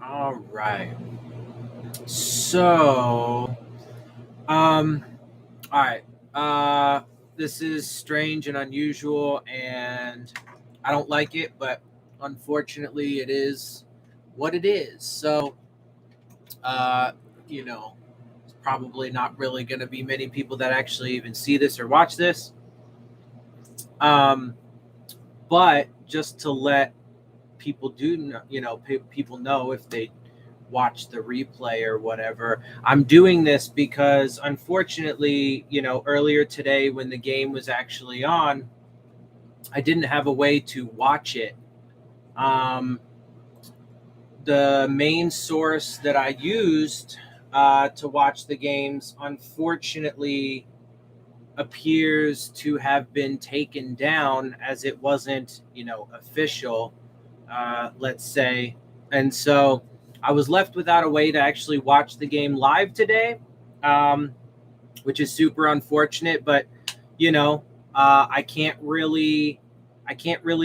All right. So, um, all right. This is strange and unusual, and I don't like it, but unfortunately, it is what it is. So, uh, you know, it's probably not really going to be many people that actually even see this or watch this. Um, but just to let people people know if they watch the replay or whatever. I'm doing this because unfortunately, earlier today when the game was actually on, I didn't have a way to watch it. Um, the main source that I used to watch the games, unfortunately, appears to have been taken down as it wasn't, official, let's say. And so I was left without a way to actually watch the game live today, um, which is super unfortunate. But you know, I can't really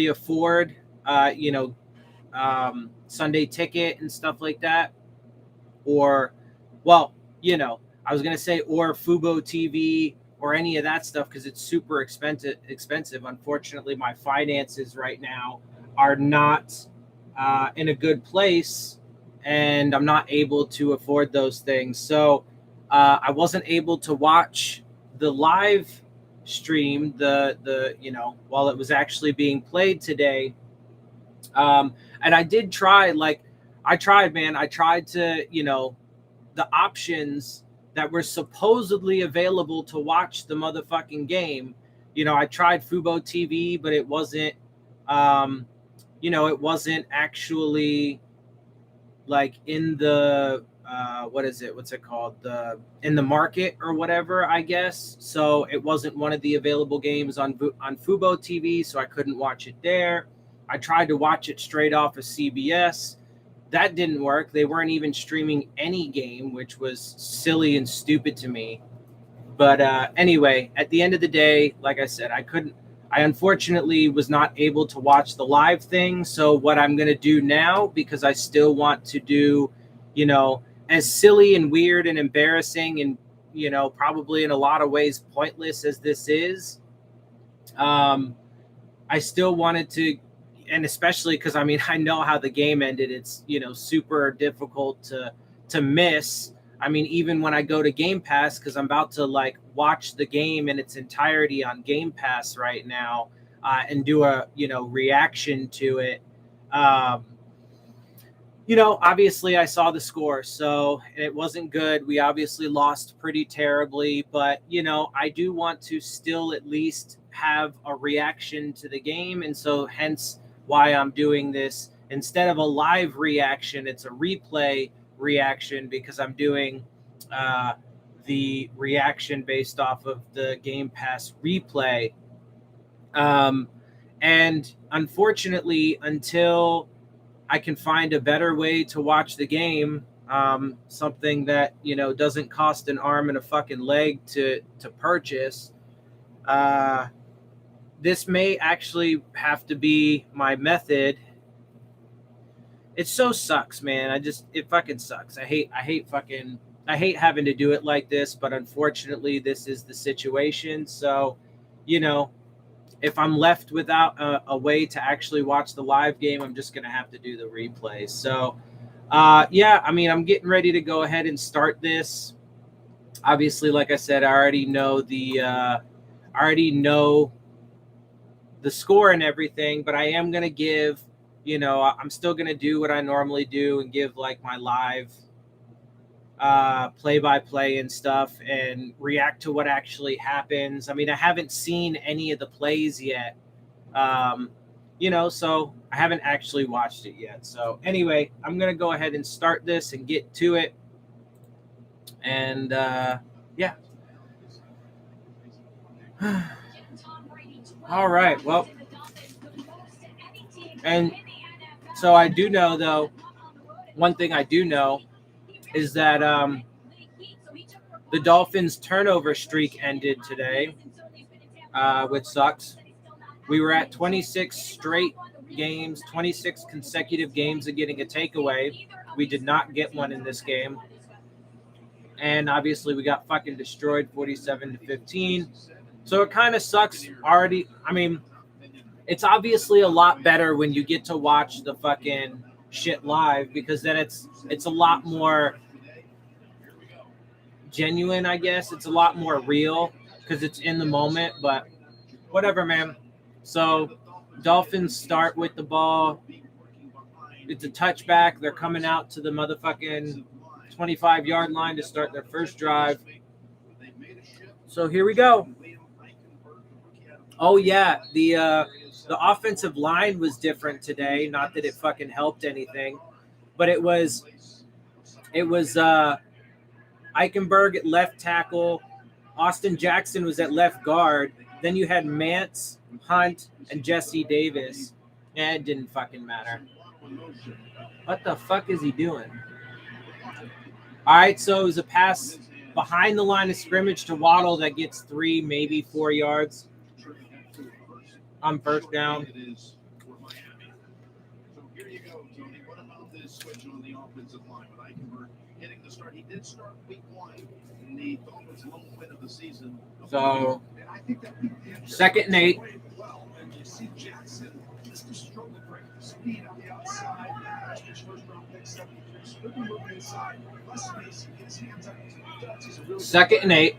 afford, Sunday ticket and stuff like that, or, well, I was gonna say or Fubo TV or any of that stuff because it's super expensive. Expensive. Unfortunately, my finances right now are not in a good place, and I'm not able to afford those things. So I wasn't able to watch the live stream, the while it was actually being played today. And I did try, I tried, man. I tried to, the options that were supposedly available to watch the motherfucking game. I tried Fubo TV, but it wasn't, um, it wasn't actually like in the what is it? What's it called? The in the market or whatever, I guess. So it wasn't one of the available games on Fubo TV, so I couldn't watch it there. I tried to watch it straight off of CBS. That didn't work. They weren't even streaming any game, which was silly and stupid to me. But anyway, at the end of the day, like I said, I unfortunately was not able to watch the live thing. So what I'm going to do now, because I still want to do, as silly and weird and embarrassing and, probably in a lot of ways pointless as this is, um, I still wanted to, and especially because I mean I know how the game ended. It's super difficult to miss. I mean, even when I go to Game Pass, because I'm about to like watch the game in its entirety on Game Pass right now, and do a reaction to it. Um, obviously I saw the score, so it wasn't good. We obviously lost pretty terribly, but I do want to still at least have a reaction to the game, and so hence why I'm doing this instead of a live reaction. It's a replay reaction because I'm doing uh, the reaction based off of the Game Pass replay. Um, and unfortunately, until I can find a better way to watch the game, something that doesn't cost an arm and a fucking leg to purchase. Uh, this may actually have to be my method. It so sucks, man. It fucking sucks. I hate having to do it like this, but unfortunately, this is the situation. So, you know, if I'm left without a way to actually watch the live game, I'm just gonna have to do the replay. So, yeah, I mean, I'm getting ready to go ahead and start this. Obviously, like I said, I already know the score and everything, but I am gonna give, I'm still gonna do what I normally do and give like my live play by play and stuff and react to what actually happens. I mean, I haven't seen any of the plays yet. Um, so I haven't actually watched it yet. So anyway, I'm gonna go ahead and start this and get to it. And yeah. All right. Well, and so I do know though. One thing I do know is that the Dolphins' turnover streak ended today, which sucks. We were at 26 straight games, 26 consecutive games of getting a takeaway. We did not get one in this game. And obviously we got fucking destroyed 47-15. So it kind of sucks already. I mean, it's obviously a lot better when you get to watch the fucking shit live, because then it's a lot more genuine, I guess. It's a lot more real because it's in the moment, but whatever, man. So Dolphins start with the ball. It's a touchback. They're coming out to the motherfucking 25-yard line to start their first drive. So here we go. Oh yeah, the offensive line was different today. Not that it fucking helped anything, but it was Eichenberg at left tackle. Austin Jackson was at left guard. Then you had Mance, Hunt, and Jesse Davis. It didn't fucking matter. What the fuck is he doing? All right, so it was a pass behind the line of scrimmage to Waddle that gets 3, maybe 4 yards on first down. So, 2nd and 8. Second and 8.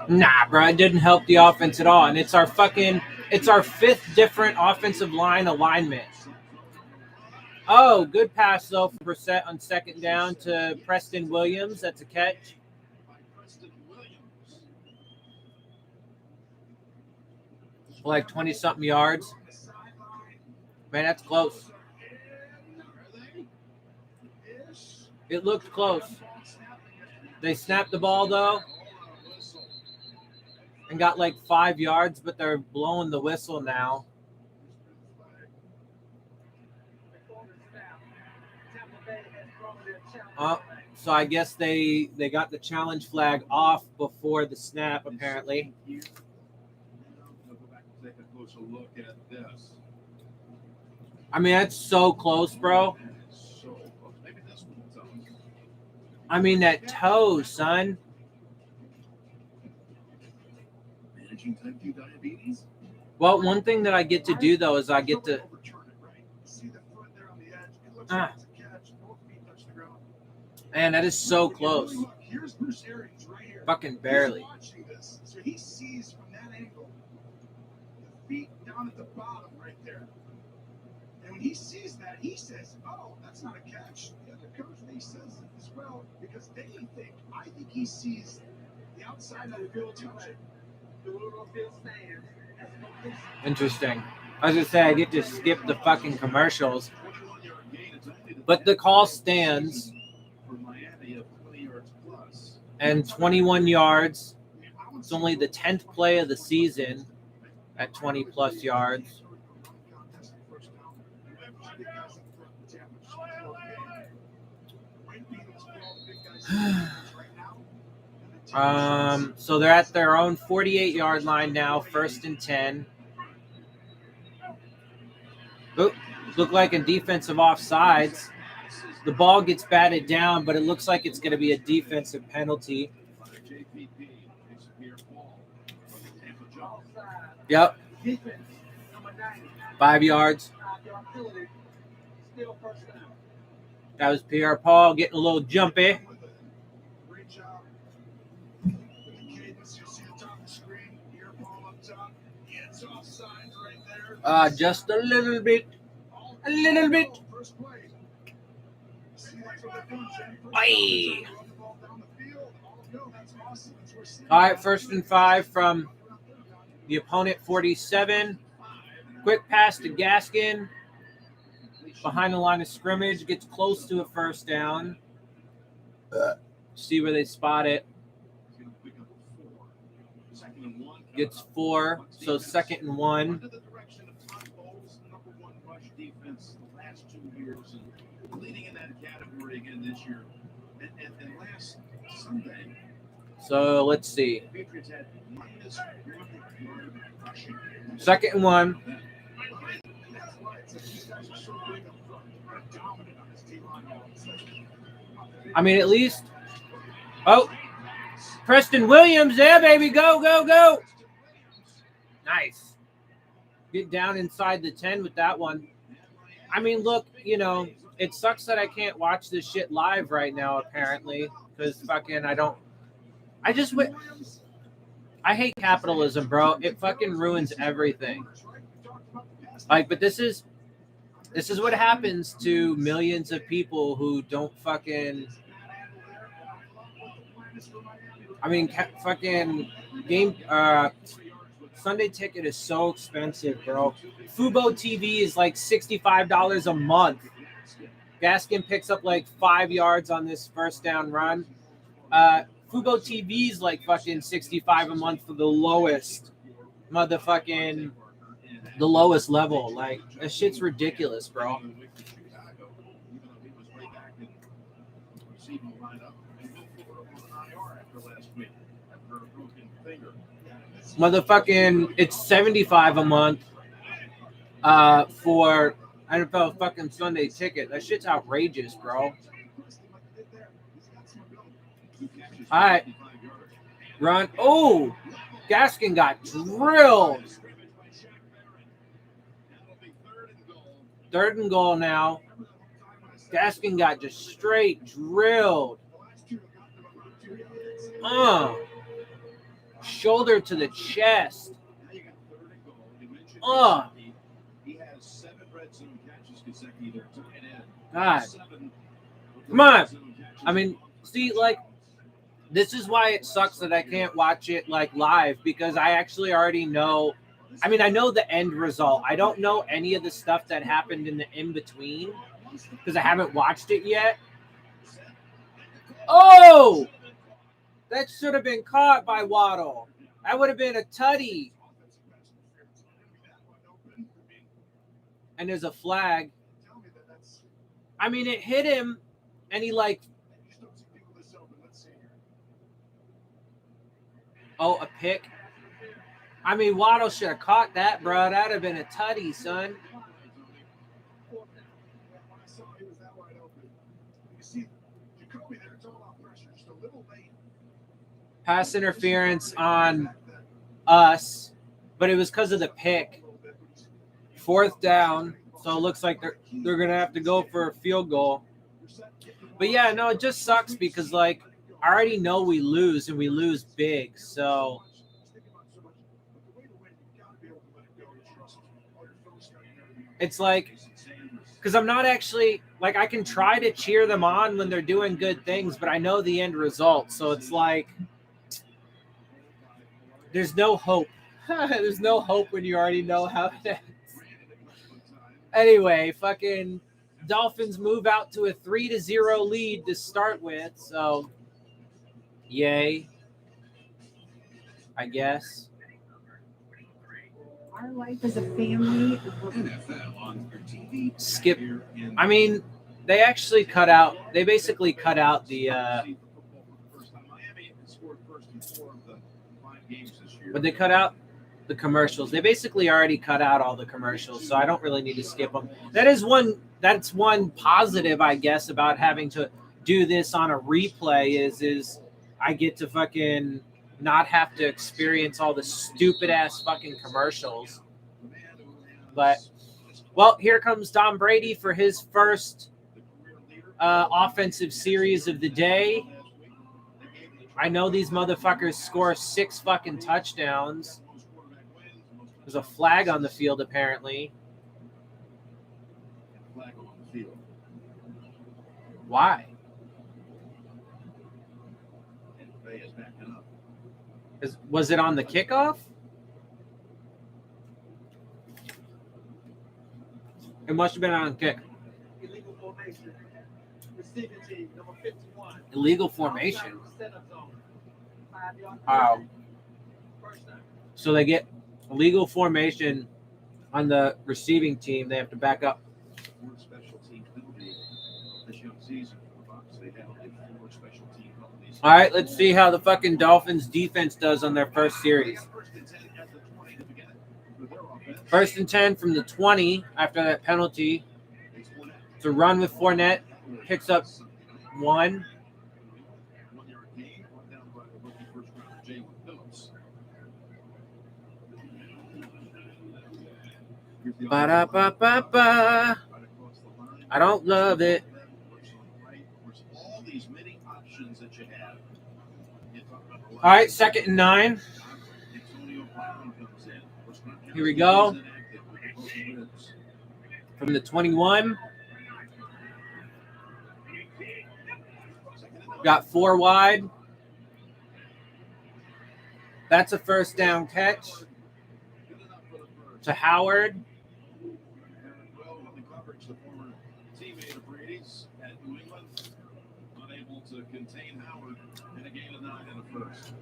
Nah, bro, it didn't help the offense at all. And it's our 5th different offensive line alignment. Oh, good pass though for Brissett on 2nd down to Preston Williams. That's a catch. Like 20-something yards. Man, that's close. It looked close. They snapped the ball though and got like 5 yards, but they're blowing the whistle now. So I guess they got the challenge flag off before the snap, apparently. I mean, that's so close, bro. I mean, that toe, son. Well, one thing that I get to do, though, is I get to... Man, that is so close. Fucking barely. So he sees from that angle the feet down at the bottom right there. And when he sees that, he says, "Oh, that's not a catch." The other coach, he says it as well, because I think he sees the outside of the field touch it. Interesting. I was gonna say I get to skip the fucking commercials, but the call stands. And 21 yards. It's only the 10th play of the season at 20-plus yards. So they're at their own 48-yard line now, 1st and 10. Oop, look like a defensive offsides. The ball gets batted down, but it looks like it's going to be a defensive penalty. Yep. 5 yards. That was Pierre Paul getting a little jumpy. Just a little bit. A little bit. Aye. All right, 1st and 5 from the opponent 47. Quick pass to Gaskin. Behind the line of scrimmage. Gets close to a 1st down. See where they spot it. Gets 4. So 2nd and 1. So let's see. 2nd and 1. I mean, at least. Oh, Preston Williams there, baby. Go, go, go. Nice. Get down inside the 10 with that one. I mean, look, you know, it sucks that I can't watch this shit live right now, apparently, because fucking I hate capitalism, bro. It fucking ruins everything. Like, but this is what happens to millions of people who don't fucking. I mean, fucking game. Sunday ticket is so expensive, bro. Fubo TV is like $65 a month. Gaskin picks up like 5 yards on this first down run. Fubo TV is like fucking $65 a month for the lowest level. Like, that shit's ridiculous, bro. Motherfucking, it's $75 a month for NFL fucking Sunday ticket. That shit's outrageous, bro. All right. Run. Oh, Gaskin got drilled. 3rd and goal now. Gaskin got just straight drilled. Shoulder to the chest. God. Come on. I mean, see, like, this is why it sucks that I can't watch it, like, live, because I actually already know. I mean, I know the end result. I don't know any of the stuff that happened in the in-between because I haven't watched it yet. Oh! That should have been caught by Waddle. That would have been a tutty. And there's a flag. I mean, it hit him, and he like. Oh, a pick. I mean, Waddle should have caught that, bro. That would have been a tutty, son. Pass interference on us, but it was because of the pick. 4th down, so it looks like they're gonna have to go for a field goal. But yeah, no, it just sucks because like I already know we lose and we lose big, so it's like because I'm not actually like I can try to cheer them on when they're doing good things, but I know the end result, so it's like. There's no hope. There's no hope when you already know how it ends. Anyway, fucking Dolphins move out to a 3-0 lead to start with. So, yay. I guess. Our life as a family. Skip. I mean, they actually cut out. They basically cut out the. But they cut out the commercials. They basically already cut out all the commercials, so I don't really need to skip them. That's one positive, I guess, about having to do this on a replay is I get to fucking not have to experience all the stupid ass fucking commercials. But well, here comes Tom Brady for his first offensive series of the day. I know these motherfuckers score 6 fucking touchdowns. There's a flag on the field, apparently. Why? Was it on the kickoff? It must have been on kick. Illegal formation. Receiving team, number 51. Illegal formation. So they get illegal formation on the receiving team. They have to back up. All right, let's see how the fucking Dolphins defense does on their first series. First and 10 from the 20 after that penalty. It's a run with Fournette. Picks up 1. Ba-da-ba-ba-ba. I don't love it. All right, 2nd and 9. Here we go. From the 21. Got 4 wide. That's a first down catch to Howard. The former teammate of Brady's at New England, unable to contain Howard in a gain of 9 and a first.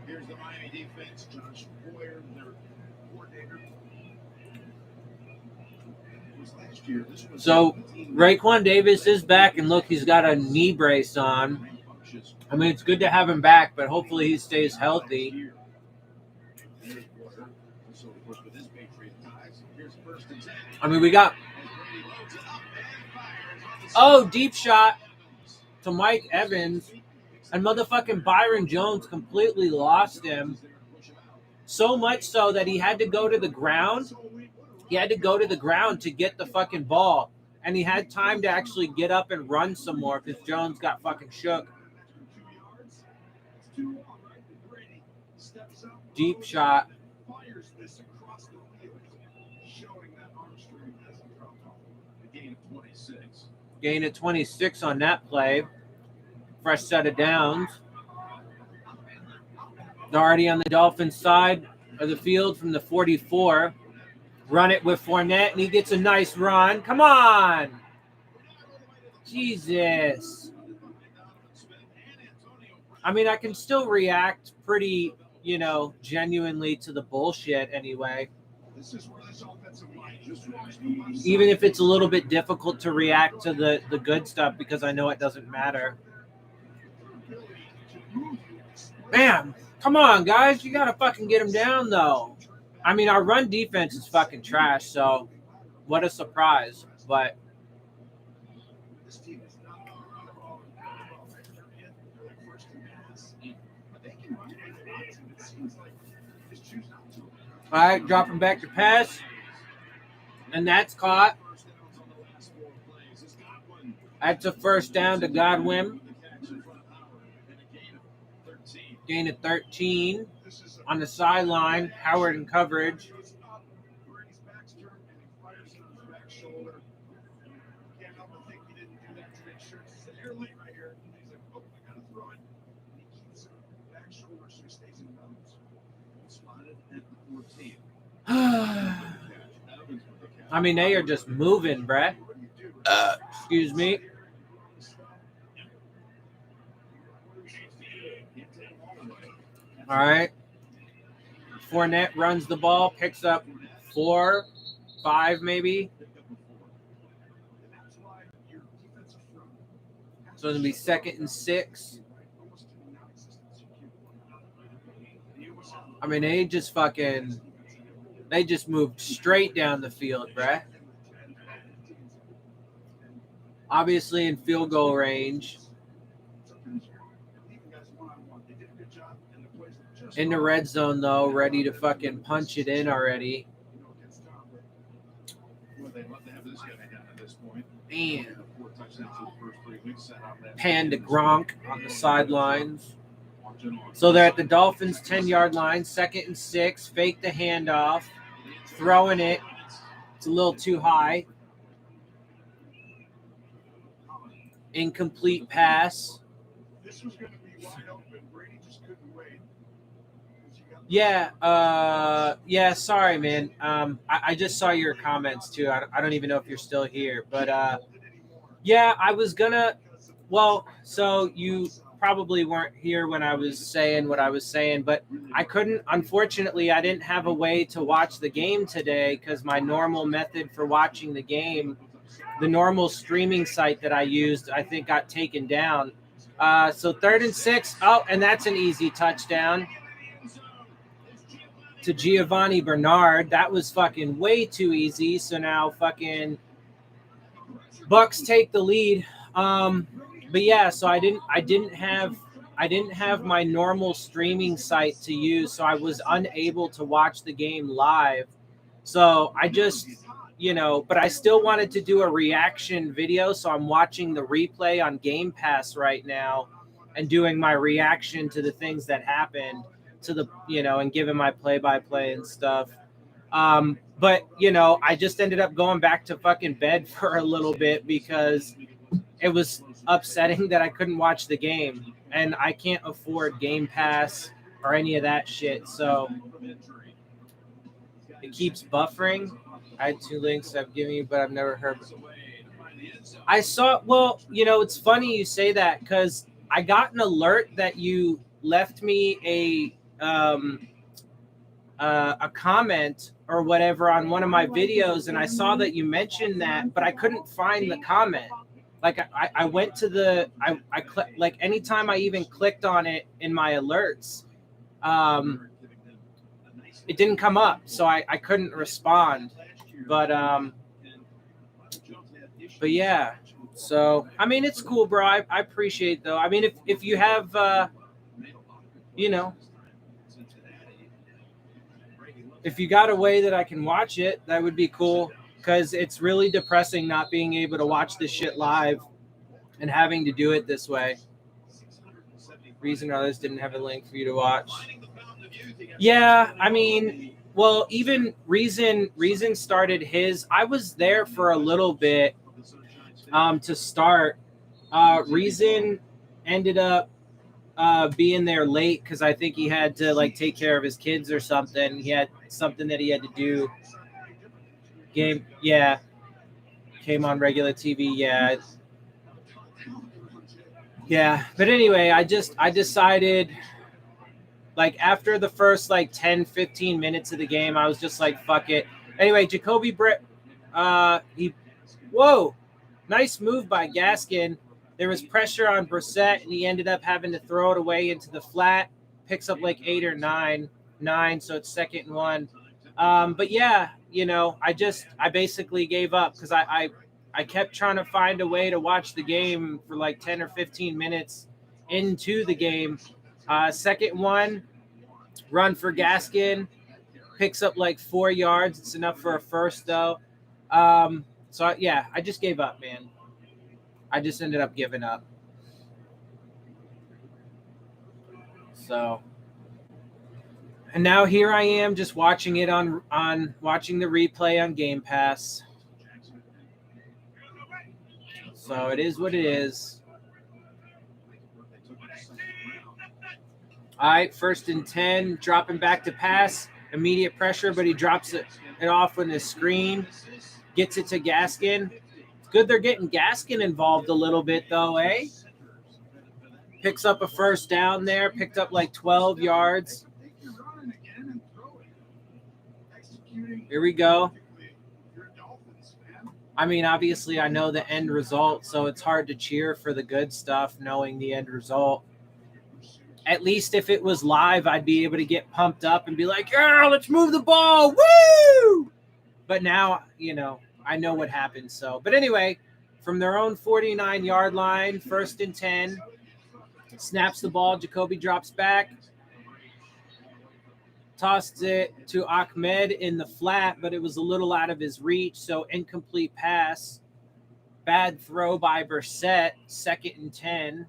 Here's the Miami defense. Josh Boyer, their coordinator. Last year, So Raekwon Davis is back, and look, he's got a knee brace on. I mean, it's good to have him back, but hopefully he stays healthy. I mean, we got... Oh, deep shot to Mike Evans. And motherfucking Byron Jones completely lost him. So much so that he had to go to the ground. He had to go to the ground to get the fucking ball. And he had time to actually get up and run some more because Jones got fucking shook. Deep shot. Gain of 26 on that play. Fresh set of downs. Doherty on the Dolphins side of the field from the 44. Run it with Fournette, and he gets a nice run. Come on. Jesus. I mean, I can still react pretty, genuinely to the bullshit anyway. Even if it's a little bit difficult to react to the good stuff because I know it doesn't matter. Man, come on, guys. You got to fucking get him down, though. I mean, our run defense is fucking trash, so what a surprise. But all right, dropping back to pass. And that's caught. That's a first down to Godwin. Gain of 13 on the sideline. Howard in coverage. I mean, they are just moving, Brett. Excuse me. All right. Fournette runs the ball, picks up 4, 5 maybe. So it'll be 2nd and 6. I mean, they just moved straight down the field, Brett. Obviously in field goal range. In the red zone, though, ready to fucking punch it in already. Man. Pan to Gronk on the sidelines. So they're at the Dolphins' 10-yard line, 2nd and 6. Fake the handoff. Throwing it. It's a little too high. Incomplete pass. This was going to be wide open. Brady just couldn't wait. Yeah, sorry, man. I just saw your comments, too. I don't even know if you're still here. But, yeah, I was going to – well, so you probably weren't here when I was saying what I was saying, but I couldn't – unfortunately, I didn't have a way to watch the game today because my normal method for watching the game, the normal streaming site that I used, I think got taken down. So 3rd and 6. Oh, and that's an easy touchdown. to Giovanni Bernard. That was fucking way too easy. So now fucking Bucks take the lead. But yeah, so I didn't have my normal streaming site to use, so I was unable to watch the game live. So I just, but I still wanted to do a reaction video, so I'm watching the replay on Game Pass right now and doing my reaction to the things that happened to the, and giving my play-by-play and stuff. But I just ended up going back to fucking bed for a little bit because it was upsetting that I couldn't watch the game, and I can't afford Game Pass or any of that shit. So it keeps buffering. I had 2 links I've given you, but I've never heard. I saw. Well, it's funny you say that because I got an alert that you left me a comment or whatever on one of my videos, and I saw that you mentioned that, but I couldn't find the comment. Like I went to the I like anytime I even clicked on it in my alerts, it didn't come up, so I couldn't respond. But yeah. So I mean, it's cool, bro. I appreciate though. I mean, if you have if you got a way that I can watch it, that would be cool. Because it's really depressing not being able to watch this shit live and having to do it this way. Reason others didn't have a link for you to watch. Yeah, I mean, well, even Reason started his. I was there for a little bit to start. Reason ended up being there late because I think he had to like take care of his kids or something. He had something that he had to do. Game, yeah, came on regular TV, yeah. Yeah, but anyway, I decided like after the first like 10, 15 minutes of the game, I was just like, fuck it. Anyway, Jacoby Brett, whoa, nice move by Gaskin. There was pressure on Brissett, and he ended up having to throw it away into the flat. Picks up like 8 or 9, so it's 2nd and 1. But yeah, I basically gave up because I kept trying to find a way to watch the game for like 10 or 15 minutes into the game. 2nd and 1, run for Gaskin, picks up like 4 yards. It's enough for a first though. So yeah, I just gave up, man. I just ended up giving up. So, and now here I am just watching it on watching the replay on Game Pass. So it is what it is. All right, 1st and 10, dropping back to pass, immediate pressure, but he drops it off on his screen, gets it to Gaskin. It's good they're getting Gaskin involved a little bit though, eh? Picks up a first down there, picked up like 12 yards. Here we go. I mean, obviously, I know the end result, so it's hard to cheer for the good stuff knowing the end result. At least if it was live, I'd be able to get pumped up and be like, yeah, let's move the ball. Woo! But now, I know what happened. So, but anyway, from their own 49-yard line, 1st and 10, snaps the ball. Jacoby drops back. Tossed it to Ahmed in the flat, but it was a little out of his reach, so incomplete pass. Bad throw by Brissett, 2nd and 10.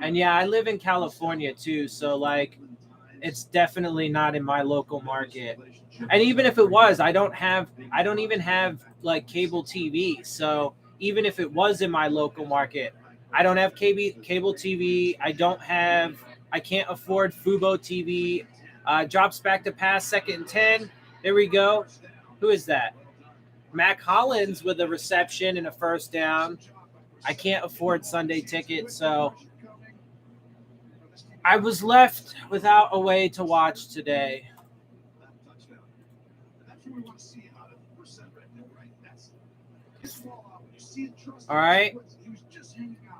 And yeah, I live in California too, so like it's definitely not in my local market. And even if it was, I don't even have like cable TV. So even if it was in my local market, I don't have cable TV. I can't afford Fubo TV. Drops back to pass, 2nd and 10. There we go. Who is that? Mac Hollins with a reception and a first down. I can't afford Sunday tickets, so I was left without a way to watch today. All right.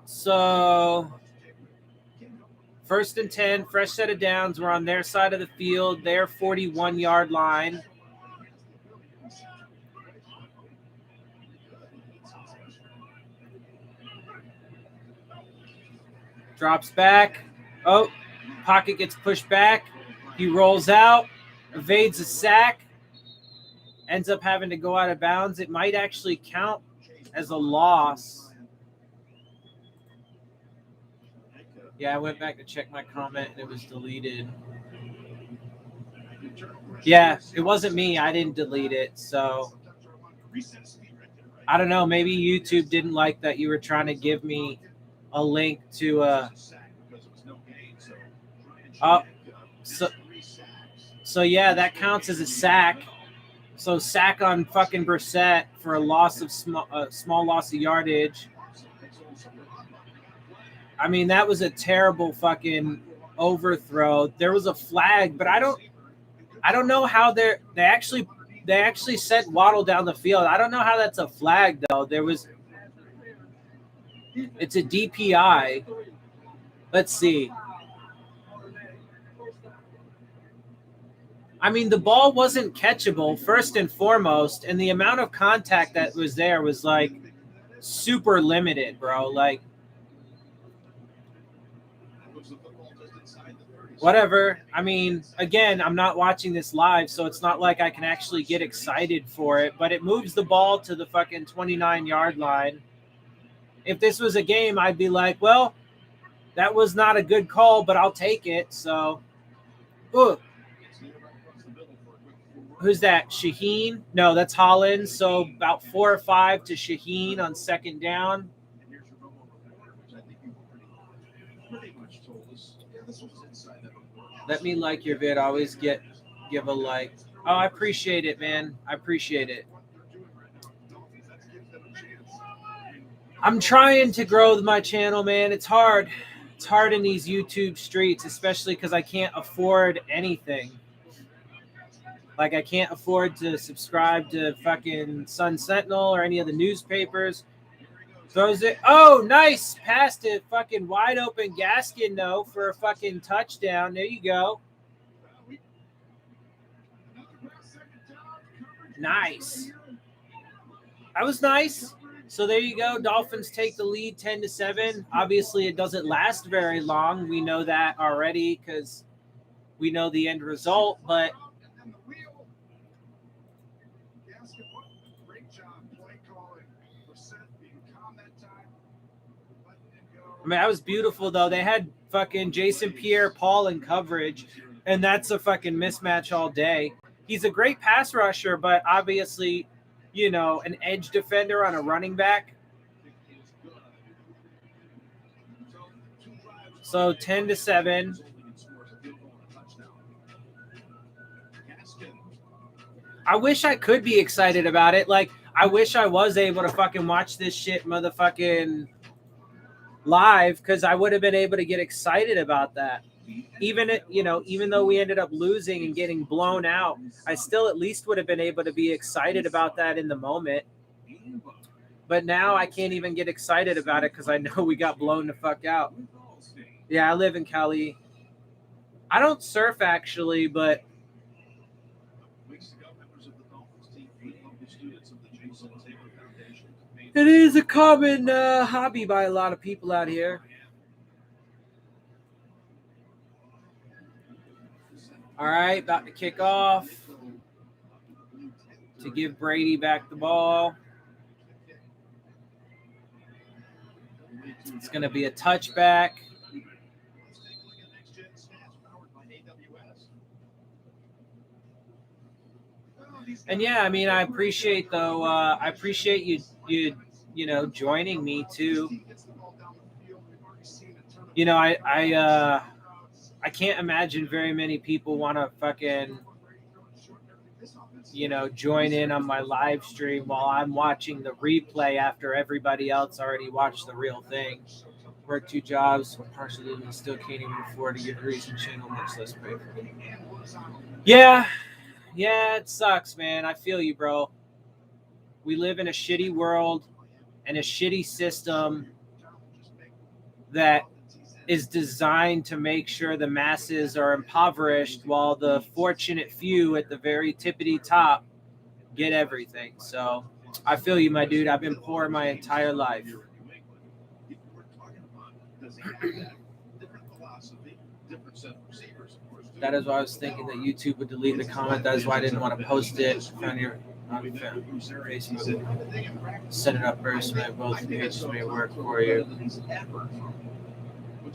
So First and 10, fresh set of downs. We're on their side of the field, their 41-yard line. Drops back. Oh, pocket gets pushed back. He rolls out, evades a sack, ends up having to go out of bounds. It might actually count as a loss. Yeah, I went back to check my comment and it was deleted. Yeah, it wasn't me. I didn't delete it. So I don't know. Maybe YouTube didn't like that you were trying to give me a link to so yeah, that counts as a sack. So sack on fucking Brissett for a loss of small loss of yardage. I mean, that was a terrible fucking overthrow. There was a flag, but I don't know how they actually sent Waddle down the field. I don't know how that's a flag though. It's a DPI. Let's see. I mean, the ball wasn't catchable first and foremost, and the amount of contact that was there was like super limited, bro. Like, whatever. I mean, again, I'm not watching this live, so it's not like I can actually get excited for it, but it moves the ball to the fucking 29-yard line. If this was a game, I'd be like, well, that was not a good call, but I'll take it. So, ooh. Who's that? Shaheen? No, that's Holland. So about 4 or 5 to Shaheen on second down. Let me like your vid. I always give a like. Oh, I appreciate it, man. I appreciate it. I'm trying to grow my channel, man. It's hard. It's hard in these YouTube streets, especially because I can't afford anything. Like, I can't afford to subscribe to fucking Sun Sentinel or any of the newspapers. Throws it. Oh, nice. Passed it. Fucking wide open Gaskin, though, for a fucking touchdown. There you go. Nice. That was nice. So there you go. Dolphins take the lead 10-7. Obviously, it doesn't last very long. We know that already because we know the end result, but I mean, that was beautiful, though. They had fucking Jason Pierre-Paul in coverage, and that's a fucking mismatch all day. He's a great pass rusher, but obviously, you know, an edge defender on a running back. So 10-7. I wish I could be excited about it. Like, I wish I was able to fucking watch this shit motherfucking live because I would have been able to get excited about that. Even though we ended up losing and getting blown out, I still at least would have been able to be excited about that in the moment. But now I can't even get excited about it because I know we got blown the fuck out. Yeah, I live in Cali. I don't surf actually, but it is a common hobby by a lot of people out here. All right, about to kick off to give Brady back the ball. It's going to be a touchback. And yeah, I mean, I appreciate though. I appreciate you joining me too. You know, I can't imagine very many people want to fucking join in on my live stream while I'm watching the replay after everybody else already watched the real thing. Work 2 jobs, partially and still can't even afford to get reason channel, much less pay for it. Yeah, it sucks, man. I feel you, bro. We live in a shitty world and a shitty system that is designed to make sure the masses are impoverished while the fortunate few at the very tippity top get everything. So I feel you, my dude. I've been poor my entire life. That is why I was thinking that YouTube would delete the comment. That is why I didn't want to post it on Facebook. Set it up first, man. Both pages may work for you.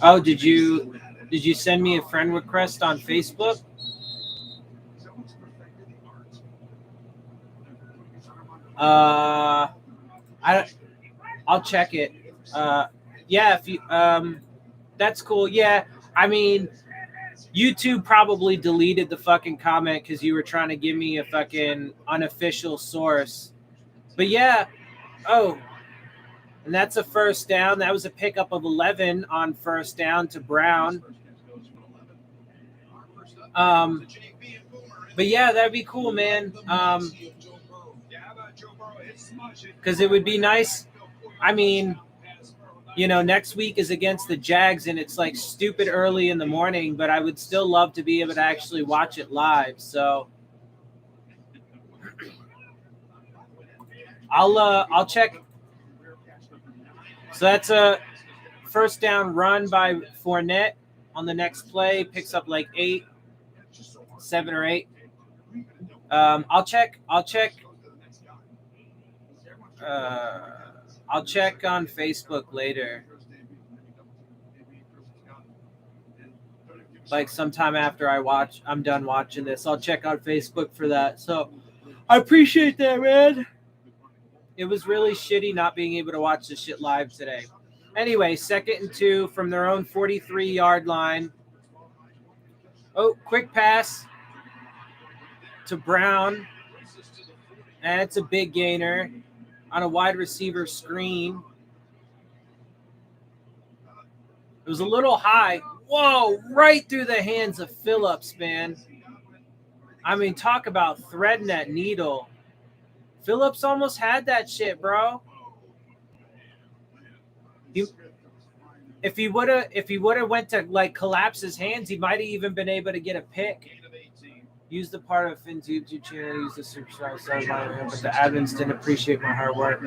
Oh, did you send me a friend request on Facebook? I'll check it. Yeah, if you that's cool. Yeah, I mean, YouTube probably deleted the fucking comment because you were trying to give me a fucking unofficial source. But yeah, oh, and that's a first down. That was a pickup of 11 on first down to Brown. But yeah, that'd be cool, man. Because it would be nice. I mean, you know, next week is against the Jags, and it's like stupid early in the morning, but I would still love to be able to actually watch it live. So I'll check. So that's a first down run by Fournette on the next play. Picks up like 7 or 8. I'll check on Facebook later. Like sometime after I'm done watching this, I'll check on Facebook for that. So I appreciate that, man. It was really shitty not being able to watch this shit live today. Anyway, 2nd and 2 from their own 43-yard line. Oh, quick pass to Brown. And it's a big gainer on a wide receiver screen. It was a little high. Whoa, right through the hands of Phillips, man. I mean, talk about threading that needle. Phillips almost had that shit, bro. If he would have went to like collapse his hands, he might have even been able to get a pick. Use the part of Finn's YouTube channel. Use the subscribe, but the admins didn't appreciate my hard work.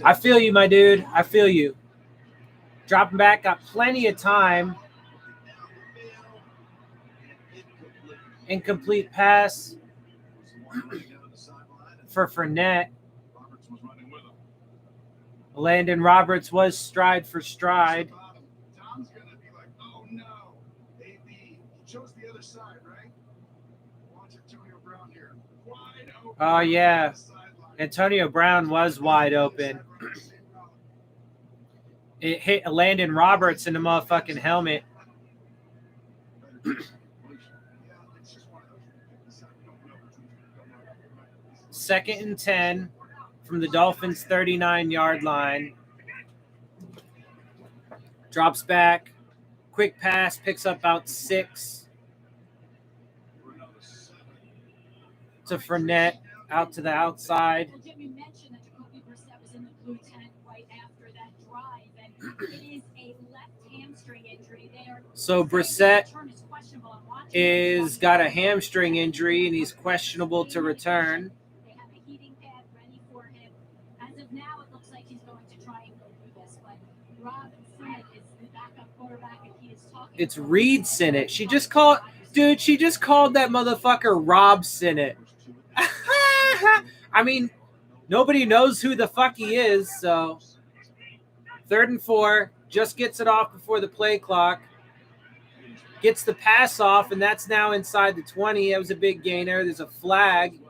I feel you, my dude. I feel you. Dropping back, got plenty of time. Incomplete pass for Fournette. Landon Roberts was stride for stride. Tom's going to be like, oh no, AB chose the other side, right? Watch Antonio Brown here. Wide open. Oh, yeah. Antonio Brown was wide open. It hit Landon Roberts in the motherfucking helmet. 2nd and 10 from the Dolphins' 39-yard line. Drops back. Quick pass, picks up about 6. To Fournette, out to the outside. Well, Jim, you mentioned that Jacoby Brissett was in the blue tent right after that drive, and it is a left hamstring injury there. So Brissett is got a hamstring injury, and he's questionable to return. They have a heating pad ready for him. As of now, it looks like he's going to try and go through this, but Rob Sinnott is the backup quarterback, and he is talking. It's Reed Sinnott. She just called that motherfucker Rob Sinnott. I mean, nobody knows who the fuck he is, so 3rd and 4, just gets it off before the play clock. Gets the pass off, and that's now inside the 20. That was a big gainer. There's a flag.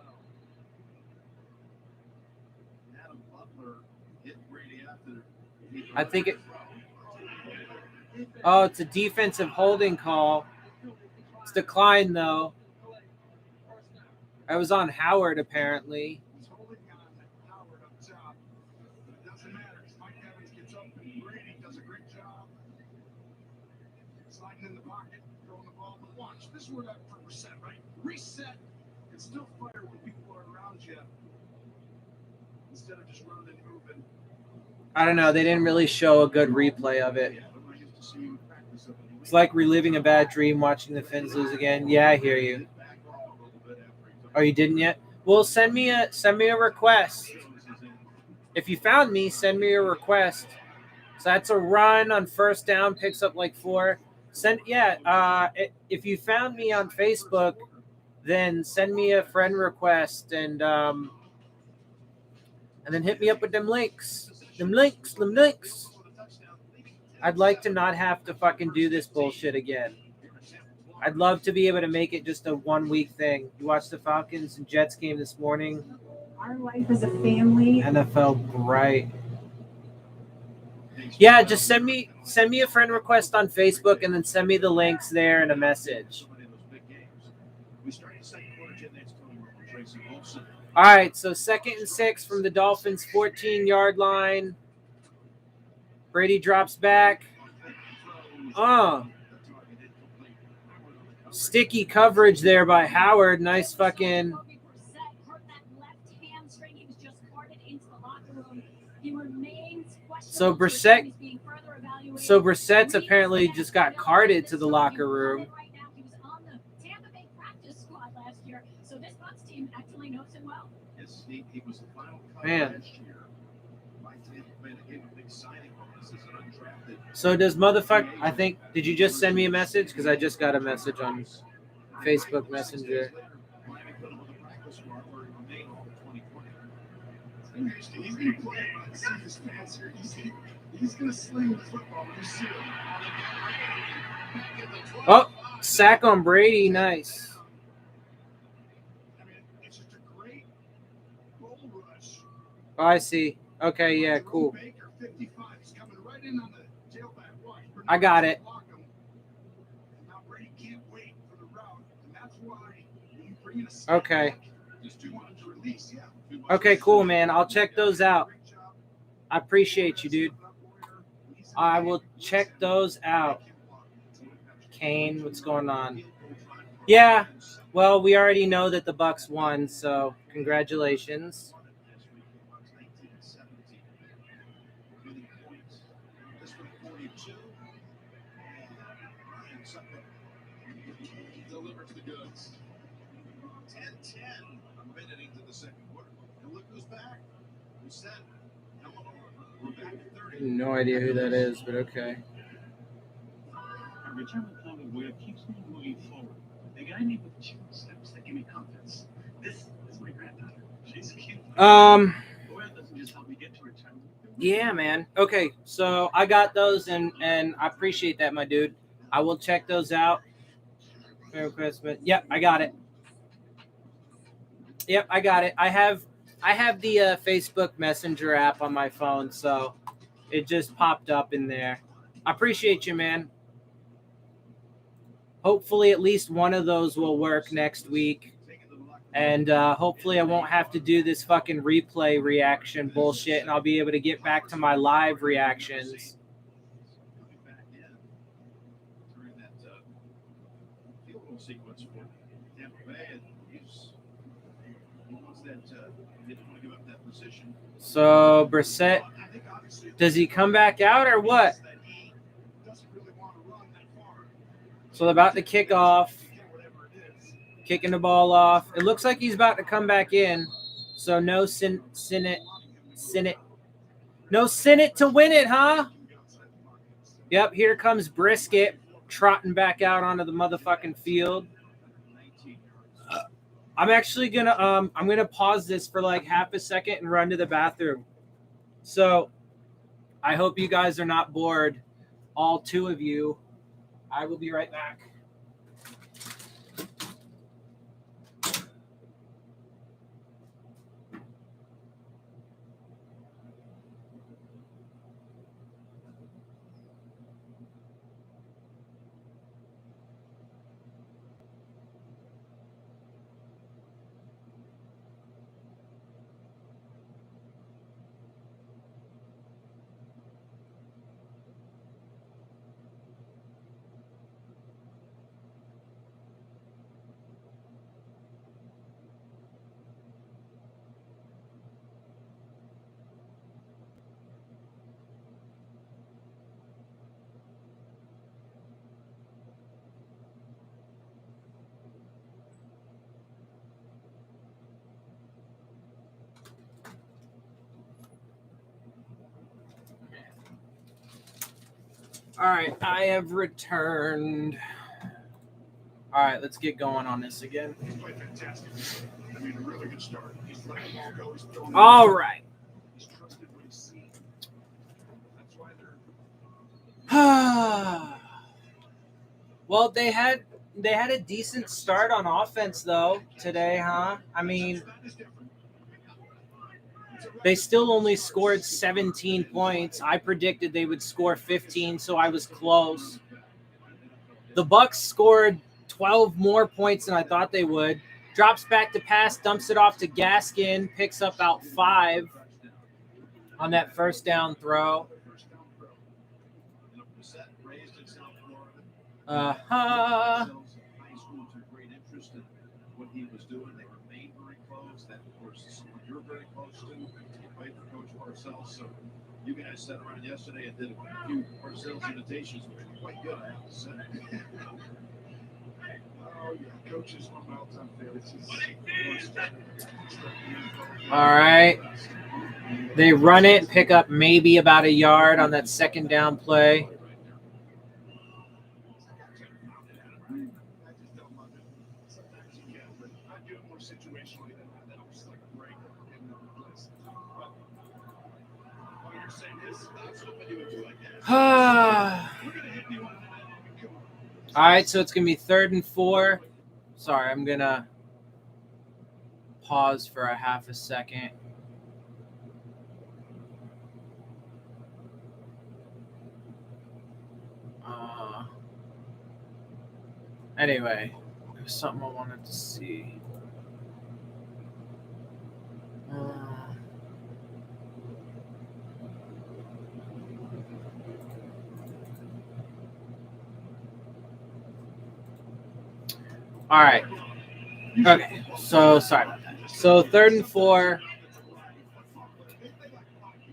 I think it. Oh, it's a defensive holding call. It's declined, though. I was on Howard, apparently. He's holding on Howard up top. It doesn't matter. Mike Evans gets open. Brady does a great job. Sliding in the pocket, throwing the ball. But watch. This word out for reset, right? Reset and still fire when people are around you instead of just running and moving. I don't know. They didn't really show a good replay of it. It's like reliving a bad dream watching the Finns lose again. Yeah, I hear you. Oh, you didn't yet? Well, send me a request. If you found me, send me a request. So that's a run on first down, picks up like 4. If you found me on Facebook, then send me a friend request and then hit me up with them links. Them links. I'd like to not have to fucking do this bullshit again. I'd love to be able to make it just a 1 week thing. You watched the Falcons and Jets game this morning? Our life as a family. NFL bright. Yeah, just send me a friend request on Facebook and then send me the links there and a message. All right, so 2nd and 6 from the Dolphins 14-yard line. Brady drops back. Sticky coverage there by Howard. Nice fucking. So Brissett's apparently just got carted to the locker room. He was on the Tampa Bay practice squad last year, so this Bucs team actually knows him well. Yes, he was the final Man. last year. By Tampa Bay, they gave a big signing bonus as an undrafted. So does did you just send me a message? Because I just got a message on Facebook Messenger. He's going to play. See his fans here. He's going to sling the football. You see him. Oh, sack on Brady. Nice. I mean, it's just a great goal rush. Oh, I see. Okay, yeah, cool. Baker, 55. He's coming right in on the tailback watch. I got it. Now Brady can't wait for the route, and that's why you bring in a Okay. Just do one to release. Yeah. Okay, cool, man. I'll check those out. I appreciate you, dude. I will check those out. Kane, what's going on? Yeah, well, we already know that the Bucs won, so congratulations. Delivers the goods. 10-10 a minute into the second quarter. And look who's back. Who said, we're back at 30. No idea who that is, but okay. Our return comment where it keeps me moving forward. The guy named with two steps that give me confidence. This is my granddaughter. She's cute. Laura doesn't just help me get to return. Yeah, man. Okay, so I got those, and I appreciate that, my dude. I will check those out. Merry Christmas. Yep, I got it. Yep, I got it. I have the Facebook Messenger app on my phone, so it just popped up in there. I appreciate you, man. Hopefully at least one of those will work next week. And hopefully I won't have to do this fucking replay reaction bullshit, and I'll be able to get back to my live reactions. Sequence for Tampa Bay, and he's ones that didn't want to give up that position. So Brissett, does he come back out or what? So they're about to kick off, kicking the ball off. It looks like he's about to come back in. So no Senate to win it, huh? Yep, here comes Brisket trotting back out onto the motherfucking field. I'm actually gonna pause this for like half a second and run to the bathroom. So I hope you guys are not bored, all two of you. I will be right back. All right, I have returned. All right, let's get going on this again. He's played fantastic. I mean, a really good start. He's letting the ball go. He's throwing it. All right. He's trusted what he's seen. That's why they're Well, they had a decent start on offense though today, huh? I mean, that is different. they still only scored 17 points. I predicted they would score 15, so I was close. The Bucs scored 12 more points than I thought they would. Drops back to pass, dumps it off to Gaskin, picks up about 5 on that first down throw. High school took great interest in what he was doing. They remained very close. That, of course, is someone you're very close to. You played for Coach Parcells, so you guys sat around yesterday and did a few Parcells imitations, which were quite good, I have to say. Oh, yeah. Coach is one of my all-time favorites. All right. They run it, pick up maybe about a yard on that second down play. All right, so it's going to be 3rd and 4. Sorry, I'm going to pause for a half a second. Anyway, there's something I wanted to see. All right. Okay. So sorry about that. So 3rd and 4.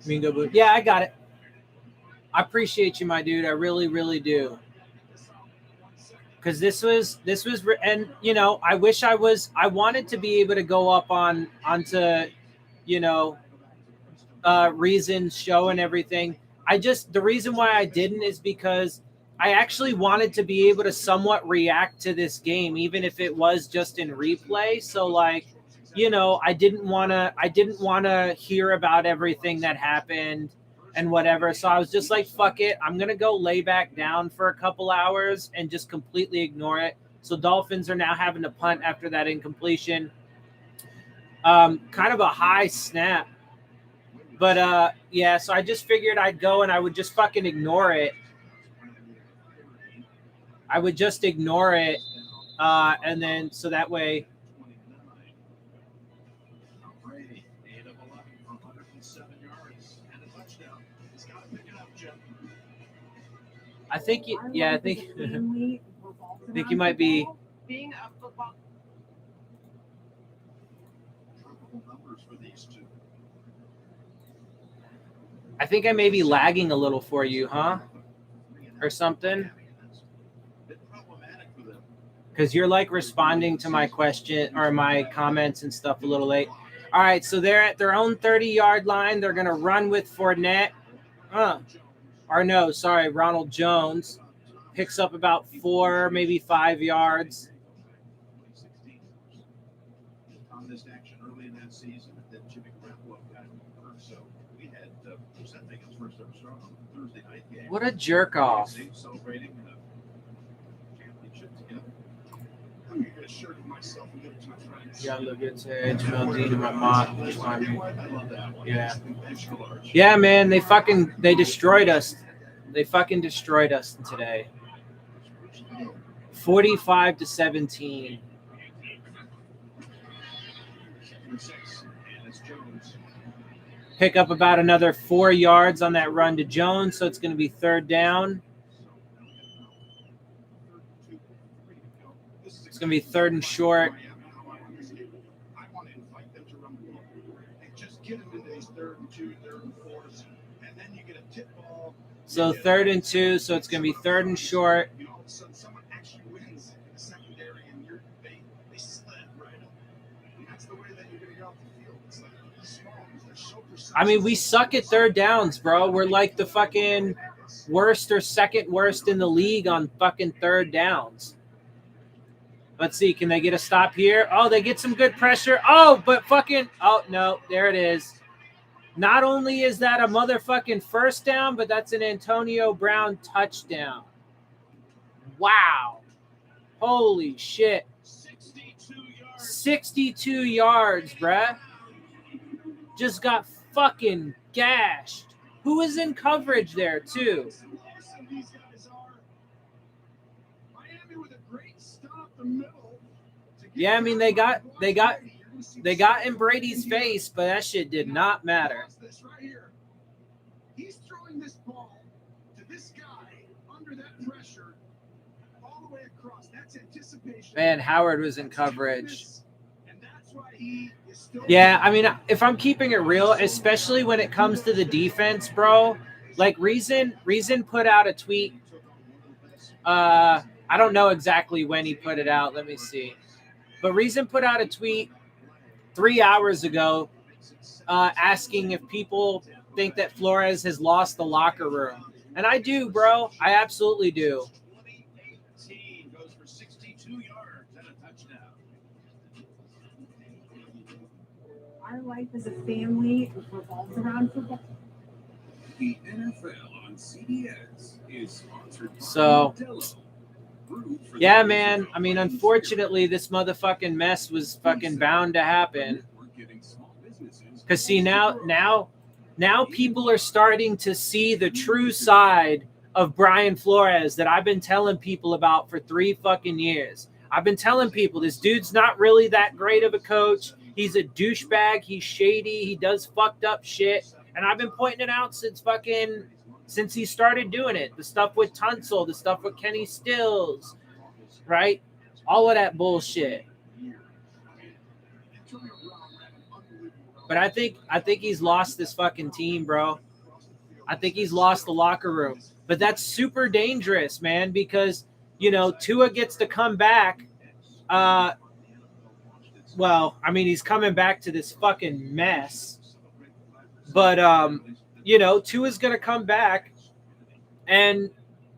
Mingo Boo. Yeah, I got it. I appreciate you, my dude. I really, really do. Because this was, and you know, I wanted to be able to go up onto, you know, Reason's show and everything. The reason why I didn't is because I actually wanted to be able to somewhat react to this game, even if it was just in replay. So like, you know, I didn't want to hear about everything that happened and whatever. So I was just like, fuck it. I'm going to go lay back down for a couple hours and just completely ignore it. So Dolphins are now having to punt after that incompletion. Kind of a high snap. But, yeah, so I just figured I'd go and I would just fucking ignore it. I would just ignore it. And then so that way. I think you might be. Being a football. I think I may be lagging a little for you, huh? Or something. Because you're like responding to my question or my comments and stuff a little late. All right, so they're at their own 30-yard line. They're going to run with Fournette. Ronald Jones picks up about 4, maybe 5 yards. On this action early in that season, that Jimmy Garoppolo got hurt, so we had presenting his first ever start on the Thursday night game. What a jerk off! Celebrating the championship together. I'm going to get a shirt of myself and give it to my friends. Yeah, look at it. Jamel to my mom. I love that one. Yeah. Extra large. Yeah, man, they destroyed us. They fucking destroyed us today. 45-17. Pick up about another 4 yards on that run to Jones, so it's going to be 3rd down. It's going to be 3rd and short. I want to invite them to run the ball. And just get them into these 3rd and 2, 3rd and 4s, and then you get a tip ball. So 3rd and 2, so it's going to be 3rd and short. You know, all of a sudden someone actually wins in the secondary, and they sled right up. And that's the way that you're going to go off the field. It's like these small, they're so precise. I mean, we suck at 3rd downs, bro. We're like the fucking worst or second worst in the league on fucking third downs. Let's see. Can they get a stop here? Oh, they get some good pressure. Oh, but fucking. Oh, no. There it is. Not only is that a motherfucking first down, but that's an Antonio Brown touchdown. Wow. Holy shit. 62 yards, bruh. Just got fucking gashed. Who is in coverage there, too? Yeah, I mean they got in Brady's face, but that shit did not matter. He's throwing this ball to this guy under that pressure all the way across. That's anticipation. Man, Howard was in coverage. And that's why he is still. Yeah, I mean, if I'm keeping it real, especially when it comes to the defense, bro, like Reason put out a tweet. I don't know exactly when he put it out. Let me see. But Reason put out a tweet 3 hours ago asking if people think that Flores has lost the locker room. And I do, bro. I absolutely do. 2018 goes for 62 yards and a touchdown. Our life as a family revolves around football. The NFL on CBS is sponsored by So, Modelo. yeah, man. I mean, unfortunately, this motherfucking mess was fucking bound to happen. Because, see, now people are starting to see the true side of Brian Flores that I've been telling people about for 3 fucking years. I've been telling people this dude's not really that great of a coach. He's a douchebag. He's shady. He does fucked up shit. And I've been pointing it out since he started doing it. The stuff with Tunsil, the stuff with Kenny Stills, right? All of that bullshit. But I think he's lost this fucking team, bro. I think he's lost the locker room. But that's super dangerous, man, because, you know, Tua gets to come back. Well, I mean, he's coming back to this fucking mess. But, you know, Tua's going to come back. And,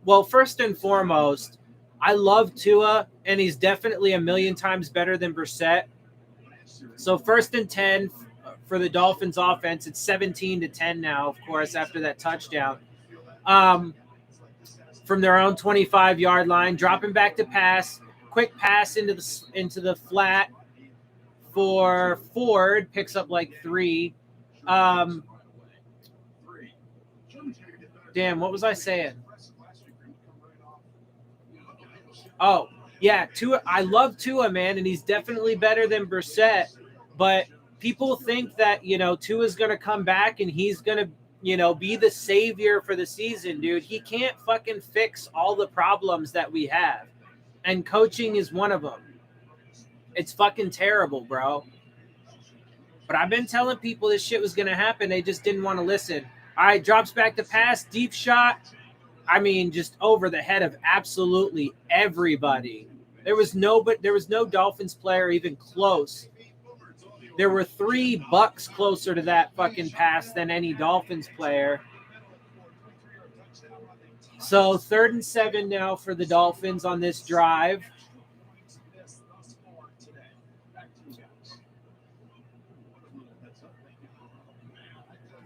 well, first and foremost, I love Tua, and he's definitely a million times better than Brissett. So 1st and 10 for the Dolphins offense. It's 17-10 now, of course, after that touchdown. From their own 25-yard line, dropping back to pass, quick pass into the flat for Ford, picks up like 3. Damn, what was I saying? Oh, yeah, Tua. I love Tua, man, and he's definitely better than Brissett. But people think that, you know, Tua's going to come back and he's going to, you know, be the savior for the season, dude. He can't fucking fix all the problems that we have. And coaching is one of them. It's fucking terrible, bro. But I've been telling people this shit was going to happen. They just didn't want to listen. All right, drops back to pass, deep shot. I mean, just over the head of absolutely everybody. There was no Dolphins player even close. There were 3 Bucks closer to that fucking pass than any Dolphins player. So 3rd and 7 now for the Dolphins on this drive.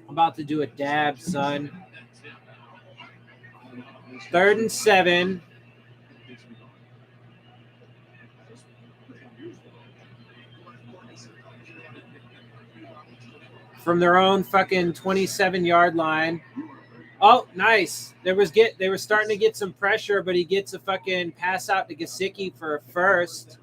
I'm about to do a dab, son. 3rd and 7. From their own fucking 27-yard line. Oh, nice. They were starting to get some pressure, but he gets a fucking pass out to Gesicki for a first.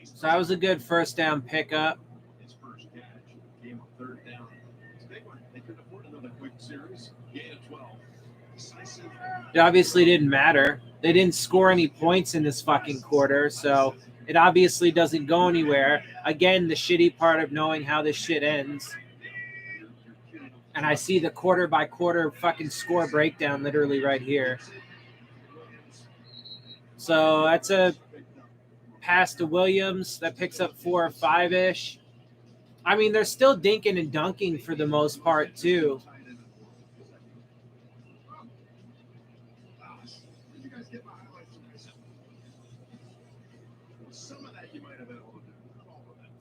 So that was a good first down pickup. His first catch came on 3rd down. It's a big one. They could afford another quick series. Gain of 12. Decisive. It obviously didn't matter. They didn't score any points in this fucking quarter, so it obviously doesn't go anywhere. Again, the shitty part of knowing how this shit ends. And I see the quarter-by-quarter fucking score breakdown literally right here. So pass to Williams that picks up 4 or 5-ish. I mean, they're still dinking and dunking for the most part, too. Did you guys get my highlights from myself? Some of that you might have been able to do. Not all of it.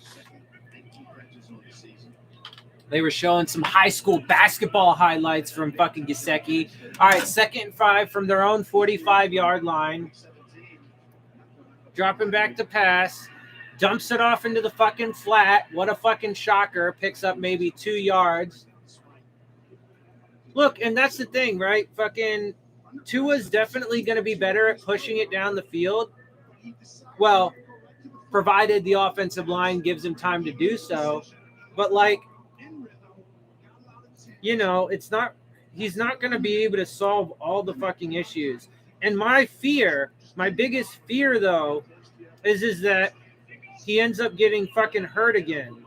Second 19 catches on the season. They were showing some high school basketball highlights from fucking Gesicki. All right, 2nd and 5 from their own 45-yard line. Dropping back to pass. Dumps it off into the fucking flat. What a fucking shocker. Picks up maybe 2 yards. Look, and that's the thing, right? Fucking Tua's definitely going to be better at pushing it down the field. Well, provided the offensive line gives him time to do so. But, like, you know, he's not going to be able to solve all the fucking issues. And my biggest fear, though, is that he ends up getting fucking hurt again.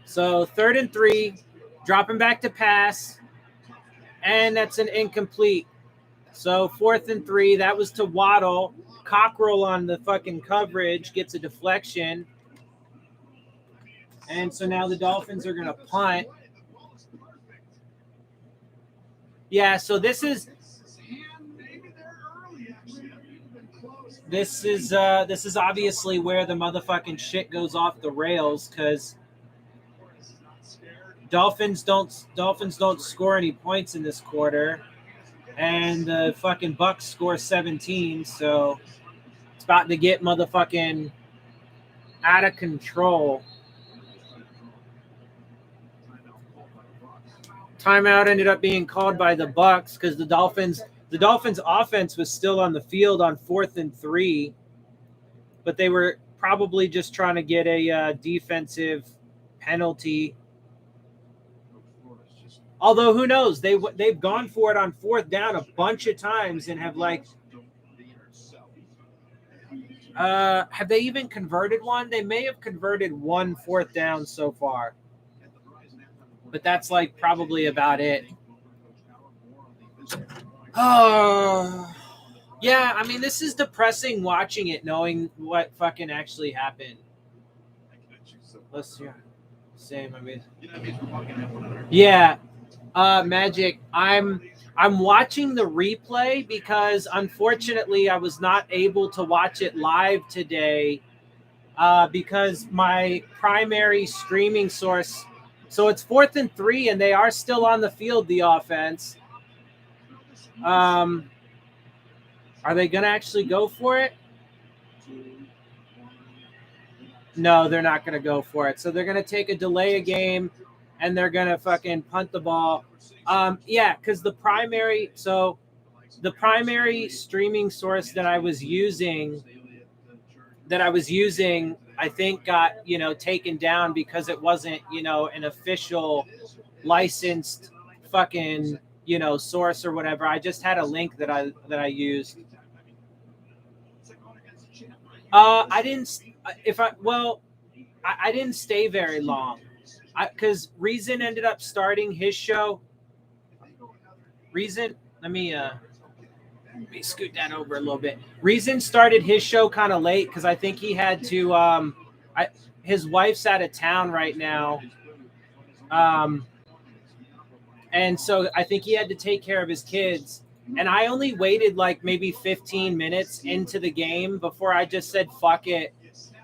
So 3rd and 3, dropping back to pass, and that's an incomplete. So 4th and 3, that was to Waddle. Cockrell on the fucking coverage gets a deflection. And so now the Dolphins are going to punt. Yeah, so this is obviously where the motherfucking shit goes off the rails, because Dolphins don't score any points in this quarter, and the fucking Bucs score 17, so it's about to get motherfucking out of control. Timeout ended up being called by the Bucs because the Dolphins offense was still on the field on 4th and 3, but they were probably just trying to get a defensive penalty. Although who knows? They've gone for it on 4th down a bunch of times and have have they even converted one? They may have converted 1 4th down so far. But that's like probably about it. Oh, yeah. I mean, this is depressing watching it, knowing what fucking actually happened. Let's see. Same. I mean, yeah. Magic. I'm watching the replay because unfortunately I was not able to watch it live today because my primary streaming source. So it's 4th and 3, and they are still on the field, the offense. Are they going to actually go for it? No, they're not going to go for it. So they're going to take a delay a game, and they're going to fucking punt the ball. Yeah, because the primary streaming source that I was using, I think got, taken down because it wasn't, an official licensed fucking, source or whatever. I just had a link that I used. I didn't stay very long because Reason ended up starting his show. Reason, let me scoot that over a little bit. Reason started his show kind of late because I think he had to his wife's out of town right now. And so I think he had to take care of his kids. And I only waited like maybe 15 minutes into the game before I just said, fuck it.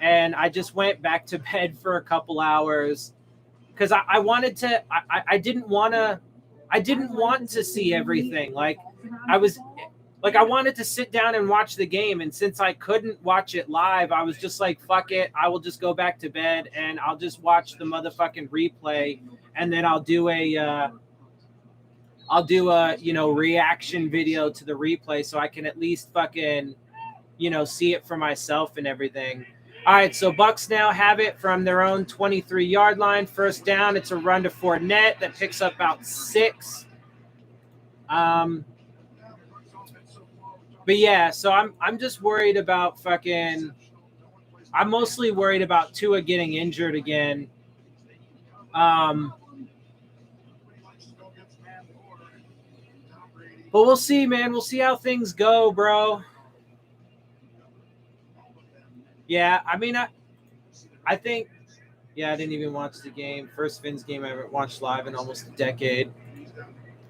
And I just went back to bed for a couple hours because I wanted to, I didn't want to see everything. Like I wanted to sit down and watch the game. And since I couldn't watch it live, I was just like, fuck it. I will just go back to bed and I'll just watch the motherfucking replay. And then I'll do a reaction video to the replay so I can at least fucking, see it for myself and everything. All right, so Bucs now have it from their own 23-yard line. 1st down, it's a run to Fournette that picks up about 6. But yeah, so I'm just worried about fucking. I'm mostly worried about Tua getting injured again. But we'll see, man. We'll see how things go, bro. Yeah, I mean, I think, yeah, I didn't even watch the game. First Fins game I ever watched live in almost a decade.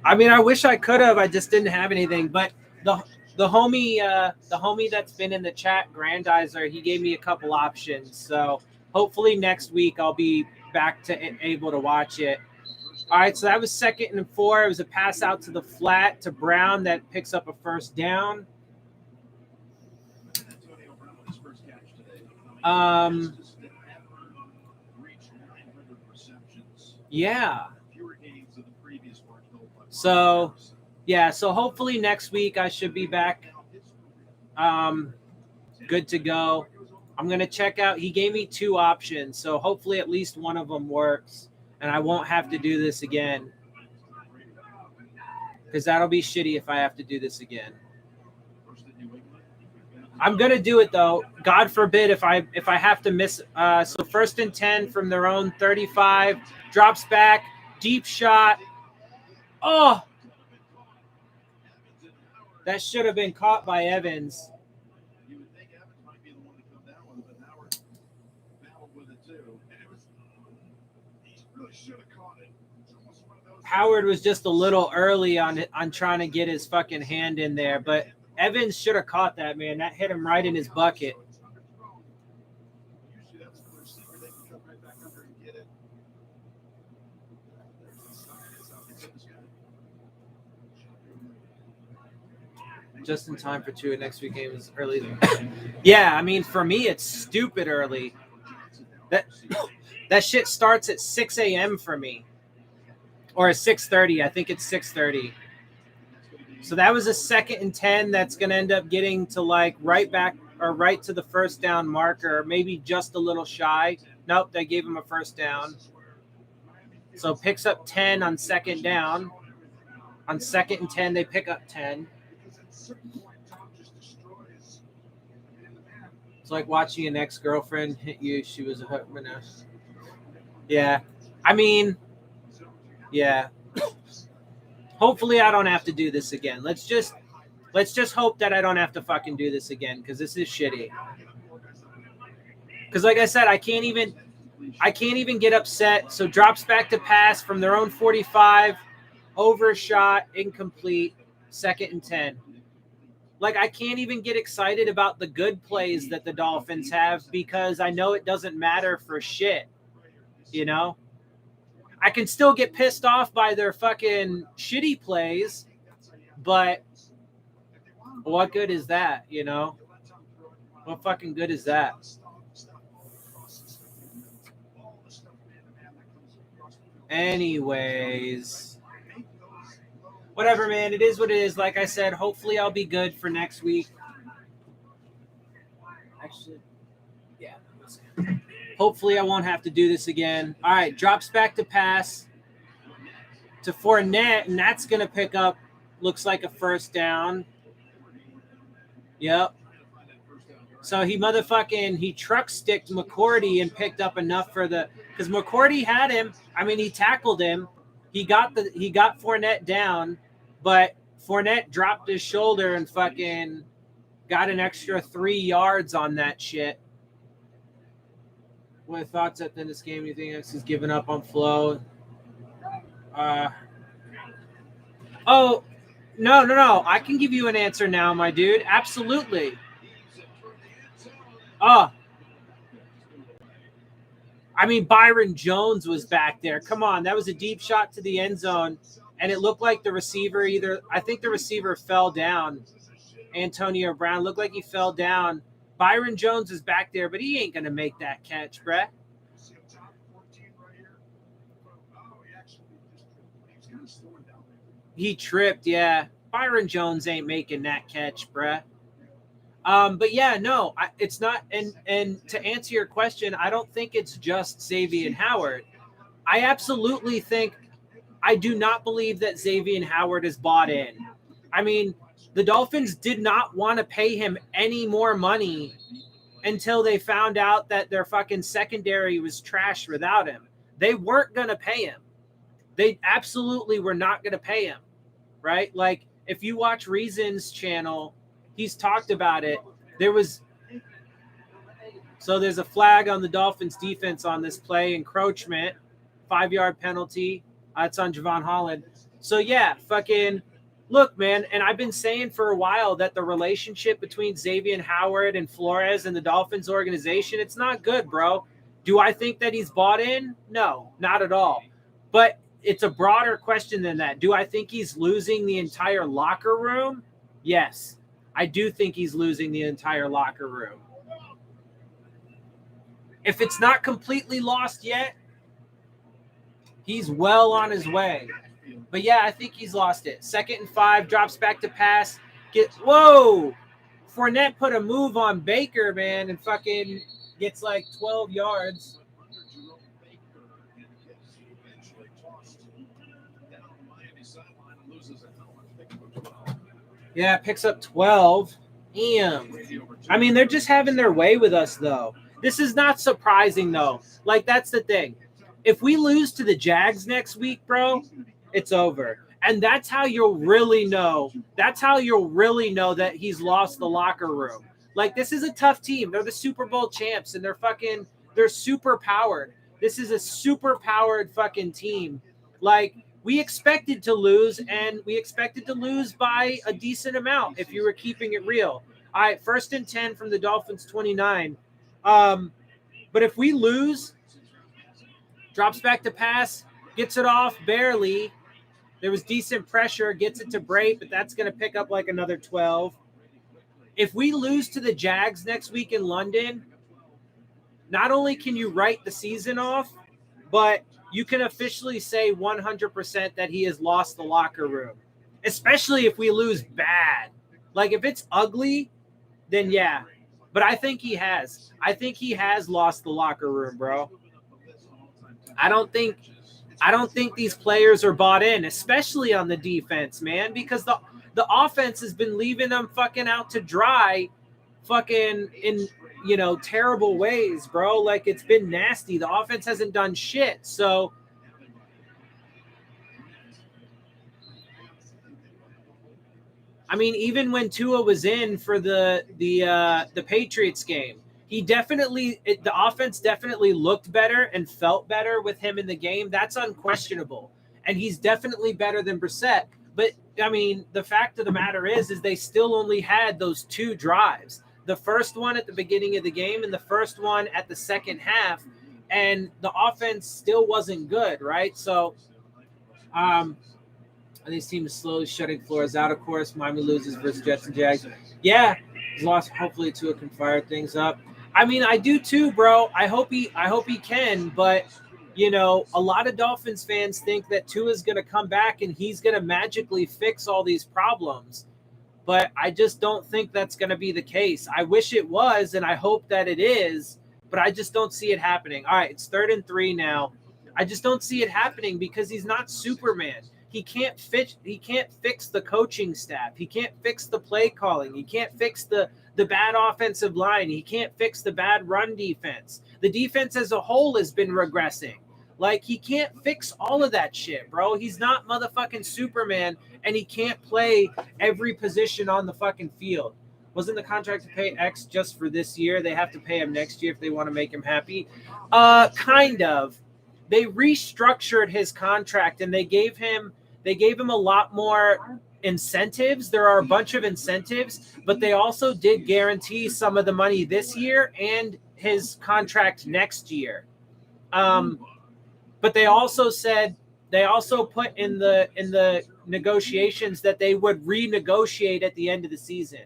I mean, I wish I could have. I just didn't have anything. But the homie that's been in the chat, Grandizer, he gave me a couple options. So hopefully next week I'll be back to able to watch it. All right, so that was 2nd and 4. It was a pass out to the flat to Brown that picks up a first down. Yeah. So, yeah, so hopefully next week I should be back good to go. I'm going to check out. He gave me 2 options, so hopefully at least one of them works, and I won't have to do this again. Because that'll be shitty if I have to do this again. I'm going to do it, though. God forbid if I have to miss. So 1st and 10 from their own 35. Drops back. Deep shot. Oh! That should have been caught by Evans. You would think Evans might be the one to come down with it, but Howard battled with it too. And it was, he really should have caught it. It's almost one of those. Howard was just a little early on trying to get his fucking hand in there, but Evans should have caught that, man. That hit him right in his bucket. Usually that's the receiver, they can come right back under and get it. Just in time for 2. Next week game is early. Yeah, I mean, for me, it's stupid early. That shit starts at 6 a.m. for me. Or at 6:30. I think it's 6:30. So that was a 2nd and 10 that's going to end up getting to like right back or right to the first down marker, maybe just a little shy. Nope, they gave him a first down. So picks up 10 on 2nd down. On 2nd and 10, they pick up 10. It's like watching an ex-girlfriend hit you. She was a hookman. Yeah. I mean, yeah. Hopefully I don't have to do this again. Let's just hope that I don't have to fucking do this again, because this is shitty. Because like I said, I can't even get upset. So drops back to pass from their own 45, overshot, incomplete, 2nd and 10. Like, I can't even get excited about the good plays that the Dolphins have because I know it doesn't matter for shit, you know? I can still get pissed off by their fucking shitty plays, but what good is that, you know? What fucking good is that? Anyways, whatever, man. It is what it is. Like I said, hopefully I'll be good for next week. Actually, yeah. Hopefully I won't have to do this again. All right, drops back to pass to Fournette, and that's going to pick up, looks like a first down. Yep. So he truck sticked McCourty and picked up enough for because McCourty had him. I mean, he tackled him. He got Fournette down, but Fournette dropped his shoulder and fucking got an extra 3 yards on that shit. What are thoughts at the end of this game? You think X is giving up on flow? Oh, no. I can give you an answer now, my dude. Absolutely. Oh. I mean, Byron Jones was back there. Come on. That was a deep shot to the end zone. And it looked like the receiver I think the receiver fell down. Antonio Brown looked like he fell down. Byron Jones is back there, but he ain't going to make that catch, bruh. He tripped, yeah. Byron Jones ain't making that catch, bruh. But yeah, no, it's not. And to answer your question, I don't think it's just Xavier Howard. I absolutely think, I do not believe that Xavier Howard is bought in. I mean, the Dolphins did not want to pay him any more money until they found out that their fucking secondary was trash without him. They weren't going to pay him. They absolutely were not going to pay him, right? Like, if you watch Reason's channel, he's talked about it. So there's a flag on the Dolphins defense on this play, encroachment, 5-yard penalty. It's on Javon Holland. So yeah, fucking look, man. And I've been saying for a while that the relationship between Xavier Howard and Flores and the Dolphins organization, it's not good, bro. Do I think that he's bought in? No, not at all. But it's a broader question than that. Do I think he's losing the entire locker room? Yes, I do think he's losing the entire locker room. If it's not completely lost yet, he's well on his way. But yeah, I think he's lost it. 2nd and 5, drops back to pass. Whoa! Fournette put a move on Baker, man, and fucking gets like 12 yards. Yeah, picks up 12. Damn. I mean, they're just having their way with us, though. This is not surprising, though. Like, that's the thing. If we lose to the Jags next week, bro, it's over. And that's how you'll really know. That's how you'll really know that he's lost the locker room. Like, this is a tough team. They're the Super Bowl champs, and they're super powered. This is a super powered fucking team. Like, we expected to lose, and we expected to lose by a decent amount if you were keeping it real. All right, 1st and 10 from the Dolphins 29. But if we lose, drops back to pass, gets it off barely. There was decent pressure, gets it to Brait, but that's going to pick up like another 12. If we lose to the Jags next week in London, not only can you write the season off, but you can officially say 100% that he has lost the locker room, especially if we lose bad. Like, if it's ugly, then yeah. But I think he has. I think he has lost the locker room, bro. I don't think these players are bought in, especially on the defense, man, because the offense has been leaving them fucking out to dry fucking in, terrible ways, bro. Like, it's been nasty. The offense hasn't done shit. So I mean, even when Tua was in for the Patriots game, the offense definitely looked better and felt better with him in the game. That's unquestionable. And he's definitely better than Brissett. But I mean, the fact of the matter is they still only had those 2 drives. The first one at the beginning of the game and the first one at the second half. And the offense still wasn't good, right? So, and these teams slowly shutting Flores out, of course. Miami loses versus Jets and Jags. Yeah, he's lost. Hopefully Tua can fire things up. I mean, I do too, bro. I hope he can, but a lot of Dolphins fans think that Tua's going to come back and he's going to magically fix all these problems. But I just don't think that's going to be the case. I wish it was, and I hope that it is, but I just don't see it happening. All right, it's 3rd and 3 now. I just don't see it happening because he's not Superman. He can't fix the coaching staff. He can't fix the play calling. He can't fix the bad offensive line. He can't fix the bad run defense. The defense as a whole has been regressing. Like, he can't fix all of that shit, bro. He's not motherfucking Superman, and he can't play every position on the fucking field. Wasn't the contract to pay X just for this year? They have to pay him next year if they want to make him happy. Kind of. They restructured his contract, and they gave him a lot more incentives. There are a bunch of incentives, but they also did guarantee some of the money this year and his contract next year. But they also put in the negotiations that they would renegotiate at the end of the season.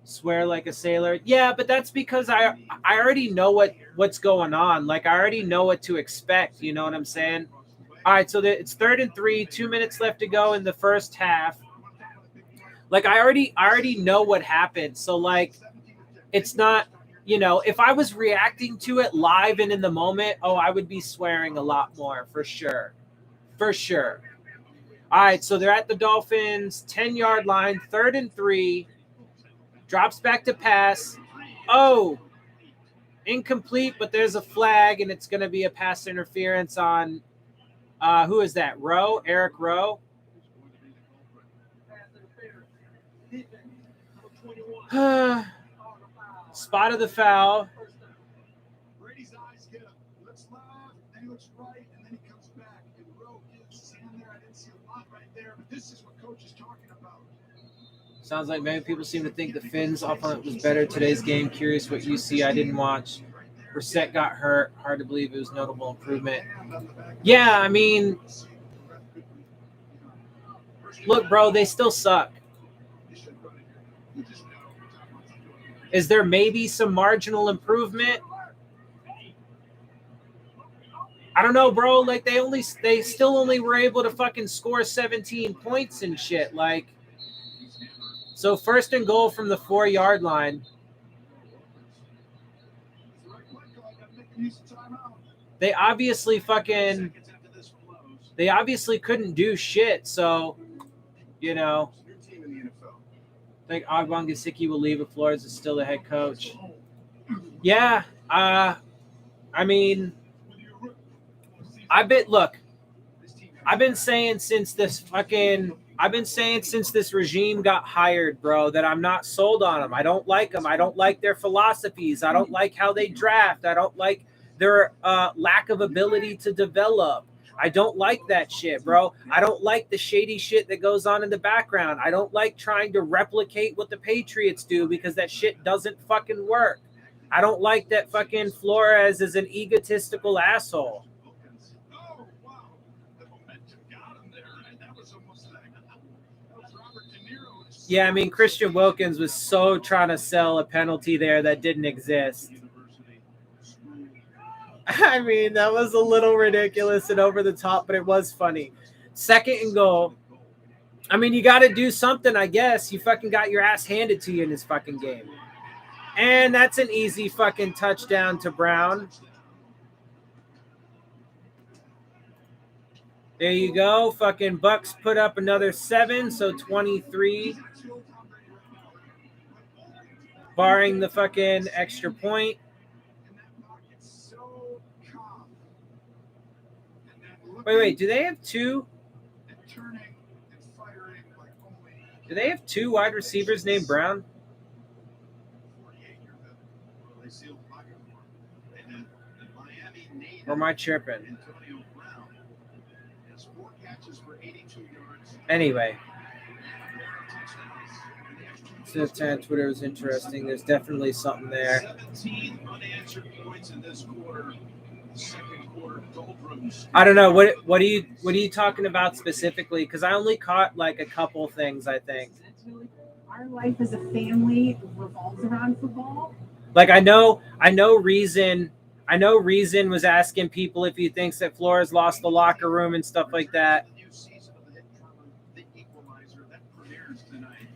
Swear like a sailor. Yeah, but that's because I already know what's going on. Like, I already know what to expect. You know what I'm saying? All right, so it's 3rd and 3, 2 minutes left to go in the first half. Like, I already know what happened. So, like, it's not, if I was reacting to it live and in the moment, I would be swearing a lot more for sure. For sure. All right, so they're at the Dolphins 10-yard line, 3rd and 3. Drops back to pass. Incomplete, but there's a flag, and it's going to be a pass interference on who is that? Rowe? Eric Rowe? Spot of the foul. Brady's eyes get up. He looks left, then he looks right, and then he comes back. And Rowe gives his hand there. I didn't see a lot right there, but this is what coach is talking about. Sounds like many people seem to think the Finns' offense was better today's game. Curious what you see. I didn't watch. Brissett got hurt. Hard to believe it was notable improvement. Yeah, I mean, look, bro, they still suck. Is there maybe some marginal improvement? I don't know, bro. Like they still only were able to fucking score 17 points and shit. Like, so 1st and goal from the 4-yard line. They obviously couldn't do shit. So, you know, I think Ogbon Gesicki will leave if Flores is still the head coach. Yeah, I mean, I've been saying since this regime got hired, bro, that I'm not sold on them. I don't like them. I don't like their philosophies. I don't like how they draft. I don't like their lack of ability to develop. I don't like that shit, bro. I don't like the shady shit that goes on in the background. I don't like trying to replicate what the Patriots do because that shit doesn't fucking work. I don't like that fucking Flores is an egotistical asshole. Yeah, I mean, Christian Wilkins was so trying to sell a penalty there that didn't exist. I mean, that was a little ridiculous and over the top, but it was funny. 2nd and goal. I mean, you got to do something, I guess. You fucking got your ass handed to you in this fucking game. And that's an easy fucking touchdown to Brown. There you go. Fucking Bucks put up another 7, so 23. Barring the fucking extra point. Wait. Do they have 2? Do they have 2 wide receivers named Brown? Or am I tripping? Anyway. Twitter was interesting. There's definitely something there. 17 unanswered points in this quarter. Second quarter doldrums. I don't know. What are you talking about specifically? Because I only caught like a couple things, I think. Our life as a family revolves around football. Like I know Reason was asking people if he thinks that Flores lost the locker room and stuff like that. The new season of the hit drama, The Equalizer, that premieres tonight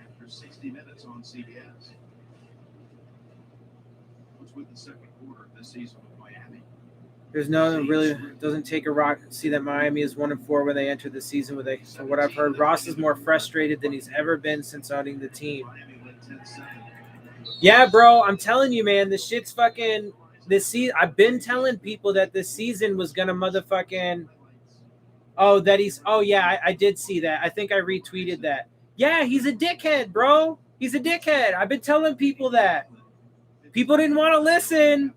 after 60 minutes on CBS. What's with the second quarter of this season with Miami? There's no really doesn't take a rock to see that Miami is 1-4 when they entered the season with a. So what I've heard, Ross is more frustrated than he's ever been since owning the team. Yeah, bro, I'm telling you, man, this shit's fucking. This season, I've been telling people that this season was gonna motherfucking. I did see that. I think I retweeted that. Yeah, he's a dickhead, bro. He's a dickhead. I've been telling people that. People didn't want to listen.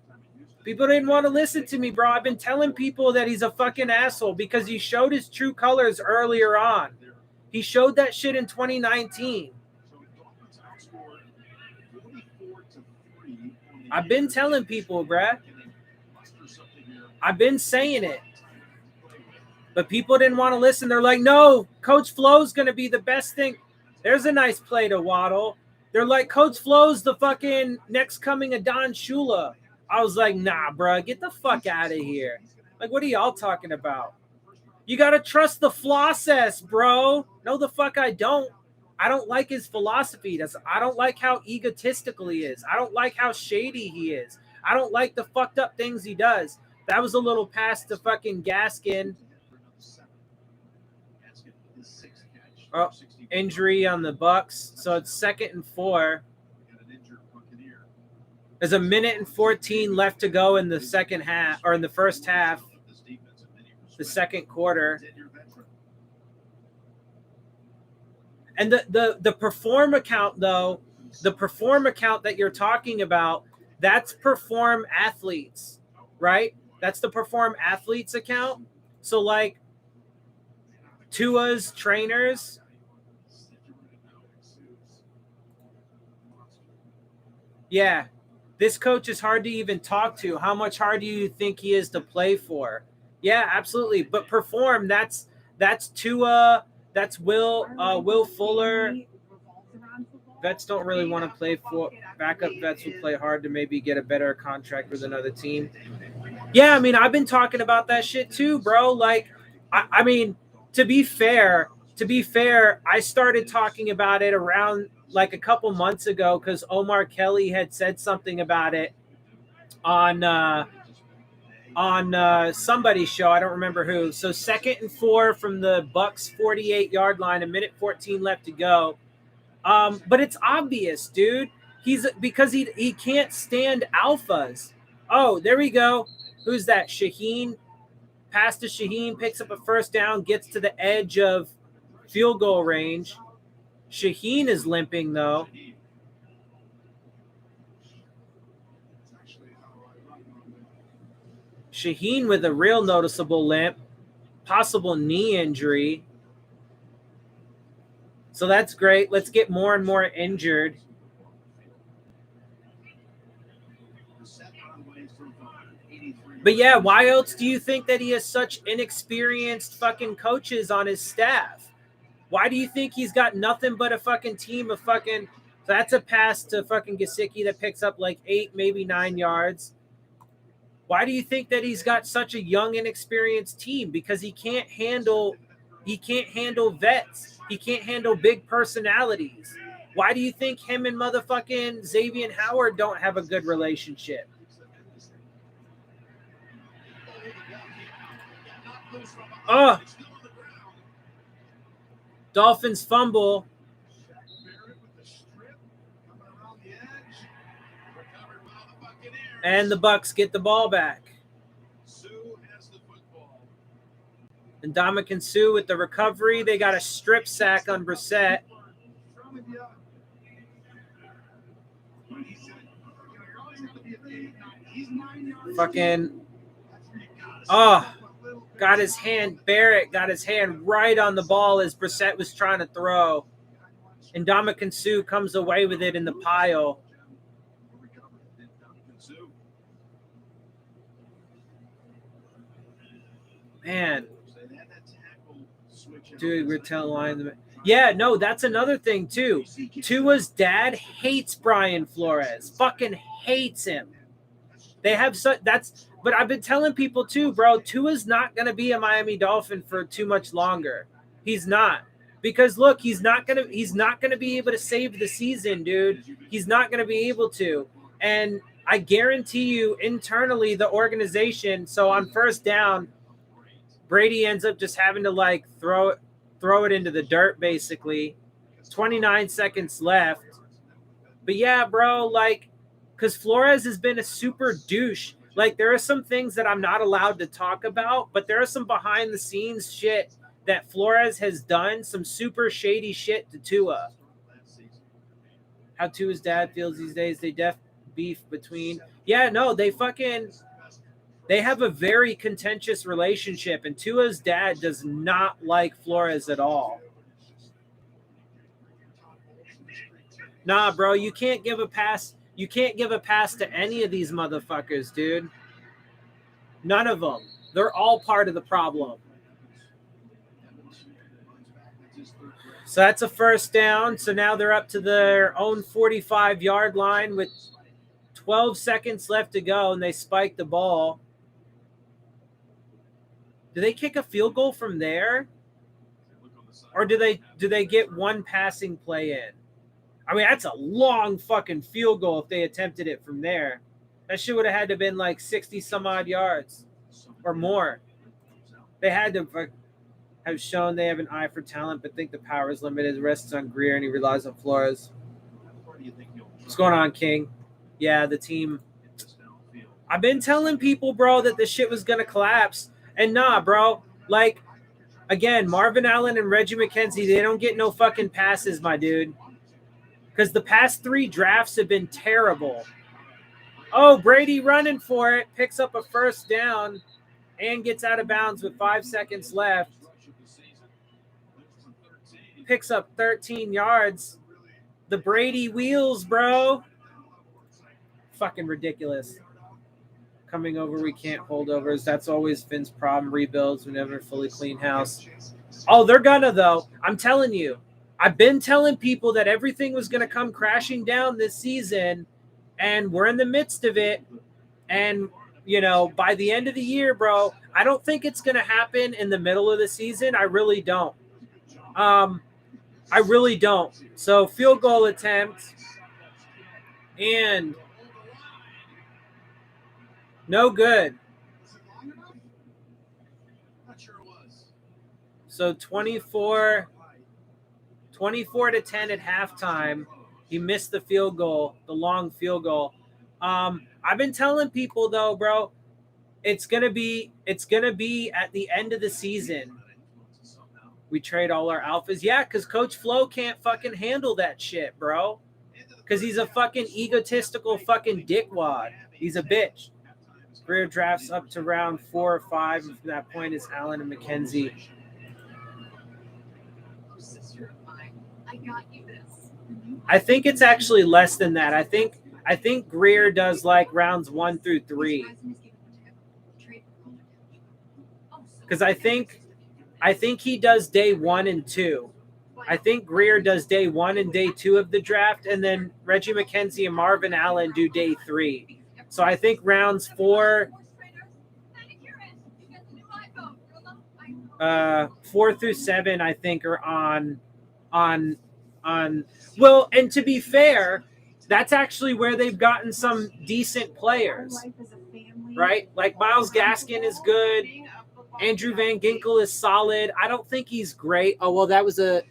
People didn't want to listen to me, bro. I've been telling people that he's a fucking asshole because he showed his true colors earlier on. He showed that shit in 2019. I've been telling people, bruh. I've been saying it. But people didn't want to listen. They're like, no, Coach Flo's going to be the best thing. There's a nice play to Waddle. They're like, Coach Flo's the fucking next coming of Don Shula. I was like, nah, bro, get the fuck out of here. Like, what are y'all talking about? You got to trust the process, bro. No, the fuck I don't. I don't like his philosophy. I don't like how egotistical he is. I don't like how shady he is. I don't like the fucked up things he does. That was a little past the fucking Gaskin. Oh, injury on the Bucks. So it's 2nd and 4. There's 1:14 left to go in the second half, or in the first half, the second quarter. And the perform account, though, the Perform account that you're talking about, that's Perform Athletes, right? That's the Perform Athletes account. So like Tua's trainers. Yeah. This coach is hard to even talk to. How much hard do you think he is to play for? Yeah, absolutely. But Perform, that's Tua, that's Will Fuller. Vets don't really want to play for backup vets who play hard to maybe get a better contract with another team. Yeah, I mean, I've been talking about that shit too, bro. Like, I mean, to be fair, I started talking about it around like a couple months ago because Omar Kelly had said something about it on somebody's show. I don't remember who. So 2nd and 4 from the Bucks 48-yard line, a minute 14 left to go. But it's obvious, dude. Because he can't stand alphas. Oh, there we go. Who's that? Shaheen. Pass to Shaheen, picks up a first down, gets to the edge of field goal range. Shaheen is limping, though. Shaheen with a real noticeable limp, possible knee injury. So that's great. Let's get more and more injured. But yeah, why else do you think that he has such inexperienced fucking coaches on his staff? Why do you think he's got nothing but a fucking team of fucking... That's a pass to fucking Gesicki that picks up like 8, maybe 9 yards. Why do you think that he's got such a young, inexperienced team? Because he can't handle vets. He can't handle big personalities. Why do you think him and motherfucking Xavier Howard don't have a good relationship? Oh, Dolphins fumble. And the Bucks get the ball back. And Ndamukong Suh with the recovery. They got a strip sack on Brissett. Fucking, got his hand, Barrett got his hand right on the ball as Brissett was trying to throw. And Ndamukong Suh comes away with it in the pile. Man. Dude, we're telling line. Yeah, no, that's another thing too. Tua's dad hates Brian Flores. Fucking hates him. They have but I've been telling people too, bro, Tua's not gonna be a Miami Dolphin for too much longer. He's not. Because look, he's not gonna be able to save the season, dude. He's not gonna be able to. And I guarantee you internally the organization, so on first down, Brady ends up just having to like throw it into the dirt basically. 29 seconds left. But yeah, bro, like, because Flores has been a super douche. Like, there are some things that I'm not allowed to talk about, but there are some behind the scenes shit that Flores has done, some super shady shit to Tua. How Tua's dad feels these days, they def beef between. Yeah, no, they have a very contentious relationship, and Tua's dad does not like Flores at all. Nah, bro, you can't give a pass. You can't give a pass to any of these motherfuckers, dude. None of them. They're all part of the problem. So that's a first down. So now they're up to their own 45-yard line with 12 seconds left to go, and they spike the ball. Do they kick a field goal from there? Or do they get one passing play in? I mean, that's a long fucking field goal if they attempted it from there. That shit would have had to have been like 60-some-odd yards or more. They had to have shown they have an eye for talent, but think the power is limited. Rests on Greer, and he relies on Flores. What's going on, King? Yeah, the team. I've been telling people, bro, that this shit was going to collapse. And nah, bro. Like, again, Marvin Allen and Reggie McKenzie, they don't get no fucking passes, my dude. because the past 3 drafts have been terrible. Oh, Brady running for it, picks up a first down and gets out of bounds with 5 seconds left. Picks up 13 yards. The Brady wheels, bro. Fucking ridiculous. Coming over, we can't holdovers. That's always Finn's problem. Rebuilds, we never fully clean house. Oh, they're gonna, though. I'm telling you. I've been telling people that everything was going to come crashing down this season, and we're in the midst of it. And, you know, by the end of the year, bro, I don't think it's going to happen in the middle of the season. I really don't. I really don't. So, field goal attempt. And no good. So 24 to 10 at halftime. He missed the field goal, the long field goal. I've been telling people though, bro, it's gonna be at the end of the season. We trade all our alphas. Yeah, because Coach Flo can't fucking handle that shit, bro. Because he's a fucking egotistical fucking dickwad. He's a bitch. Greer drafts up to round 4 or 5, and from that point is Allen and McKenzie. I think it's actually less than that. I think Greer does like rounds 1 through 3. Because I think he does day 1 and 2. I think Greer does day 1 and day 2 of the draft, and then Reggie McKenzie and Marvin Allen do day 3. So I think rounds 4 through 7, I think, are on. Well, and to be fair, that's actually where they've gotten some decent players, right? Like Myles Gaskin is good. Andrew Van Ginkel is solid. I don't think he's great. Oh, well, that was a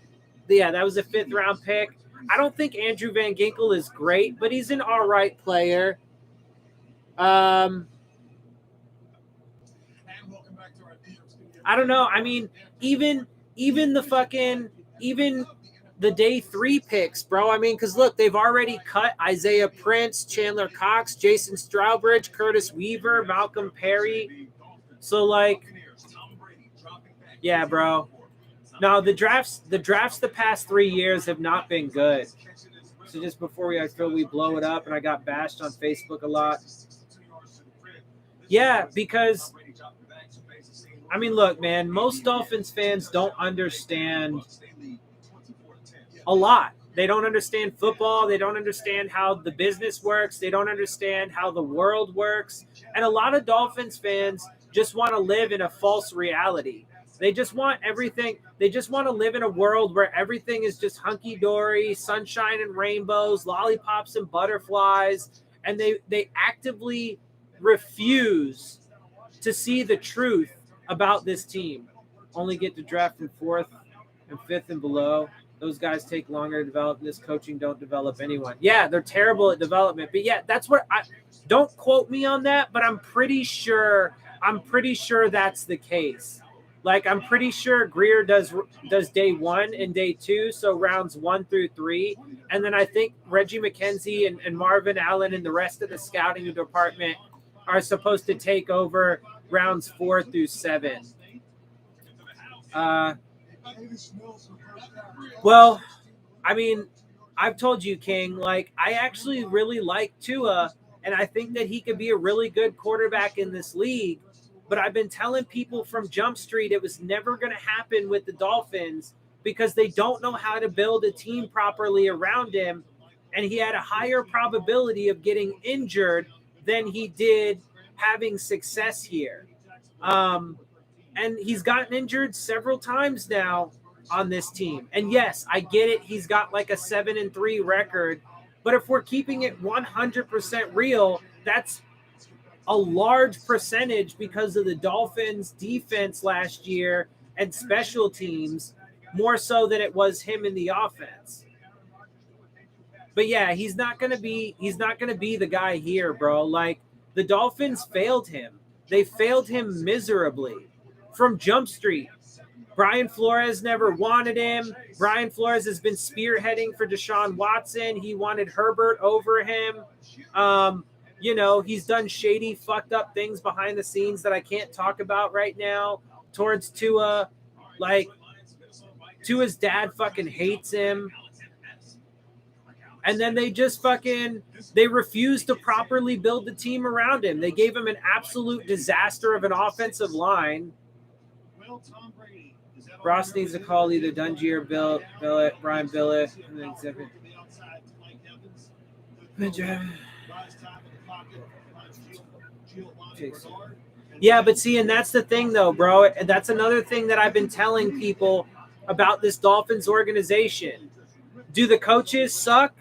5th round pick. I don't think Andrew Van Ginkel is great, but he's an all right player. I don't know. I mean, even the day 3 picks, bro. I mean, because look, they've already cut Isaiah Prince, Chandler Cox, Jason Strourbridge, Curtis Weaver, Malcolm Perry. So, like, yeah, bro. No, the drafts the past 3 years have not been good. So just before I feel we blow it up, and I got bashed on Facebook a lot. Yeah, because I mean, look, man, most Dolphins fans don't understand a lot. They don't understand football. They don't understand how the business works. They don't understand how the world works. And a lot of Dolphins fans just want to live in a false reality. They just want everything. They just want to live in a world where everything is just hunky-dory, sunshine and rainbows, lollipops and butterflies. And they actively refuse to see the truth about this team. Only get to draft from 4th and 5th and below. Those guys take longer to develop. This coaching don't develop anyone. Yeah, they're terrible at development. But yeah, that's what don't quote me on that, but I'm pretty sure that's the case. Like, I'm pretty sure Greer does day 1 and day 2, so rounds 1 through 3. And then I think Reggie McKenzie and Marvin Allen and the rest of the scouting department are supposed to take over rounds 4 through 7. Well, I mean, I've told you, King, like, I actually really like Tua, and I think that he could be a really good quarterback in this league. But I've been telling people from Jump Street it was never going to happen with the Dolphins because they don't know how to build a team properly around him. And he had a higher probability of getting injured than he did having success here. And he's gotten injured several times now on this team. And yes, I get it. He's got like a 7-3 record. But if we're keeping it 100% real, that's a large percentage because of the Dolphins' defense last year and special teams, more so than it was him in the offense. But yeah, he's not gonna be the guy here, bro. Like, the Dolphins failed him. They failed him miserably from Jump Street. Brian Flores never wanted him. Brian Flores has been spearheading for Deshaun Watson. He wanted Herbert over him. He's done shady, fucked up things behind the scenes that I can't talk about right now towards Tua. Like, Tua's dad fucking hates him. And then they just they refused to properly build the team around him. They gave him an absolute disaster of an offensive line. Ross needs to call either Dungy or Brian Billett. Yeah, but see, and that's the thing, though, bro. That's another thing that I've been telling people about this Dolphins organization. Do the coaches suck?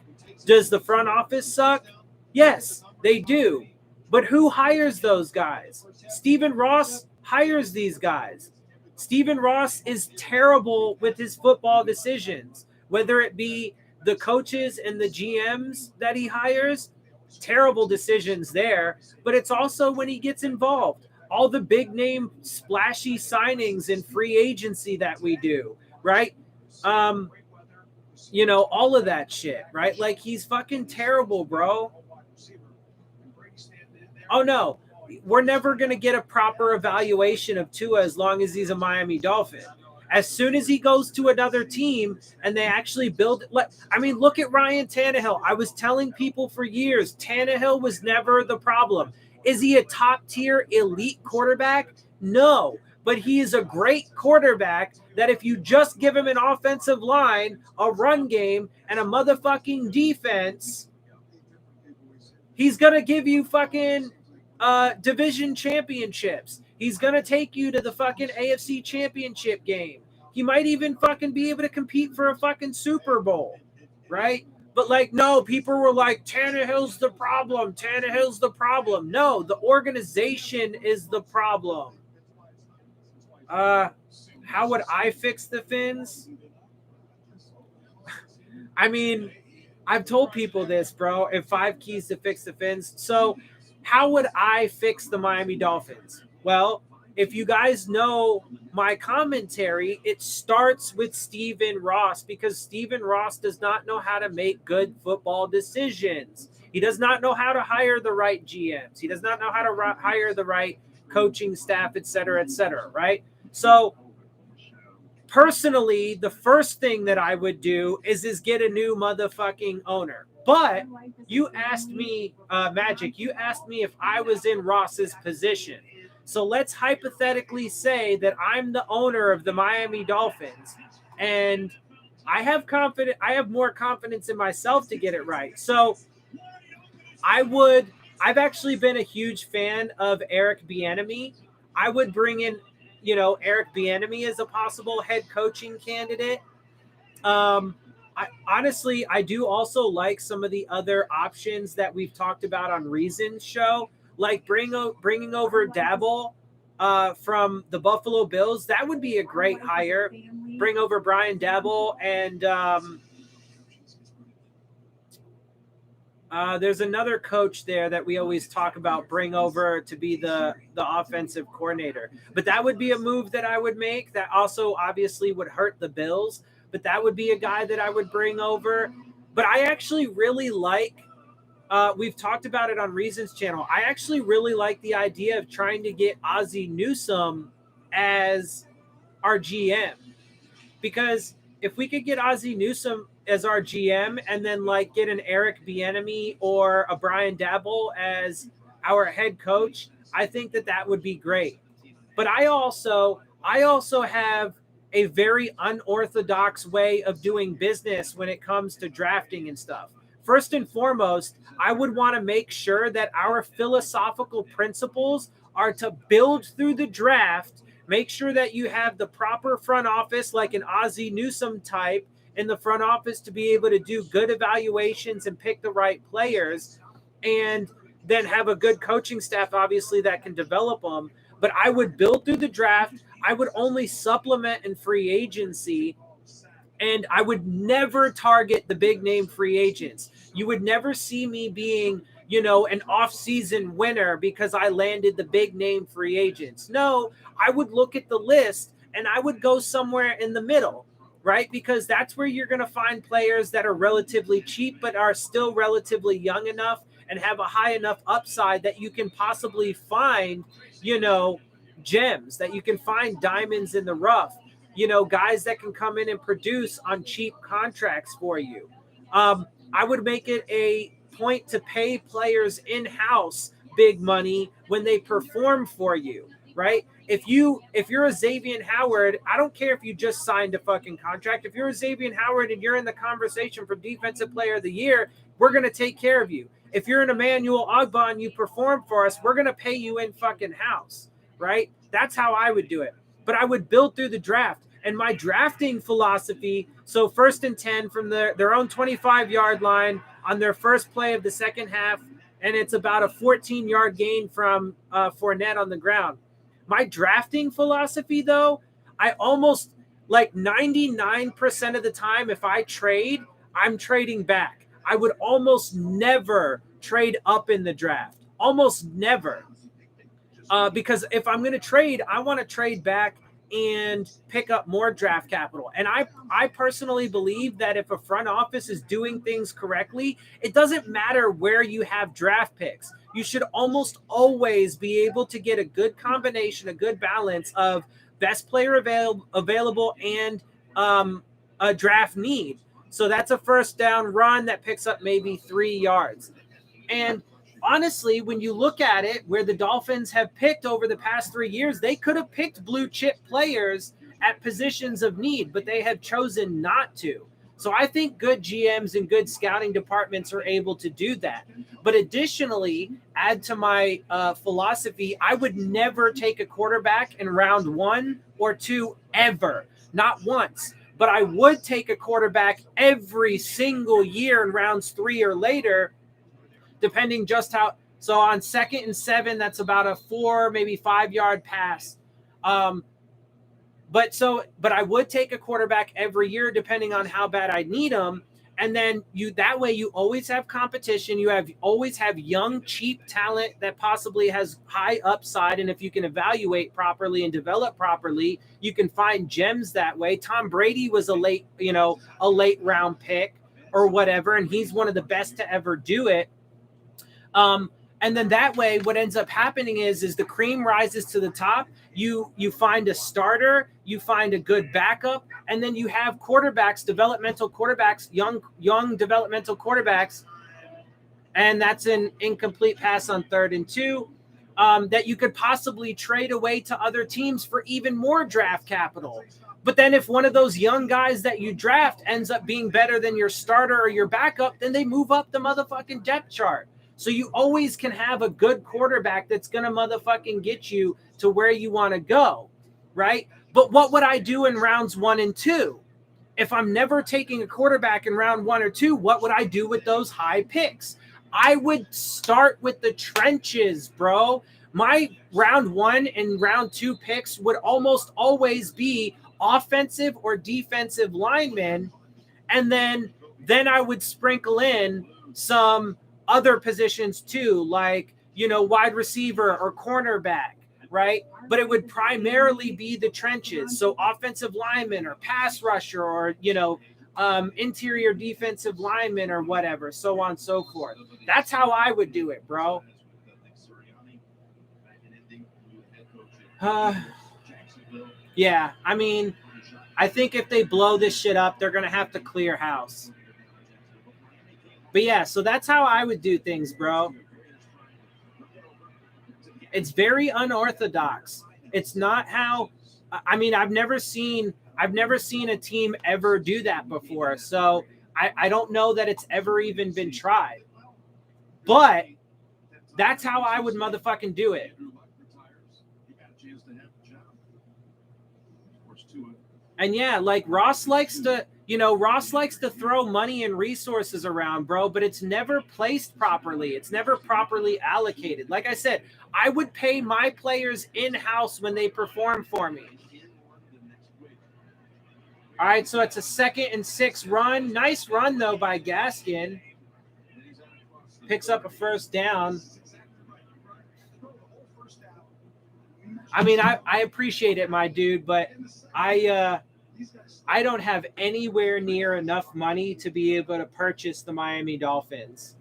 Does the front office suck? Yes, they do. But who hires those guys? Stephen Ross hires these guys. Stephen Ross is terrible with his football decisions, whether it be the coaches and the GMs that he hires, terrible decisions there, but it's also when he gets involved. All the big name splashy signings and free agency that we do, right? All of that shit, right? Like, he's fucking terrible, bro. Oh, no. We're never going to get a proper evaluation of Tua as long as he's a Miami Dolphin. As soon as he goes to another team and they actually build – look at Ryan Tannehill. I was telling people for years, Tannehill was never the problem. Is he a top-tier elite quarterback? No, but he is a great quarterback that if you just give him an offensive line, a run game, and a motherfucking defense, he's going to give you fucking division championships. He's going to take you to the fucking AFC championship game. He might even fucking be able to compete for a fucking Super Bowl, right? But, no, people were like, Tannehill's the problem. Tannehill's the problem. No, the organization is the problem. How would I fix the Fins? I've told people this, bro, and 5 keys to fix the Fins. So how would I fix the Miami Dolphins? Well, if you guys know my commentary, it starts with Stephen Ross, because Stephen Ross does not know how to make good football decisions. He does not know how to hire the right GMs. He does not know how to hire the right coaching staff, et cetera, right? So personally, the first thing that I would do is get a new motherfucking owner. But you asked me, Magic, you asked me if I was in Ross's position. So let's hypothetically say that I'm the owner of the Miami Dolphins, and I have more confidence in myself to get it right. So I've actually been a huge fan of Eric Bieniemy. I would bring in, Eric Bieniemy as a possible head coaching candidate. I do also like some of the other options that we've talked about on Reason's show, like bringing over Dabble from the Buffalo Bills. That would be a great hire. Bring over Brian Dabble, and there's another coach there that we always talk about, bring over to be the offensive coordinator. But that would be a move that I would make. That also obviously would hurt the Bills, but that would be a guy that I would bring over. But I actually really like, we've talked about it on Reason's channel, I actually really like the idea of trying to get Ozzie Newsome as our GM. Because if we could get Ozzie Newsome as our GM and then get an Eric Bieniemy or a Brian Dabble as our head coach, I think that would be great. But I also have a very unorthodox way of doing business when it comes to drafting and stuff. First and foremost, I would want to make sure that our philosophical principles are to build through the draft, make sure that you have the proper front office, like an Ozzie Newsome type in the front office, to be able to do good evaluations and pick the right players, and then have a good coaching staff, obviously, that can develop them. But I would build through the draft. I would only supplement in free agency, and I would never target the big name free agents. You would never see me being, an off-season winner because I landed the big name free agents. No, I would look at the list and I would go somewhere in the middle, right? Because that's where you're going to find players that are relatively cheap but are still relatively young enough and have a high enough upside that you can possibly find, gems, that you can find diamonds in the rough, guys that can come in and produce on cheap contracts for you. I would make it a point to pay players in-house big money when they perform for you, right? If you're a Xavier Howard, I don't care if you just signed a fucking contract. If you're a Xavier Howard and you're in the conversation for Defensive Player of the Year, we're going to take care of you. If you're an Emmanuel Ogbah and you perform for us, we're going to pay you in fucking house, right? That's how I would do it. But I would build through the draft. And my drafting philosophy, so 1st and 10 from their own 25-yard line on their first play of the second half, and it's about a 14-yard gain from Fournette on the ground. My drafting philosophy, though, I almost, like 99% of the time, if I trade, I'm trading back. I would almost never trade up in the draft. Almost never. Because if I'm going to trade, I want to trade back and pick up more draft capital. And I personally believe that if a front office is doing things correctly, it doesn't matter where you have draft picks. You should almost always be able to get a good combination, a good balance of best player available and a draft need. So that's a first down run that picks up maybe 3 yards. And honestly, when you look at it, where the Dolphins have picked over the past 3 years, they could have picked blue chip players at positions of need, but they have chosen not to. So I think good GMs and good scouting departments are able to do that. But additionally, add to my philosophy, I would never take a quarterback in round 1 or 2 ever, not once. But I would take a quarterback every single year in rounds 3 or later, depending just how. So on 2nd and 7, that's about a 4, maybe 5-yard pass. But I would take a quarterback every year, depending on how bad I need them. And then that way you always have competition. You always have young, cheap talent that possibly has high upside. And if you can evaluate properly and develop properly, you can find gems that way. Tom Brady was a late round pick or whatever, and he's one of the best to ever do it. And then that way, what ends up happening is the cream rises to the top. You find a starter, you find a good backup, and then you have quarterbacks, developmental quarterbacks, young developmental quarterbacks, and that's an incomplete pass on 3rd and 2 that you could possibly trade away to other teams for even more draft capital. But then if one of those young guys that you draft ends up being better than your starter or your backup, then they move up the motherfucking depth chart. So you always can have a good quarterback that's going to motherfucking get you to where you want to go, right? But what would I do in rounds 1 and 2? If I'm never taking a quarterback in round 1 or 2, what would I do with those high picks? I would start with the trenches, bro. My round 1 and round 2 picks would almost always be offensive or defensive linemen, and then I would sprinkle in some other positions too, like, wide receiver or cornerback, right? But it would primarily be the trenches. So offensive lineman or pass rusher or, interior defensive lineman or whatever, so on and so forth. That's how I would do it, bro. Yeah, I mean, I think if they blow this shit up, they're going to have to clear house. But yeah, so that's how I would do things, bro. It's very unorthodox. It's not how, I mean, I've never seen a team ever do that before. So I don't know that it's ever even been tried. But that's how I would motherfucking do it. And yeah, like Ross likes to throw money and resources around, bro, but it's never placed properly. It's never properly allocated. Like I said, I would pay my players in-house when they perform for me. All right, so it's a 2nd and 6 run. Nice run, though, by Gaskin. Picks up a first down. I mean, I appreciate it, my dude, but I don't have anywhere near enough money to be able to purchase the Miami Dolphins.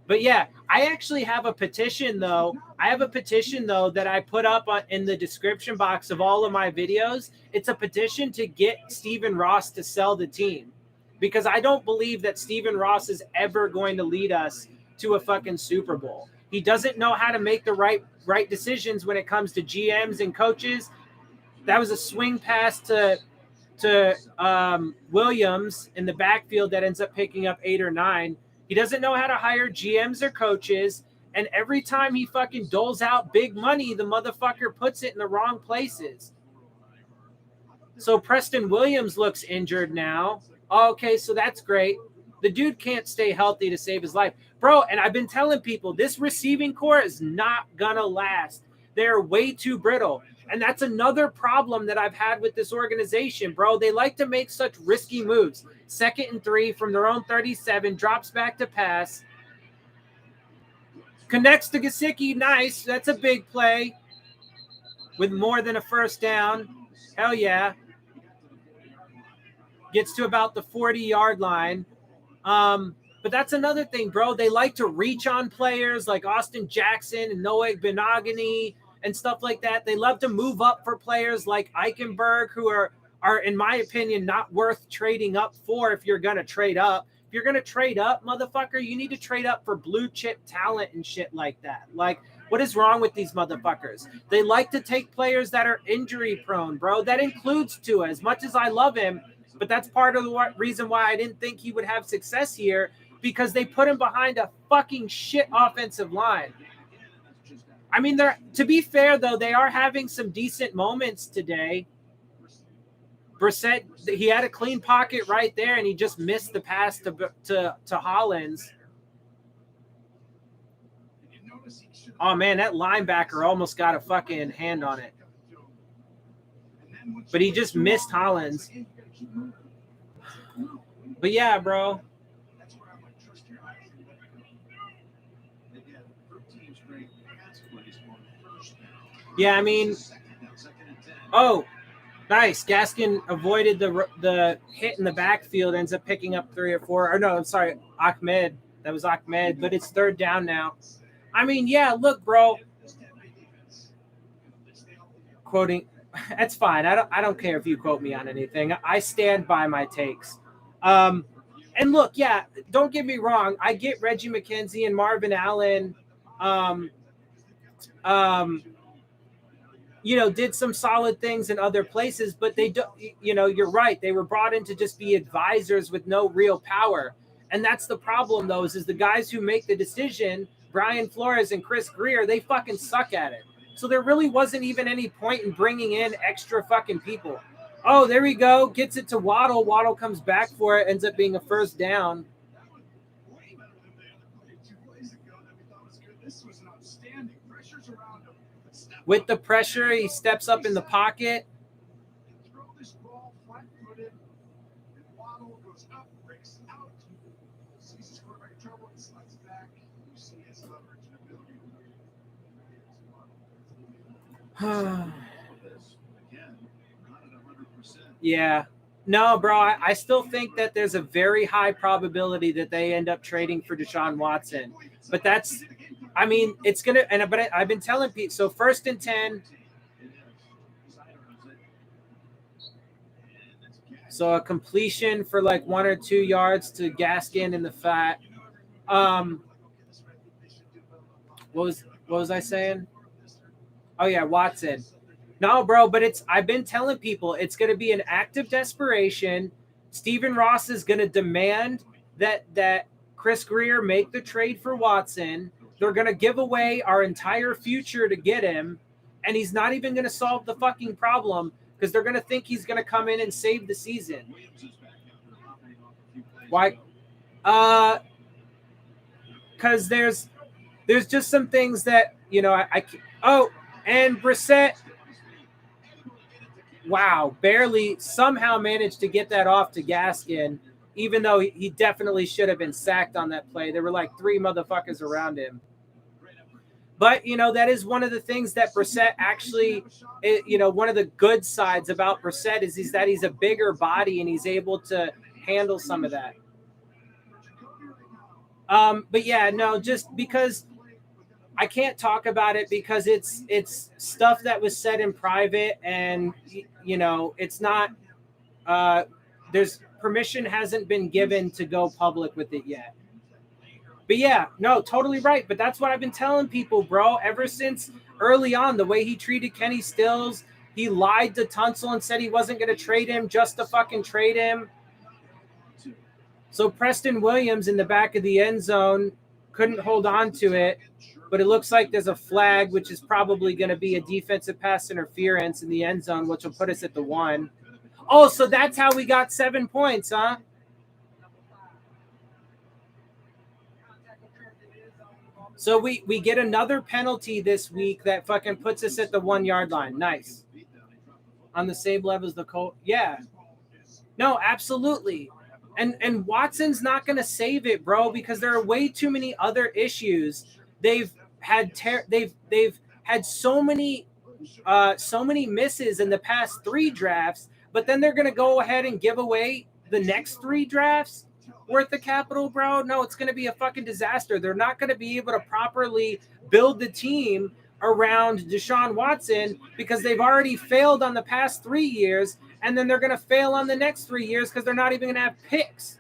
But yeah, I actually have a petition though. I have a petition though that I put up in the description box of all of my videos. It's a petition to get Stephen Ross to sell the team, because I don't believe that Stephen Ross is ever going to lead us to a fucking Super Bowl. He doesn't know how to make the right decisions when it comes to GMs and coaches. That was a swing pass to Williams in the backfield that ends up picking up 8 or 9. He doesn't know how to hire GMs or coaches. And every time he fucking doles out big money, the motherfucker puts it in the wrong places. So Preston Williams looks injured now. Okay, so that's great. The dude can't stay healthy to save his life. Bro, and I've been telling people, this receiving core is not going to last. They're way too brittle. And that's another problem that I've had with this organization, bro. They like to make such risky moves. 2nd and 3 from their own 37, drops back to pass. Connects to Gesicki, nice. That's a big play with more than a first down. Hell yeah. Gets to about the 40-yard line. But that's another thing, bro. They like to reach on players like Austin Jackson and Noah Benogany and stuff like that. They love to move up for players like Eichenberg, who are, in my opinion, not worth trading up for if you're going to trade up. If you're going to trade up, motherfucker, you need to trade up for blue chip talent and shit like that. Like, what is wrong with these motherfuckers? They like to take players that are injury prone, bro. That includes Tua. As much as I love him, but that's part of the reason why I didn't think he would have success here, because they put him behind a fucking shit offensive line. I mean, to be fair, though, they are having some decent moments today. Brissett, he had a clean pocket right there, and he just missed the pass to Hollins. Oh, man, that linebacker almost got a fucking hand on it. But he just missed Hollins. But, yeah, bro. Yeah, I mean, oh, nice. Gaskin avoided the hit in the backfield, ends up picking up 3 or 4. Or no, I'm sorry, Ahmed. That was Ahmed, but it's 3rd down now. I mean, yeah, look, bro. Quoting, that's fine. I don't care if you quote me on anything. I stand by my takes. And look, yeah, don't get me wrong. I get Reggie McKenzie and Marvin Allen. Did some solid things in other places, but they don't, you're right. They were brought in to just be advisors with no real power. And that's the problem, though, is the guys who make the decision, Brian Flores and Chris Greer, they fucking suck at it. So there really wasn't even any point in bringing in extra fucking people. Oh, there we go. Gets it to Waddle. Waddle comes back for it. Ends up being a 1st down. With the pressure, he steps up in the pocket. Yeah. No, bro, I still think that there's a very high probability that they end up trading for Deshaun Watson. But that's, I mean, it's going to, but I've been telling Pete, so 1st and 10. So a completion for like 1 or 2 yards to Gaskin in the fat. What was I saying? Oh yeah, Watson. No, bro, but I've been telling people it's going to be an act of desperation. Stephen Ross is going to demand that Chris Greer make the trade for Watson. They're going to give away our entire future to get him, and he's not even going to solve the fucking problem because they're going to think he's going to come in and save the season. Why? Because there's just some things that, and Brissett, wow, barely somehow managed to get that off to Gaskin, even though he definitely should have been sacked on that play. There were like 3 motherfuckers around him. But, that is one of the things that Brissett actually, one of the good sides about Brissett is that he's a bigger body and he's able to handle some of that. But yeah, no, just because I can't talk about it because it's stuff that was said in private and, it's not, there's permission hasn't been given to go public with it yet. But yeah, no, totally right. But that's what I've been telling people, bro. Ever since early on, the way he treated Kenny Stills, he lied to Tunsil and said he wasn't going to trade him just to fucking trade him. So Preston Williams in the back of the end zone couldn't hold on to it, but it looks like there's a flag, which is probably going to be a defensive pass interference in the end zone, which will put us at the 1. Oh, so that's how we got 7 points, huh? So we get another penalty this week that fucking puts us at the 1 yard line. Nice. On the same level as the Colts. Yeah. No, absolutely. And Watson's not going to save it, bro, because there are way too many other issues. They've had so many misses in the past 3 drafts, but then they're going to go ahead and give away the next 3 drafts worth the capital, bro. No, it's going to be a fucking disaster. They're not going to be able to properly build the team around Deshaun Watson because they've already failed on the past 3 years, and then they're going to fail on the next 3 years because they're not even going to have picks.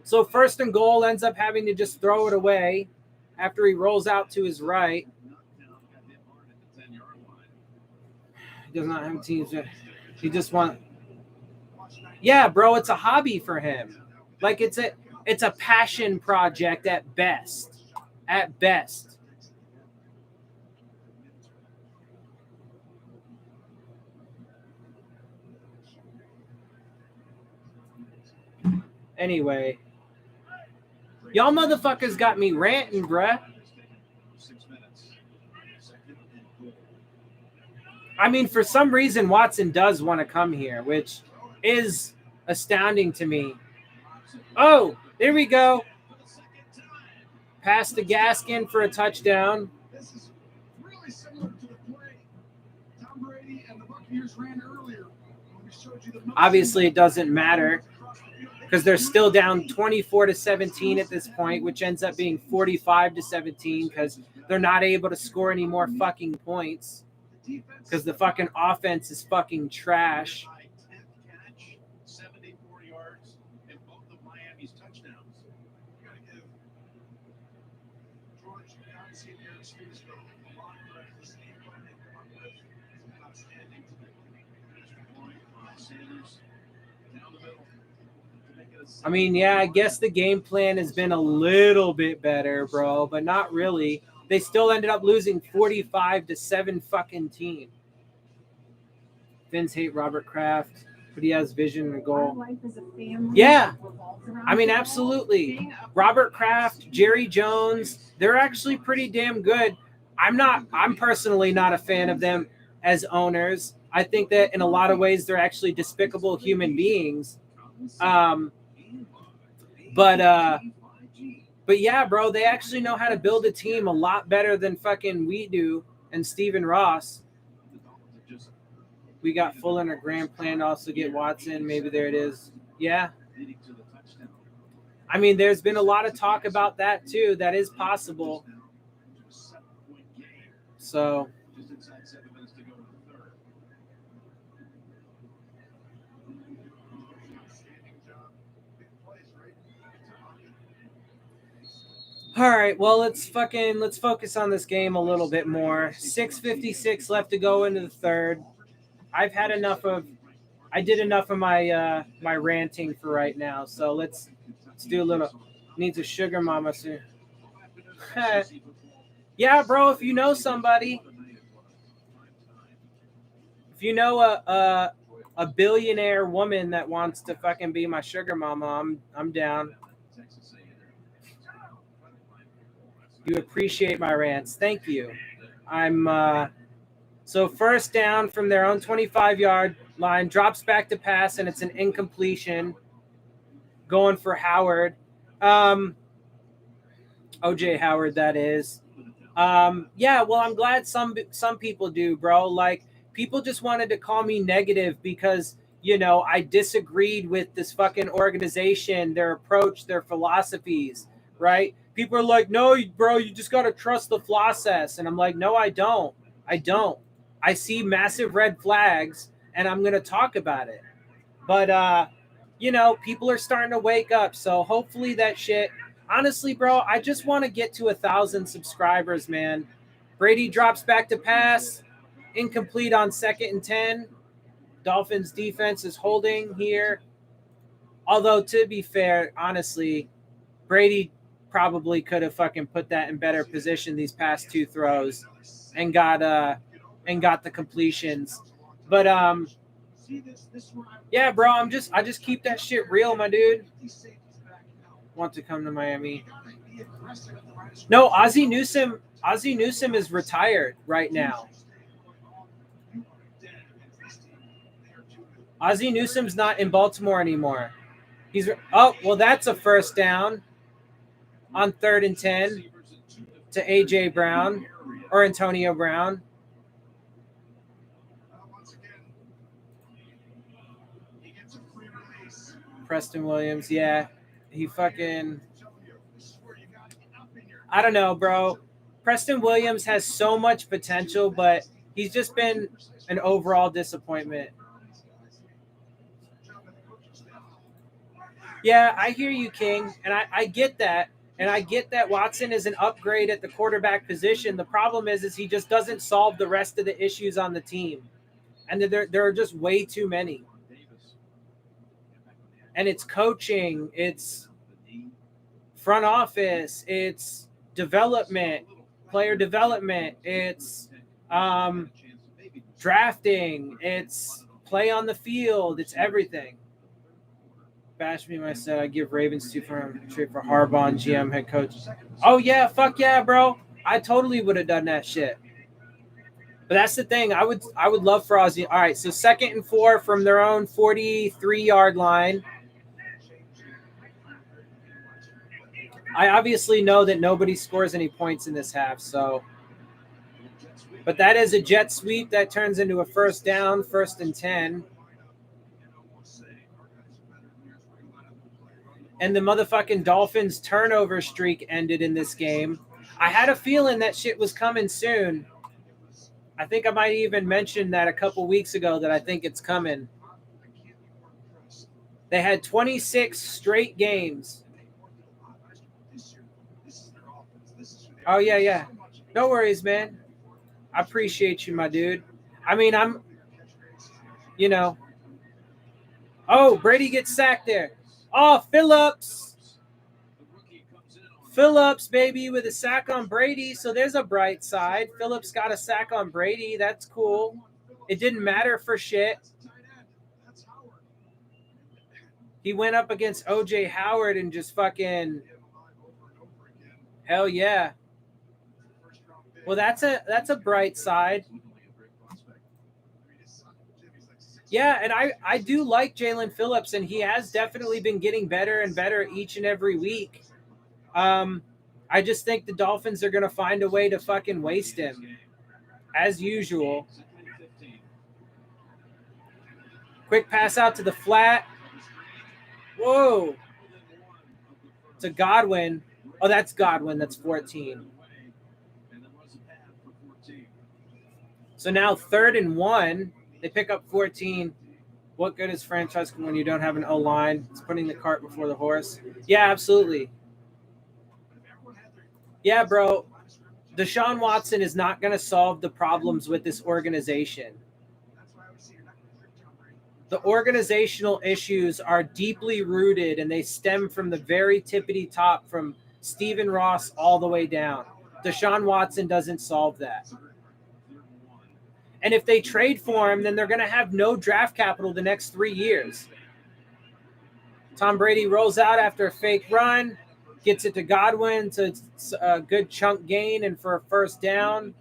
So 1st and goal ends up having to just throw it away after he rolls out to his right. He does not have teams. He just wants. Yeah, bro, it's a hobby for him. Like it's a passion project at best. At best. Anyway, y'all motherfuckers got me ranting, bruh. I mean, for some reason, Watson does want to come here, which is astounding to me. Oh, there we go. Pass to Gaskin for a touchdown. This is really similar to the play Tom Brady and the Buccaneers ran earlier. When we showed you the Obviously, it doesn't matter because they're still down 24-17 at this point, which ends up being 45-17 because they're not able to score any more fucking points because the fucking offense is fucking trash. 74 yards in both of Miami's touchdowns. You gotta give George Johnson and Eric Spears a lot of credit. This game plan they come up with is outstanding. Sanders down the middle. I mean, yeah, I guess the game plan has been a little bit better, bro, but not really. They still ended up losing 45-7 fucking team. Fins hate Robert Kraft, but he has vision and a goal. Yeah, I mean, absolutely. Robert Kraft, Jerry Jones, they're actually pretty damn good. I'm personally not a fan of them as owners. I think that in a lot of ways they're actually despicable human beings. But yeah, bro, they actually know how to build a team a lot better than fucking we do and Stephen Ross. We got Fuller and a grand plan to also get Watson. Maybe there it is. Yeah. I mean, there's been a lot of talk about that too. That is possible. So. All right, well, let's focus on this game a little bit more. 6:56 left to go into the third. I did enough of my my ranting for right now. So let's do a little. Needs a sugar mama soon. Yeah, bro. If you know somebody, if you know a billionaire woman that wants to fucking be my sugar mama, I'm down. You appreciate my rants. Thank you. So first down from their own 25-yard line, drops back to pass, and it's an incompletion going for Howard. OJ Howard, that is. Yeah, well, I'm glad some people do, bro. Like, people just wanted to call me negative because, I disagreed with this fucking organization, their approach, their philosophies, right? People are like, no, bro, you just got to trust the process. And I'm like, no, I don't. I don't. I see massive red flags and I'm going to talk about it. But, people are starting to wake up. So hopefully that shit. Honestly, bro, I just want to get to 1,000 subscribers, man. Brady drops back to pass, incomplete on 2nd and 10. Dolphins defense is holding here. Although, to be fair, honestly, Brady probably could have fucking put that in better position these past 2 throws and got the completions. But yeah, bro, I just keep that shit real, my dude. Want to come to Miami? No, Ozzie Newsome is retired right now. Ozzie Newsome's not in Baltimore anymore. That's a first down on 3rd and 10 to AJ Brown or Antonio Brown. Preston Williams, yeah. He fucking, I don't know, bro. Preston Williams has so much potential, but he's just been an overall disappointment. Yeah, I hear you, King, and I get that. And I get that Watson is an upgrade at the quarterback position. The problem is he just doesn't solve the rest of the issues on the team. And there are just way too many. And it's coaching, it's front office, it's development, player development, it's drafting, it's play on the field, it's everything. Bash me myself. I give Ravens 2 for trade for Harbaugh and GM head coach. Oh yeah, fuck yeah, bro. I totally would have done that shit. But that's the thing. I would love for Ozzie. All right, so 2nd and 4 from their own 43-yard line. I obviously know that nobody scores any points in this half, so. But that is a jet sweep that turns into a first down, 1st and 10. And the motherfucking Dolphins turnover streak ended in this game. I had a feeling that shit was coming soon. I think I might even mention that a couple weeks ago that I think it's coming. They had 26 straight games. Oh, yeah. No worries, man. I appreciate you, my dude. I mean, Oh, Brady gets sacked there. Oh, Phillips, baby, with a sack on Brady. So there's a bright side. Phillips got a sack on Brady. That's cool. It didn't matter for shit. He went up against O.J. Howard and just fucking, hell yeah. Well, that's a bright side. Yeah, and I do like Jalen Phillips, and he has definitely been getting better and better each and every week. I just think the Dolphins are going to find a way to fucking waste him, as usual. Quick pass out to the flat. Whoa. To Godwin. Oh, that's Godwin. That's 14. So now 3rd and 1. They pick up 14. What good is franchise when you don't have an O-line? It's putting the cart before the horse. Yeah, absolutely. Yeah, bro. Deshaun Watson is not going to solve the problems with this organization. The organizational issues are deeply rooted, and they stem from the very tippity top, from Stephen Ross all the way down. Deshaun Watson doesn't solve that. And if they trade for him, then they're going to have no draft capital the next 3 years. Tom Brady rolls out after a fake run, gets it to Godwin. So it's a good chunk gain and for a first down.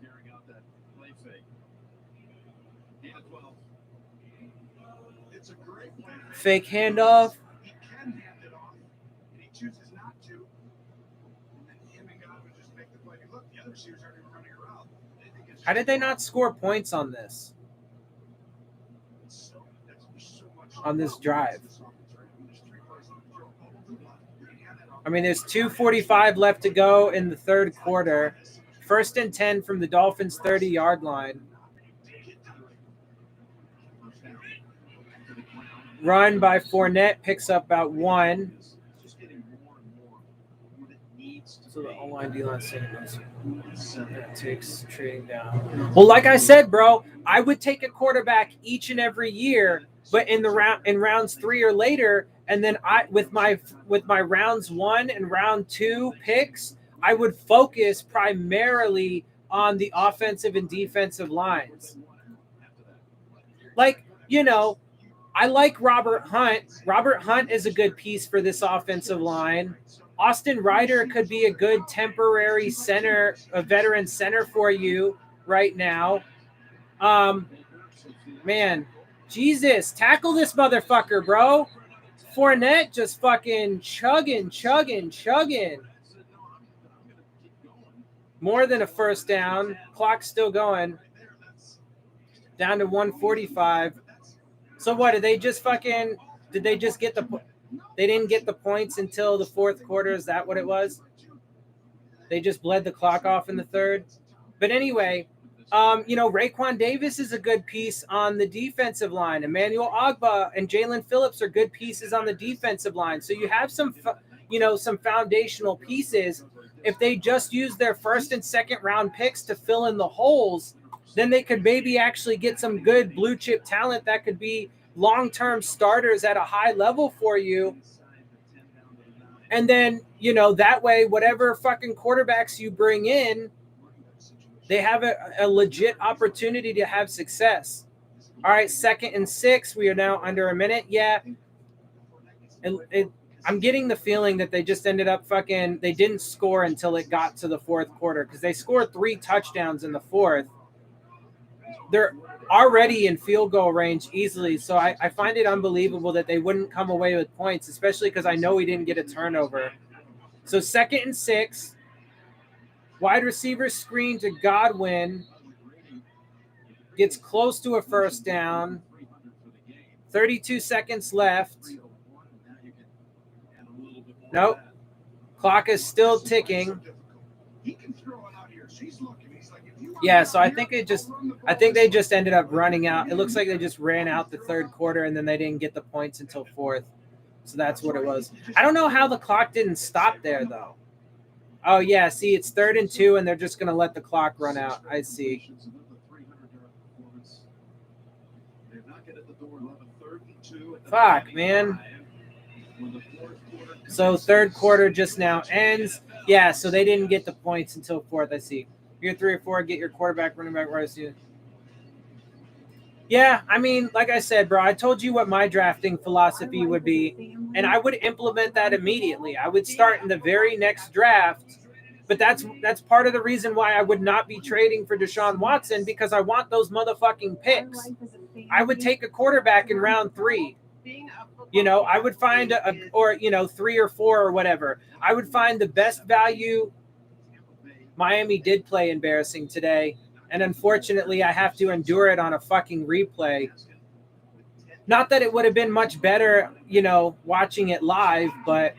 Fake handoff. He can hand it off, and he chooses not to. And then him and Godwin just make the play. Look, the other receivers aren't even running around. How did they not score points on this? On this drive? I mean, there's 2:45 left to go in the third quarter. 1st and 10 from the Dolphins' 30-yard line. Run by Fournette picks up about 1. So the O-line, D-line, takes trading down. Well, like I said, bro, I would take a quarterback each and every year, but in rounds 3 or later, and then with my rounds 1 and round 2 picks, I would focus primarily on the offensive and defensive lines. Like, I like Robert Hunt. Robert Hunt is a good piece for this offensive line. Austin Ryder could be a good temporary center, a veteran center for you right now. Man, Jesus, tackle this motherfucker, bro. Fournette just fucking chugging. More than a first down. Clock's still going. Down to 1:45. So what, did they just get they didn't get the points until the fourth quarter? Is that what it was? They just bled the clock off in the third. But anyway, Raekwon Davis is a good piece on the defensive line. Emmanuel Ogbah and Jalen Phillips are good pieces on the defensive line. So you have some foundational pieces. If they just use their 1st and 2nd round picks to fill in the holes, then they could maybe actually get some good blue chip talent that could be long-term starters at a high level for you. And then, that way, whatever fucking quarterbacks you bring in, they have a legit opportunity to have success. All right, 2nd and 6. We are now under a minute. Yeah. I'm getting the feeling that they just ended up they didn't score until it got to the fourth quarter, because they scored 3 touchdowns in the fourth. They're already in field goal range easily, so I find it unbelievable that they wouldn't come away with points, especially because I know we didn't get a turnover. So 2nd and 6. Wide receiver screen to Godwin. Gets close to a first down. 32 seconds left. Nope. Clock is still ticking. Yeah, so I think they just ended up running out. It looks like they just ran out the third quarter, and then they didn't get the points until fourth. So that's what it was. I don't know how the clock didn't stop there, though. Oh, yeah, see, it's 3rd and 2, and they're just going to let the clock run out. I see. Fuck, man. So third quarter just now ends. Yeah, so they didn't get the points until fourth, I see. You're 3 or 4, get your quarterback, running back, right? Yeah, I mean, like I said, bro, I told you what my drafting philosophy would be, and I would implement that immediately. I would start in the very next draft, but that's part of the reason why I would not be trading for Deshaun Watson, because I want those motherfucking picks. I would take a quarterback in round 3. I would find 3 or 4 or whatever. I would find the best value. Miami did play embarrassing today, and unfortunately I have to endure it on a fucking replay. Not that it would have been much better, watching it live, but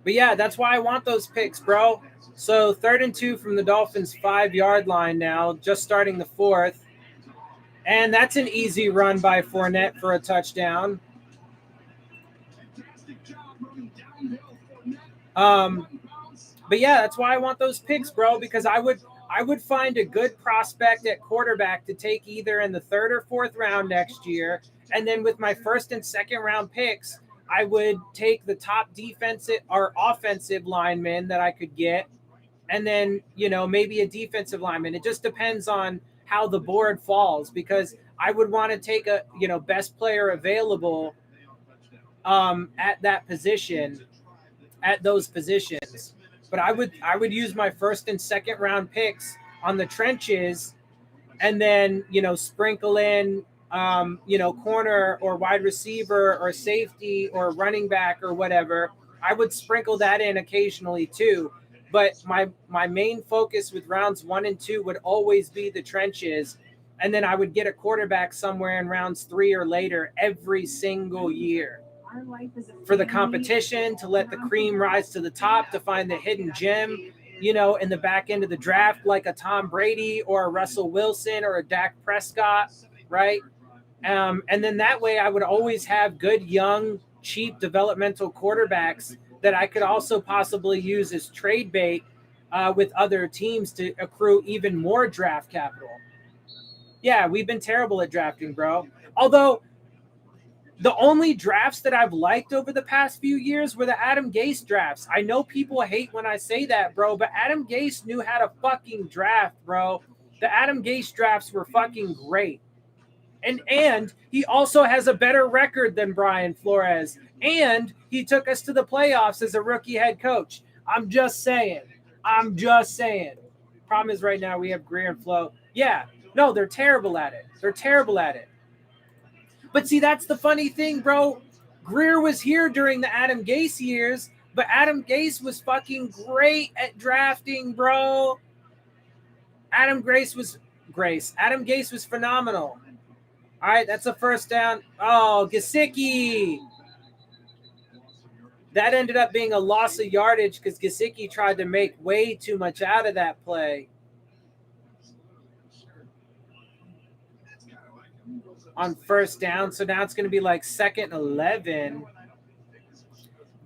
yeah, that's why I want those picks, bro. So 3rd and 2 from the Dolphins' 5-yard line now, just starting the fourth. And that's an easy run by Fournette for a touchdown. But yeah, that's why I want those picks, bro, because I would find a good prospect at quarterback to take either in the 3rd or 4th round next year. And then with my 1st and 2nd round picks, I would take the top defensive or offensive lineman that I could get. And then, maybe a defensive lineman. It just depends on how the board falls, because I would want to take a, best player available at that position, at those positions. But I would use my 1st and 2nd round picks on the trenches, and then, sprinkle in, corner or wide receiver or safety or running back or whatever. I would sprinkle that in occasionally too. But my main focus with rounds 1 and 2 would always be the trenches. And then I would get a quarterback somewhere in rounds 3 or later every single year for the competition, to let the cream rise to the top, to find the hidden gem, in the back end of the draft, like a Tom Brady or a Russell Wilson or a Dak Prescott, right? And then that way I would always have good, young, cheap developmental quarterbacks that I could also possibly use as trade bait with other teams to accrue even more draft capital. Yeah, we've been terrible at drafting, bro. Although the only drafts that I've liked over the past few years were the Adam Gase drafts. I know people hate when I say that, bro, but Adam Gase knew how to fucking draft, bro. The Adam Gase drafts were fucking great. And he also has a better record than Brian Flores. And he took us to the playoffs as a rookie head coach. I'm just saying. Problem is right now we have Greer and Flo. Yeah, no, they're terrible at it. But see, that's the funny thing, bro. Greer was here during the Adam Gase years, but Adam Gase was fucking great at drafting, bro. Adam Gase was phenomenal. All right, that's a first down. Oh, Gesicki. That ended up being a loss of yardage because Gesicki tried to make way too much out of that play. On first down, so now it's going to be like 2nd and 11.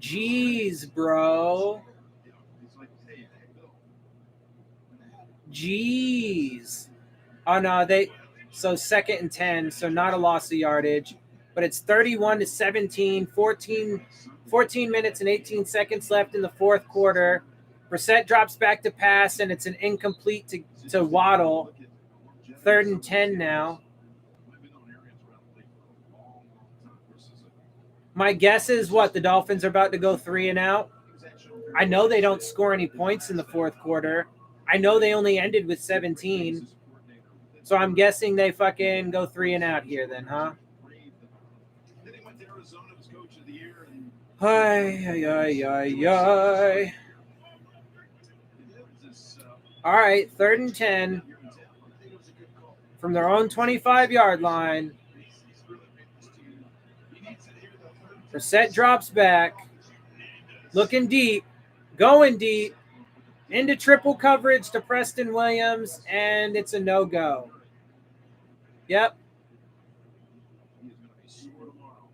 Jeez, bro. Jeez. Oh, no, so 2nd and 10, so not a loss of yardage. But it's 31-17, 14 minutes and 18 seconds left in the fourth quarter. Brissett drops back to pass, and it's an incomplete to Waddle. 3rd and 10 now. My guess is the Dolphins are about to go 3 and out. I know they don't score any points in the fourth quarter. I know they only ended with 17. So I'm guessing they fucking go 3 and out here then, huh? Hi. All right, 3rd and 10 from their own 25-yard line. Brissett drops back, looking deep, going deep, into triple coverage to Preston Williams, and it's a no-go. Yep.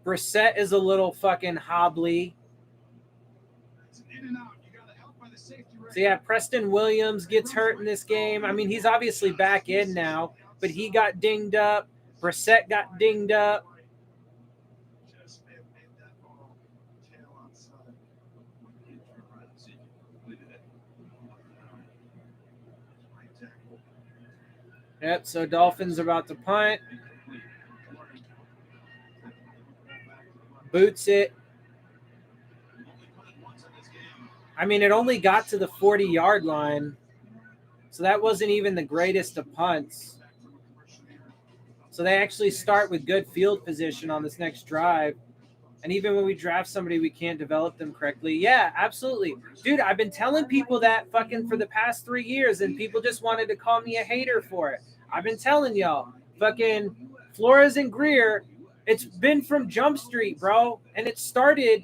Brissett is a little fucking hobbly. So, yeah, Preston Williams gets hurt in this game. I mean, he's obviously back in now, but he got dinged up. Brissett got dinged up. Yep, so Dolphins are about to punt. Boots it. I mean, it only got to the 40-yard line, so that wasn't even the greatest of punts. So they actually start with good field position on this next drive. And even when we draft somebody, we can't develop them correctly. Yeah, absolutely. Dude, I've been telling people that fucking for the past 3 years, and people just wanted to call me a hater for it. I've been telling y'all, fucking Flores and Greer, it's been from Jump Street, bro. And it started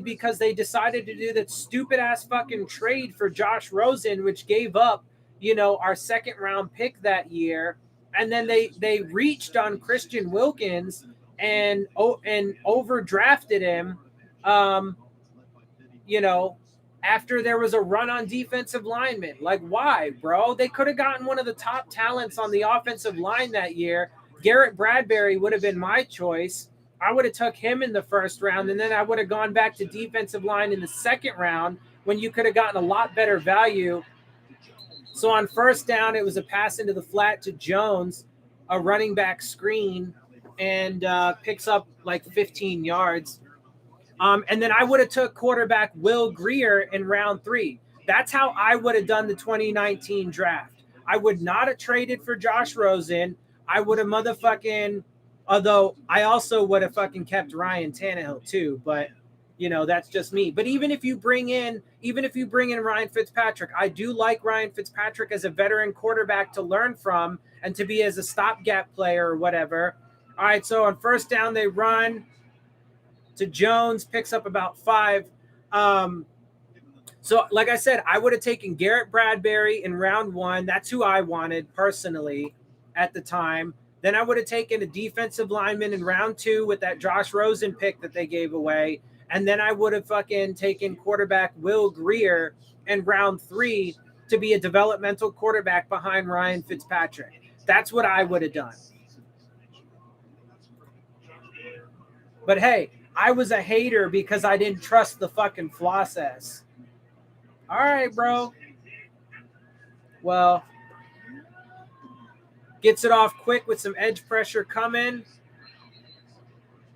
because they decided to do that stupid-ass fucking trade for Josh Rosen, which gave up, our 2nd-round pick that year. And then they reached on Christian Wilkins and overdrafted him, after there was a run on defensive linemen. Like, why, bro? They could have gotten one of the top talents on the offensive line that year. Garrett Bradbury would have been my choice. I would have took him in the 1st round, and then I would have gone back to defensive line in the 2nd round when you could have gotten a lot better value. So on 1st down, it was a pass into the flat to Jones, a running back screen, and picks up like 15 yards. And then I would have took quarterback Will Greer in round 3. That's how I would have done the 2019 draft. I would not have traded for Josh Rosen. I would have although I also would have fucking kept Ryan Tannehill too. But That's just me. But even if you bring in Ryan Fitzpatrick, I do like Ryan Fitzpatrick as a veteran quarterback to learn from and to be as a stopgap player or whatever. All right, so on first down, they run to Jones, picks up about 5. So like I said, I would have taken Garrett Bradbury in round 1. That's who I wanted personally at the time. Then I would have taken a defensive lineman in round 2 with that Josh Rosen pick that they gave away. And then I would have fucking taken quarterback Will Grier in round 3 to be a developmental quarterback behind Ryan Fitzpatrick. That's what I would have done. But hey, I was a hater because I didn't trust the fucking process. All right, bro. Well, gets it off quick with some edge pressure coming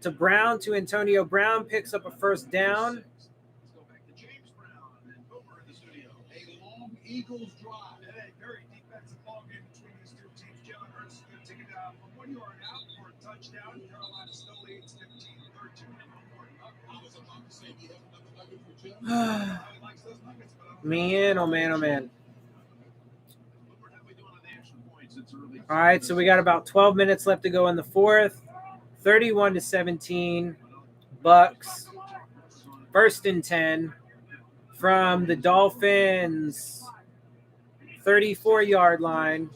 to Brown, to Antonio Brown, picks up a first down. Let's go back to James Brown and Boomer in the studio. A long Eagles drive. And a very defensive ball game between these two teams. Jalen Hurts is going to take it down from 1 yard out for a touchdown. Carolina still leads 15-13. I was about to say he has another nugget for Jim. He likes those nuggets, but Man, oh man, oh man. All right, so we got about 12 minutes left to go in the fourth. 31-17, Bucks. First and 10 from the Dolphins 34-yard line.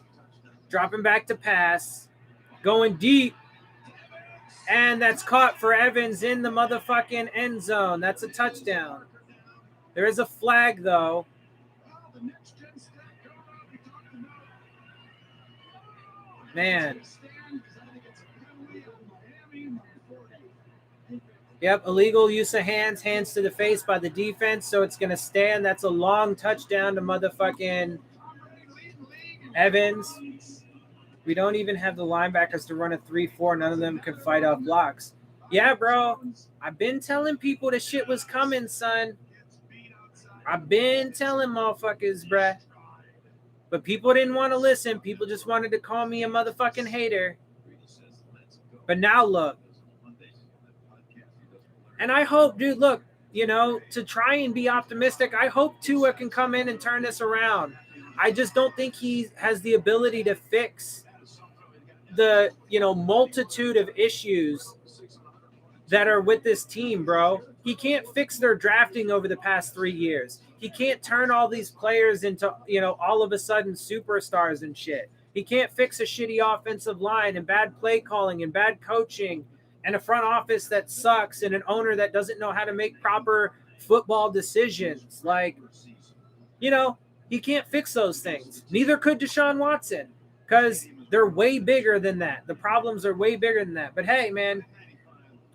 Dropping back to pass. Going deep. And that's caught for Evans in the motherfucking end zone. That's a touchdown. There is a flag, though. Man. Yep, illegal use of hands to the face by the defense, so it's going to stand. That's a long touchdown to motherfucking Evans. We don't even have the linebackers to run a 3-4. None of them can fight off blocks. Yeah, bro. I've been telling people the shit was coming, son. I've been telling motherfuckers, bruh. But people didn't want to listen. People just wanted to call me a motherfucking hater. But now look. And I hope, dude, look, to try and be optimistic, I hope Tua can come in and turn this around. I just don't think he has the ability to fix the, multitude of issues that are with this team, bro. He can't fix their drafting over the past 3 years. He can't turn all these players into, all of a sudden superstars and shit. He can't fix a shitty offensive line and bad play calling and bad coaching and a front office that sucks and an owner that doesn't know how to make proper football decisions. Like, he can't fix those things. Neither could Deshaun Watson because they're way bigger than that. The problems are way bigger than that. But hey, man,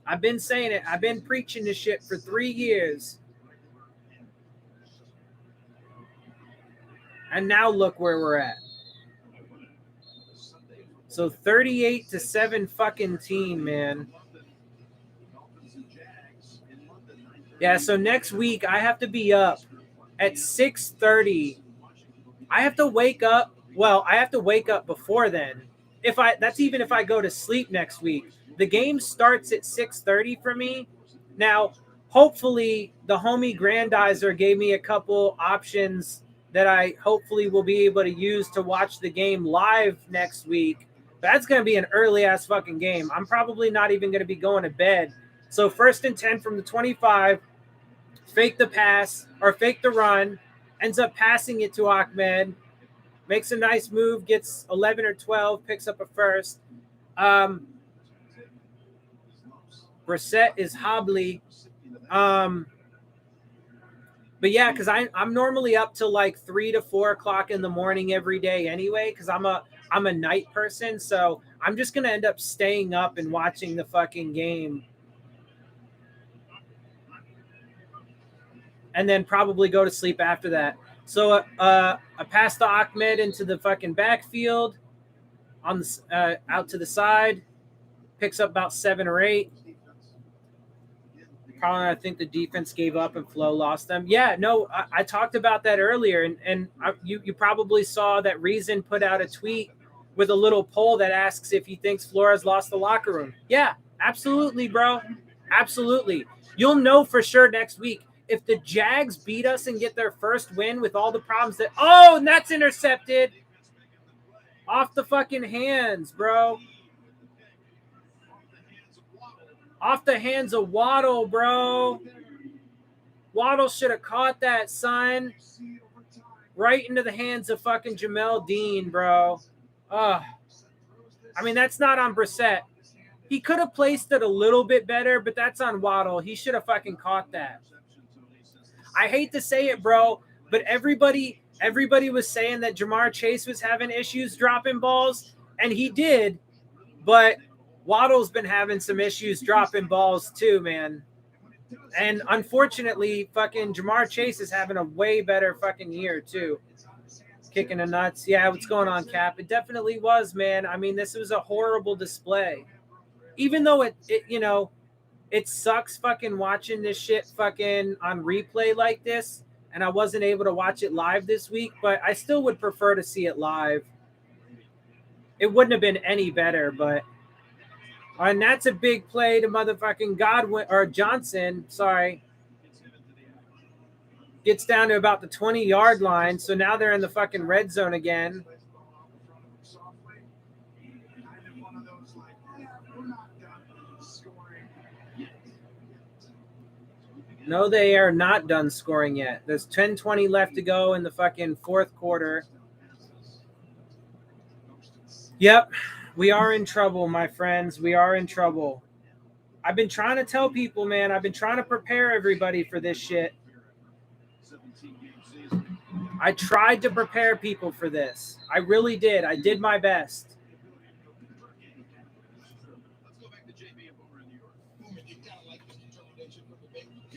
I've been saying it. I've been preaching this shit for 3 years. And now look where we're at. So 38-7 fucking team, man. Yeah, so next week I have to be up at 6:30. I have to wake up. Well, I have to wake up before then. That's even if I go to sleep next week. The game starts at 6:30 for me. Now, hopefully the homie Grandizer gave me a couple options that I hopefully will be able to use to watch the game live next week. That's going to be an early-ass fucking game. I'm probably not even going to be going to bed. So 1st and 10 from the 25, fake the pass or fake the run, ends up passing it to Ahmed, makes a nice move, gets 11 or 12, picks up a first. Brissett is hobbly. But yeah, because I'm normally up till like 3 to 4 o'clock in the morning every day anyway, because I'm a night person. So I'm just going to end up staying up and watching the fucking game. And then probably go to sleep after that. So I passed the Ahmed into the fucking backfield on the out to the side. Picks up about 7 or 8. Probably, I think the defense gave up and Flo lost them. Yeah, no, I talked about that earlier, and you probably saw that Reason put out a tweet with a little poll that asks if he thinks Flores lost the locker room. Yeah, absolutely, bro. Absolutely. You'll know for sure next week. If the Jags beat us and get their first win with all the problems that... Oh, and that's intercepted. Off the fucking hands, bro. Off the hands of Waddle, bro. Waddle should have caught that, son. Right into the hands of fucking Jamel Dean, bro. I mean, that's not on Brissett. He could have placed it a little bit better, but that's on Waddle. He should have fucking caught that. I hate to say it, bro, but everybody was saying that Jamar Chase was having issues dropping balls, and he did, but Waddle's been having some issues dropping balls too, man. And unfortunately, fucking Jamar Chase is having a way better fucking year too. Kicking the nuts. Yeah, what's going on, Cap? It definitely was, man. I mean, this was a horrible display. Even though it you know, it sucks fucking watching this shit fucking on replay like this, and I wasn't able to watch it live this week, but I still would prefer to see it live. It wouldn't have been any better, but and that's a big play to motherfucking Godwin or Johnson, sorry. Gets down to about the 20-yard line, so now they're in the fucking red zone again. No, they are not done scoring yet. There's 10:20 left to go in the fucking fourth quarter. Yep, we are in trouble, my friends. We are in trouble. I've been trying to tell people, man. I've been trying to prepare everybody for this shit. I tried to prepare people for this. I really did. I did my best.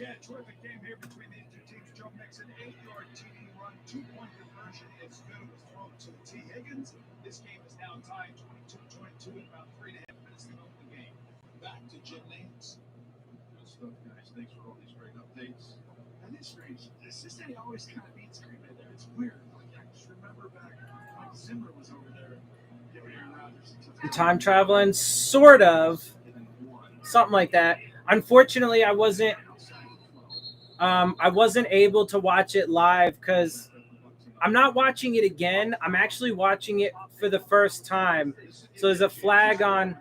Yeah, terrific game here between these two teams. Joe Mixon, 8-yard TD run, 2-point conversion. It's good. It was thrown to T. Higgins. This game is now tied 22-22 with about 3.5 minutes to go in the game. Back to Jim Nance. Good stuff, guys. Thanks for all these great updates. And it's strange. The assistant always kind of beats Green Bay there. It's weird. Like, I just remember back when Zimmer was over there giving Aaron Rodgers. Time traveling, sort of. Something like that. Unfortunately, I wasn't able to watch it live because I'm not watching it again. I'm actually watching it for the first time. So there's a flag on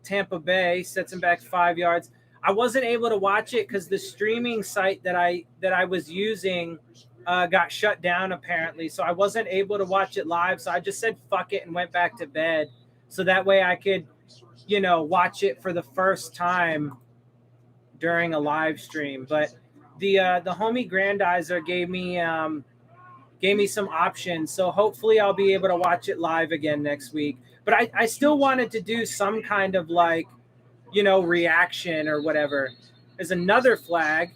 Tampa Bay, sets him back 5 yards. I wasn't able to watch it because the streaming site that I was using got shut down apparently. So I wasn't able to watch it live. So I just said fuck it and went back to bed. So that way I could, watch it for the first time during a live stream. But the homie Grandizer gave me some options, so hopefully I'll be able to watch it live again next week. But I still wanted to do some kind of reaction or whatever. There's another flag.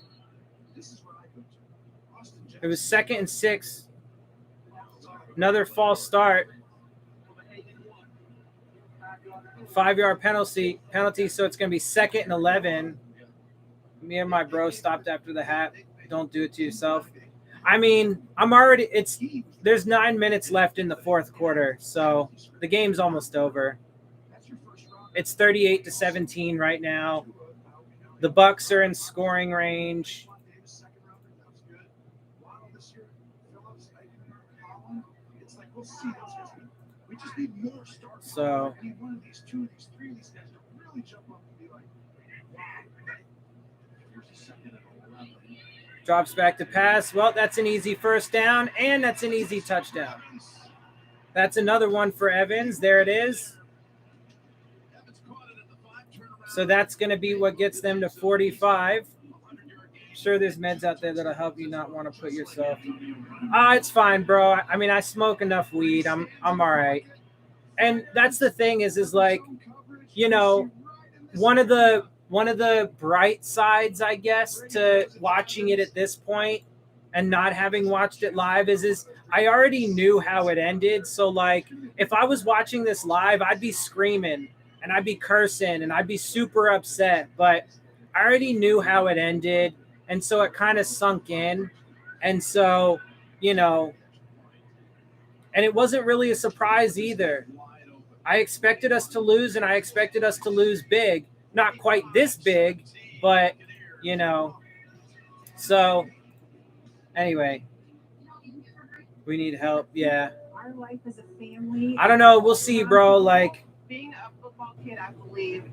It was 2nd and 6. Another false start. 5-yard penalty, so it's going to be 2nd and 11. Me and my bro stopped after the hat. Don't do it to yourself. I mean, there's 9 minutes left in the fourth quarter, so the game's almost over. It's 38-17 right now. The Bucs are in scoring range. So drops back to pass. Well, that's an easy first down, and that's an easy touchdown. That's another one for Evans. There it is. So that's going to be what gets them to 45. Sure, there's meds out there that'll help you not want to put yourself. It's fine, bro. I mean, I smoke enough weed. I'm all right. And that's the thing is like, one of the bright sides, I guess, to watching it at this point and not having watched it live is I already knew how it ended. So like, if I was watching this live, I'd be screaming and I'd be cursing and I'd be super upset, but I already knew how it ended. And so it kind of sunk in. And so, and it wasn't really a surprise either. I expected us to lose, and I expected us to lose big. Not quite this big, but, you know. So, anyway, we need help. Yeah. Our life as a family. I don't know. We'll see, bro. Like, Being a football kid, I believe.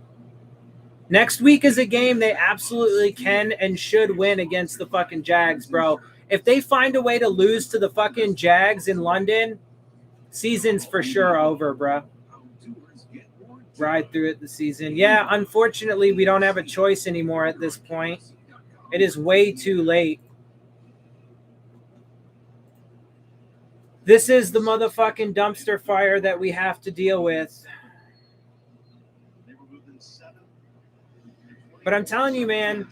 next week is a game they absolutely can and should win against the fucking Jags, bro. If they find a way to lose to the fucking Jags in London, season's for sure over, bro. Ride through it the season. Yeah, unfortunately, we don't have a choice anymore at this point. It is way too late. This is the motherfucking dumpster fire that we have to deal with. But I'm telling you, man,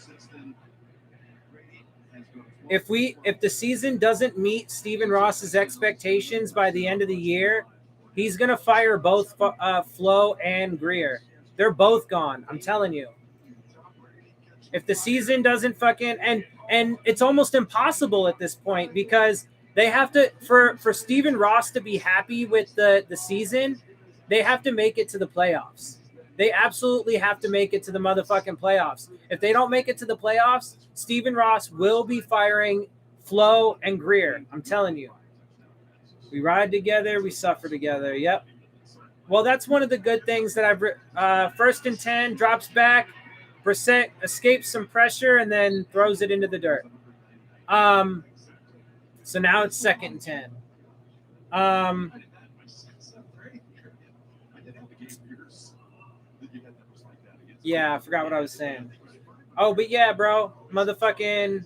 if the season doesn't meet Stephen Ross's expectations by the end of the year, he's gonna fire both Flo and Greer. They're both gone. I'm telling you. If the season doesn't fucking and it's almost impossible at this point because they have to for Stephen Ross to be happy with the season, they have to make it to the playoffs. They absolutely have to make it to the motherfucking playoffs. If they don't make it to the playoffs, Stephen Ross will be firing Flo and Greer. I'm telling you. We ride together, we suffer together. Yep. Well, that's one of the good things that I've 1st and 10, drops back, Brissett escapes some pressure and then throws it into the dirt. So now it's 2nd and 10. Yeah, I forgot what I was saying. Oh, but yeah, bro, motherfucking,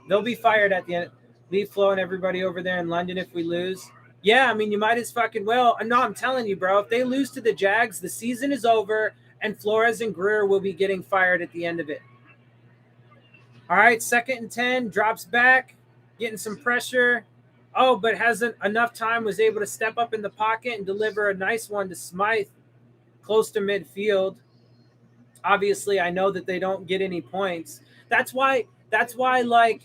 they'll be fired at the end. Leave Flo and everybody over there in London if we lose. Yeah, I mean, you might as fucking well. No, I'm telling you, bro, if they lose to the Jags, the season is over, and Flores and Greer will be getting fired at the end of it. All right, 2nd and 10, drops back, getting some pressure. Oh, but hasn't enough time, was able to step up in the pocket and deliver a nice one to Smythe, close to midfield. Obviously, I know that they don't get any points. That's why, like,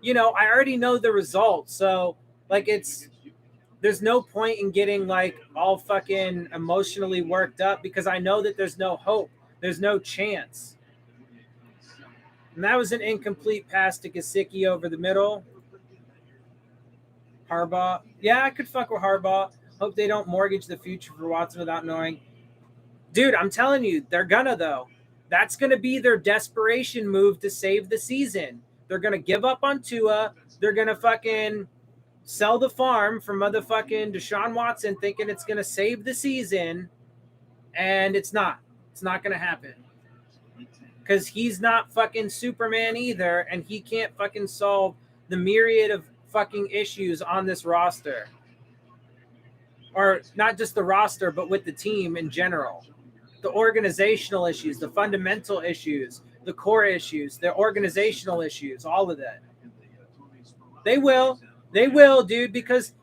you know, I already know the result. So, like, there's no point in getting, like, all fucking emotionally worked up because I know that there's no hope. There's no chance. And that was an incomplete pass to Gesicki over the middle. Harbaugh. Yeah, I could fuck with Harbaugh. Hope they don't mortgage the future for Watson without knowing. Dude, I'm telling you, they're gonna, though. That's going to be their desperation move to save the season. They're going to give up on Tua. They're going to fucking sell the farm for motherfucking Deshaun Watson thinking it's going to save the season. And it's not. It's not going to happen. Because he's not fucking Superman either, and he can't fucking solve the myriad of fucking issues on this roster. Or not just the roster, but with the team in general. The organizational issues, the fundamental issues, the core issues, the organizational issues, all of that. They will, dude, because,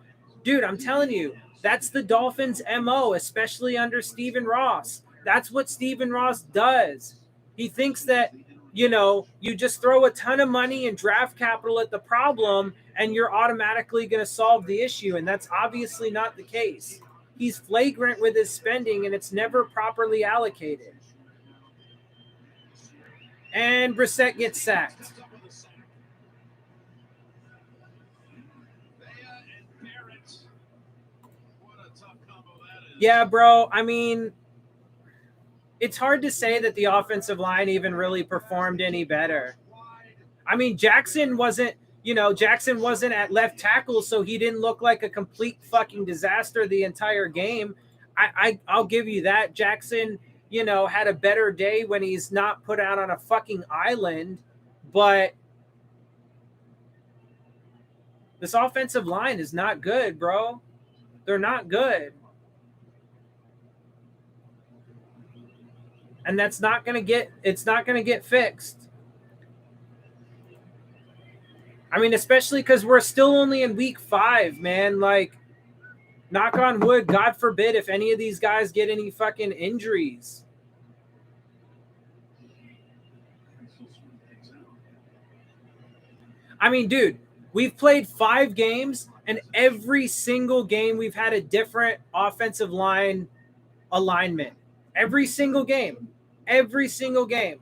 dude, I'm telling you, that's the Dolphins' MO, especially under Stephen Ross. That's what Stephen Ross does. He thinks that, you know, you just throw a ton of money and draft capital at the problem and you're automatically going to solve the issue, and that's obviously not the case. He's flagrant with his spending, and it's never properly allocated. And Brissett gets sacked. Yeah, bro. I mean, it's hard to say that the offensive line even really performed any better. I mean, Jackson wasn't at left tackle, so he didn't look like a complete fucking disaster the entire game. I'll give you that. Jackson, you know, had a better day when he's not put out on a fucking island, but this offensive line is not good, bro. They're not good. And it's not going to get fixed. I mean, especially because we're still only in week 5, man. Like, knock on wood, God forbid if any of these guys get any fucking injuries. I mean, dude, we've played 5 games And every single game, we've had a different offensive line alignment. Every single game. Every single game.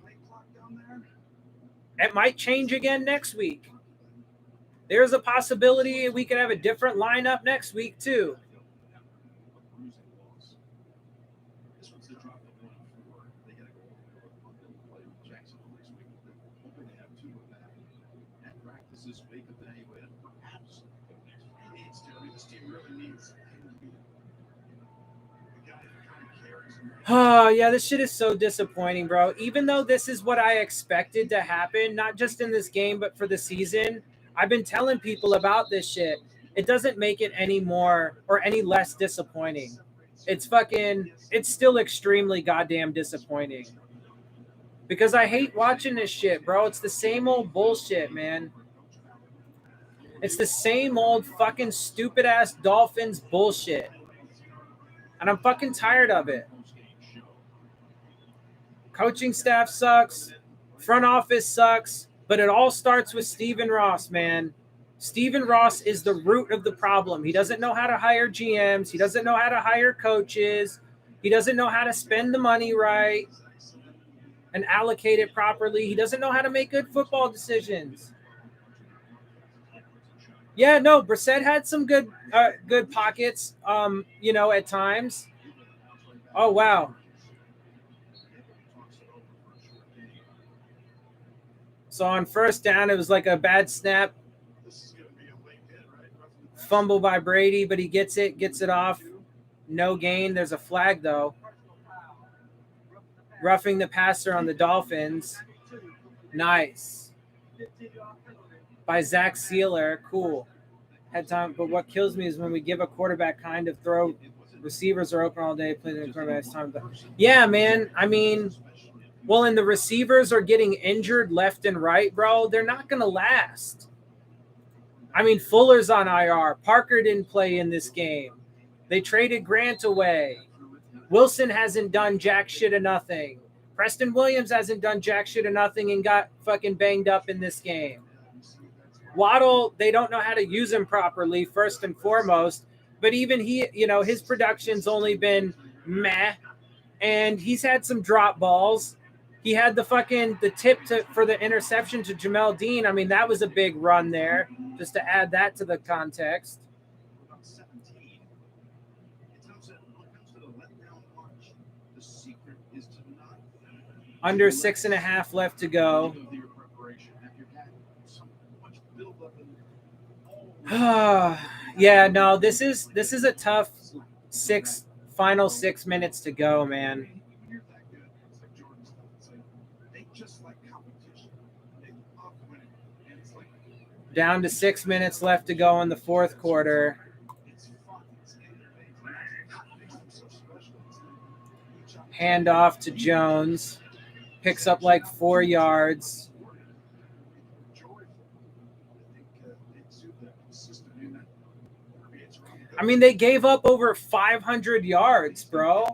It might change again next week. There's a possibility we could have a different lineup next week, too. This one's the drop of 1-4. They got to go play with Jacksonville next week. Hoping to have two of that. At practice this week, evaluated perhaps next week. He needs to. This team really needs him to be the guy that kind of carries him. Oh, yeah, this shit is so disappointing, bro. Even though this is what I expected to happen, not just in this game, but for the season, I've been telling people about this shit. It doesn't make it any more or any less disappointing. It's still extremely goddamn disappointing. Because I hate watching this shit, bro. It's the same old bullshit, man. It's the same old fucking stupid ass Dolphins bullshit. And I'm fucking tired of it. Coaching staff sucks. Front office sucks. But it all starts with Stephen Ross, man. Stephen Ross is the root of the problem. He doesn't know how to hire GMs. He doesn't know how to hire coaches. He doesn't know how to spend the money right and allocate it properly. He doesn't know how to make good football decisions. Yeah, no, Brissett had some good pockets, at times. Oh, wow. So on first down, it was like a bad snap. Fumble by Brady, but he gets it off. No gain. There's a flag, though. Roughing the passer on the Dolphins. Nice. By Zach Sealer. Cool. Had time, but what kills me is when we give a quarterback kind of throw. Receivers are open all day. Playing the quarterback's time. Yeah, man. I mean, well, and the receivers are getting injured left and right, bro. They're not going to last. I mean, Fuller's on IR. Parker didn't play in this game. They traded Grant away. Wilson hasn't done jack shit of nothing. Preston Williams hasn't done jack shit of nothing and got fucking banged up in this game. Waddle, they don't know how to use him properly, first and foremost. But even he, his production's only been meh. And he's had some drop balls. He had the tip for the interception to Jamel Dean. I mean, that was a big run there, just to add that to the context. Under 6.5 left to go. Yeah, no, this is a tough final 6 minutes to go, man. Down to 6 minutes left to go in the fourth quarter. Hand off to Jones. Picks up like 4 yards. I mean, they gave up over 500 yards, bro.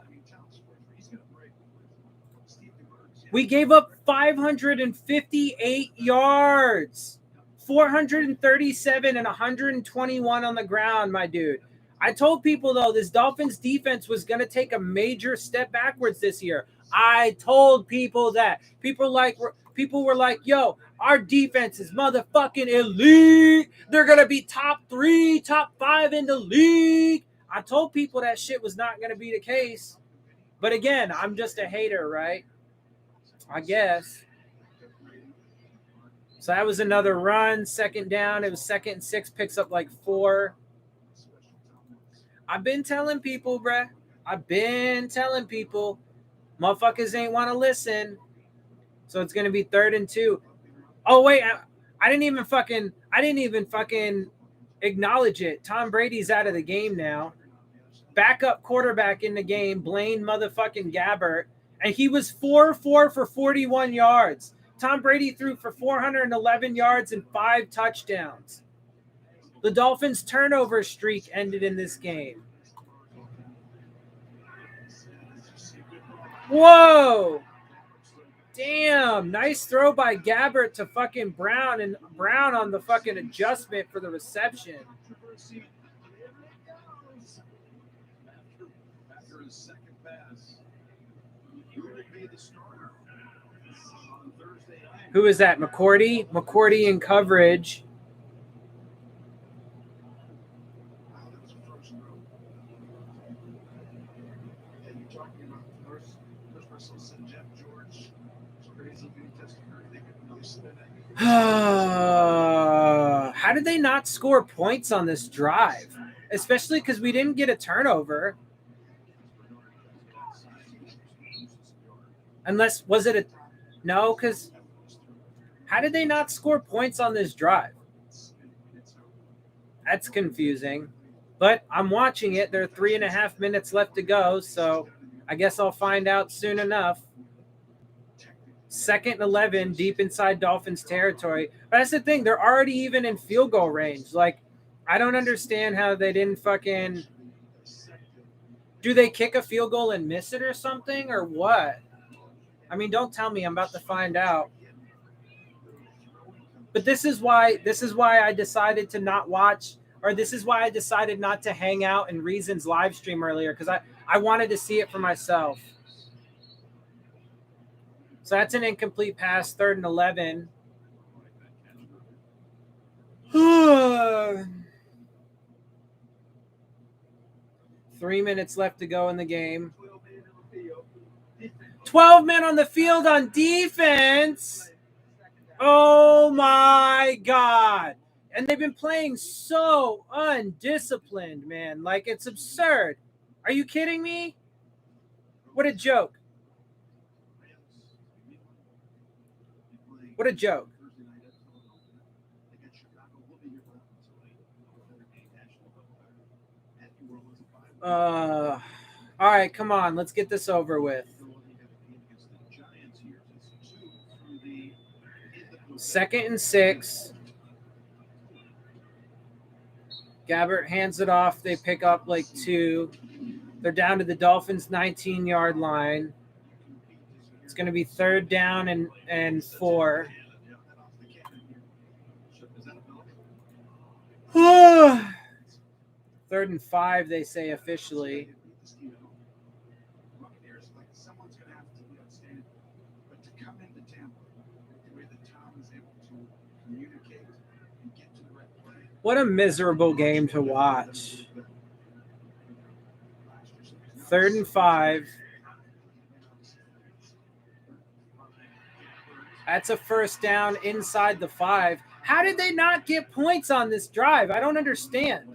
We gave up 558 yards. 437 and 121 on the ground, my dude. I told people, though, this Dolphins defense was going to take a major step backwards this year. I told people that. People were like, yo, our defense is motherfucking elite. They're going to be top 3, top 5 in the league. I told people that shit was not going to be the case. But again, I'm just a hater, right? I guess. So that was another run. Second down. It was 2nd and 6. Picks up like 4. I've been telling people, bruh. Motherfuckers ain't want to listen. So it's going to be 3rd and 2. Oh, wait. I didn't even fucking acknowledge it. Tom Brady's out of the game now. Backup quarterback in the game, Blaine motherfucking Gabbert. And he was 4-4 for 41 yards. Tom Brady threw for 411 yards and 5 touchdowns. The Dolphins' turnover streak ended in this game. Whoa! Damn, nice throw by Gabbert to fucking Brown, and Brown on the fucking adjustment for the reception. Dorsey. There it goes. After his second pass, he will be the starter on Thursday night. Who is that? McCourty? McCourty in coverage. Wow, that was a first row. Yeah, you're talking about the first person said Jeff George. It's crazy new testament. They could really spin it. How did they not score points on this drive? Especially because we didn't get a turnover. Unless, was it a... No, because... How did they not score points on this drive? That's confusing. But I'm watching it. There are 3.5 minutes left to go, so I guess I'll find out soon enough. 2nd and 11, deep inside Dolphins territory. But that's the thing. They're already even in field goal range. Like, I don't understand how they didn't fucking... Do they kick a field goal and miss it or something, or what? I mean, don't tell me. I'm about to find out. But this is why I decided to not watch, or this is why I decided not to hang out in Reason's live stream earlier, because I wanted to see it for myself. So that's an incomplete pass, 3rd and 11. 3 minutes left to go in the game. 12 men on the field on defense. Oh my God. And they've been playing so undisciplined, man. Like, it's absurd. Are you kidding me? What a joke. What a joke. All right, come on. Let's get this over with. 2nd and 6. Gabbert hands it off. They pick up like 2. They're down to the Dolphins' 19-yard line. It's going to be 3rd down and 4. 3rd and 5, they say officially. Buccaneers, like someone's going to have to be outstanding. But to come into Tampa, the way that Tom is able to communicate and get to the right play. What a miserable game to watch. 3rd and 5. That's a 1st down inside the 5. How did they not get points on this drive? I don't understand.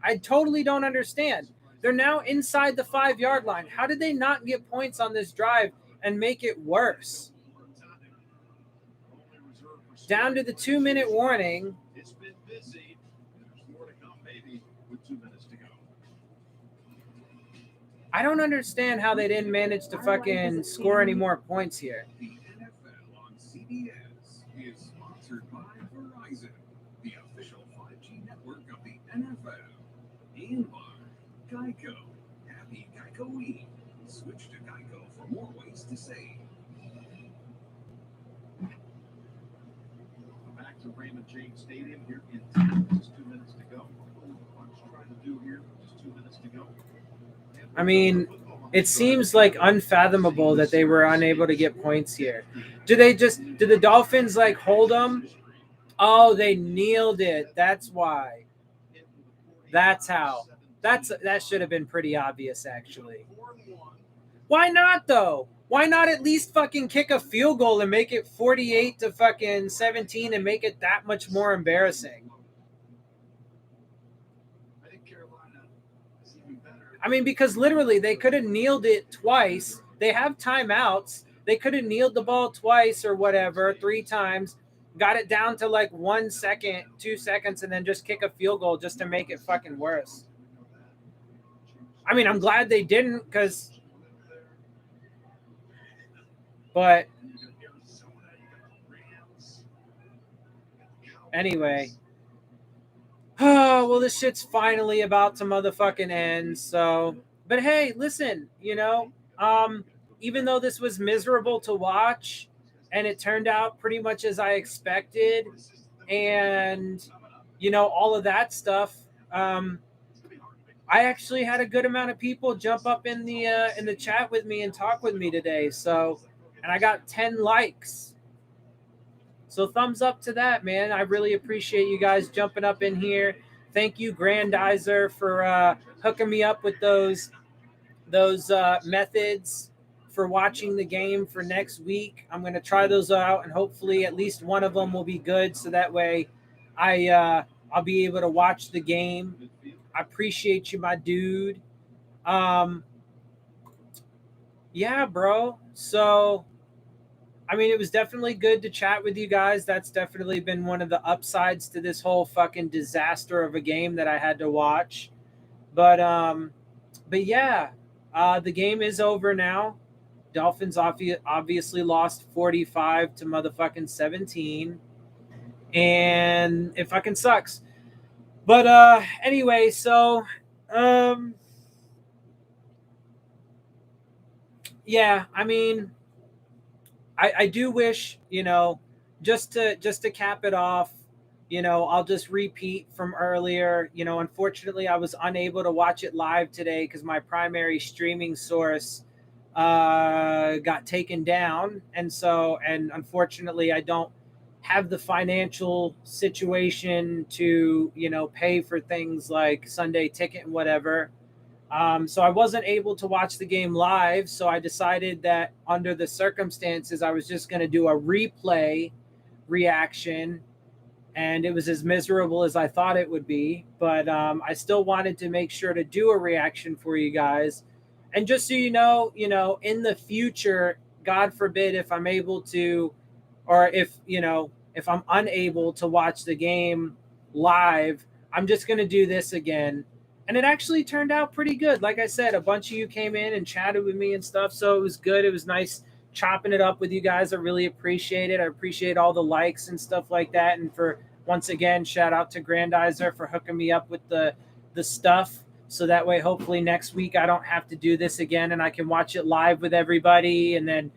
I totally don't understand. They're now inside the 5-yard line. How did they not get points on this drive and make it worse? Down to the 2-minute warning. It's been busy. There's more to come, maybe, with 2 minutes to go. I don't understand how they didn't manage to fucking score any more points here. The NFL on CBS is sponsored by Verizon, the official 5G network of the NFL. And by Geico. Happy Geico-y. Switch to Geico for more ways to save. Back to Raymond James Stadium here in Tampa. Just 2 minutes to go. Bucks trying to do here. Just 2 minutes to go. I mean, it seems like unfathomable that they were unable to get points here. Did the Dolphins like hold them? Oh, they kneeled it. That's why. That's how. That should have been pretty obvious, actually. Why not, though? Why not at least fucking kick a field goal and make it 48 to fucking 17 and make it that much more embarrassing? I think Carolina is even better. I mean, because literally they could have kneeled it twice. They have timeouts. They could have kneeled the ball twice or whatever, 3 times, got it down to like 1 second, 2 seconds, and then just kick a field goal just to make it fucking worse. I mean, I'm glad they didn't because... But anyway. Oh, well, this shit's finally about to motherfucking end. So, but hey, listen, even though this was miserable to watch and it turned out pretty much as I expected and, all of that stuff, I actually had a good amount of people jump up in the chat with me and talk with me today. So, and I got 10 likes. So thumbs up to that, man. I really appreciate you guys jumping up in here. Thank you, Grandizer, for hooking me up with those methods for watching the game for next week. I'm going to try those out, and hopefully at least one of them will be good, so that way I'll be able to watch the game. I appreciate you, my dude. Yeah, bro. So, I mean, it was definitely good to chat with you guys. That's definitely been one of the upsides to this whole fucking disaster of a game that I had to watch. But yeah, the game is over now. Dolphins obviously lost 45 to motherfucking 17, and it fucking sucks. But anyway, so yeah, I mean, I do wish, just to cap it off, I'll just repeat from earlier. Unfortunately, I was unable to watch it live today because my primary streaming source got taken down, and unfortunately, I don't have the financial situation to pay for things like Sunday Ticket and whatever. So I wasn't able to watch the game live. So I decided that under the circumstances, I was just going to do a replay reaction. And it was as miserable as I thought it would be. But I still wanted to make sure to do a reaction for you guys. And just so you know, in the future, God forbid, if I'm able to, or if I'm unable to watch the game live, I'm just going to do this again. And it actually turned out pretty good. Like I said, a bunch of you came in and chatted with me and stuff. So it was good. It was nice chopping it up with you guys. I really appreciate it. I appreciate all the likes and stuff like that. And for, once again, shout out to Grandizer for hooking me up with the stuff. So that way, hopefully next week, I don't have to do this again and I can watch it live with everybody and then,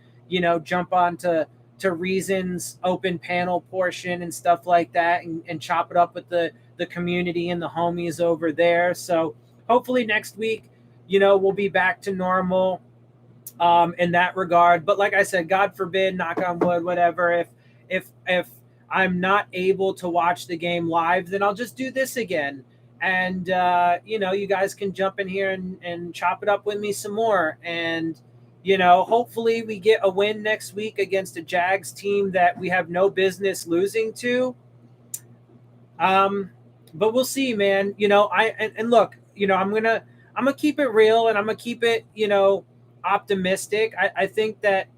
jump on to Reason's open panel portion and stuff like that and chop it up with the community and the homies over there. So hopefully next week, we'll be back to normal in that regard. But like I said, God forbid, knock on wood, whatever, if I'm not able to watch the game live, then I'll just do this again. And, you guys can jump in here and chop it up with me some more. And, hopefully we get a win next week against a Jags team that we have no business losing to. But we'll see, man. And look, I'm gonna keep it real and I'm gonna keep it, optimistic. I think that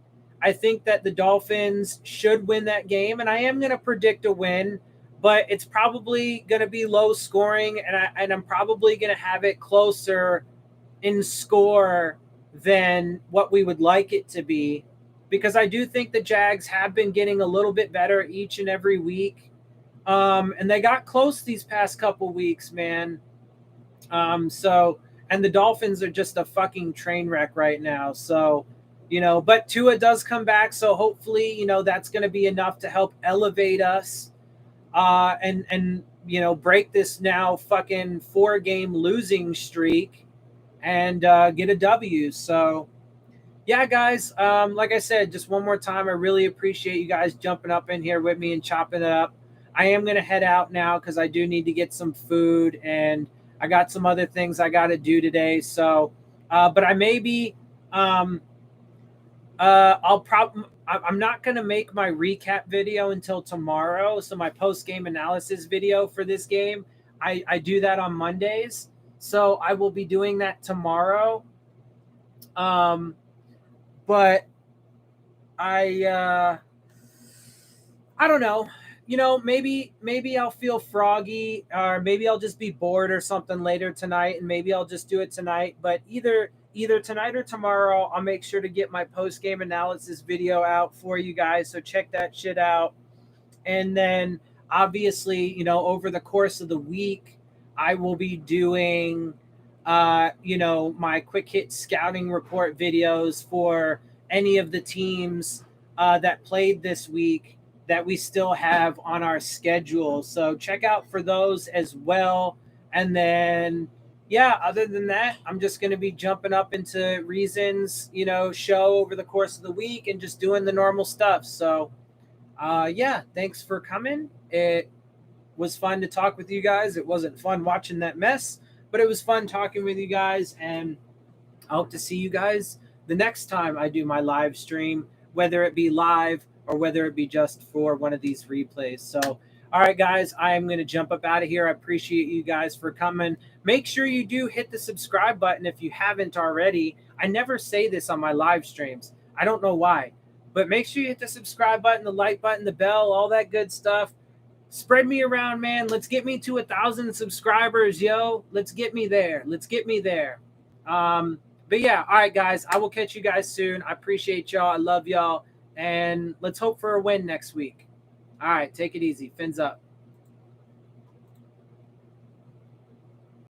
the Dolphins should win that game, and I am gonna predict a win, but it's probably gonna be low scoring, and I'm probably gonna have it closer in score than what we would like it to be, because I do think the Jags have been getting a little bit better each and every week. And they got close these past couple weeks, man. And the Dolphins are just a fucking train wreck right now. So, but Tua does come back. So hopefully, that's going to be enough to help elevate us and break this now fucking 4-game losing streak and get a W. So, yeah, guys, like I said, just one more time, I really appreciate you guys jumping up in here with me and chopping it up. I am going to head out now because I do need to get some food and I got some other things I got to do today. So, but I may be, I'm not going to make my recap video until tomorrow. So my post-game analysis video for this game, I do that on Mondays. So I will be doing that tomorrow. But I don't know. Maybe I'll feel froggy, or maybe I'll just be bored or something later tonight, and maybe I'll just do it tonight. But either tonight or tomorrow, I'll make sure to get my post-game analysis video out for you guys. So check that shit out. And then obviously, over the course of the week, I will be doing, my quick hit scouting report videos for any of the teams that played this week that we still have on our schedule. So check out for those as well. And then, yeah, other than that, I'm just going to be jumping up into Reason's, show over the course of the week and just doing the normal stuff. So, yeah, thanks for coming. It was fun to talk with you guys. It wasn't fun watching that mess, but it was fun talking with you guys. And I hope to see you guys the next time I do my live stream, whether it be live or whether it be just for one of these replays. So, all right, guys, I am going to jump up out of here. I appreciate you guys for coming. Make sure you do hit the subscribe button if you haven't already. I never say this on my live streams. I don't know why, but make sure you hit the subscribe button, the like button, the bell, all that good stuff. Spread me around, man. Let's get me to 1,000 subscribers, yo. Let's get me there. But yeah, all right, guys. I will catch you guys soon. I appreciate y'all. I love y'all. And let's hope for a win next week. All right, take it easy. Fins up.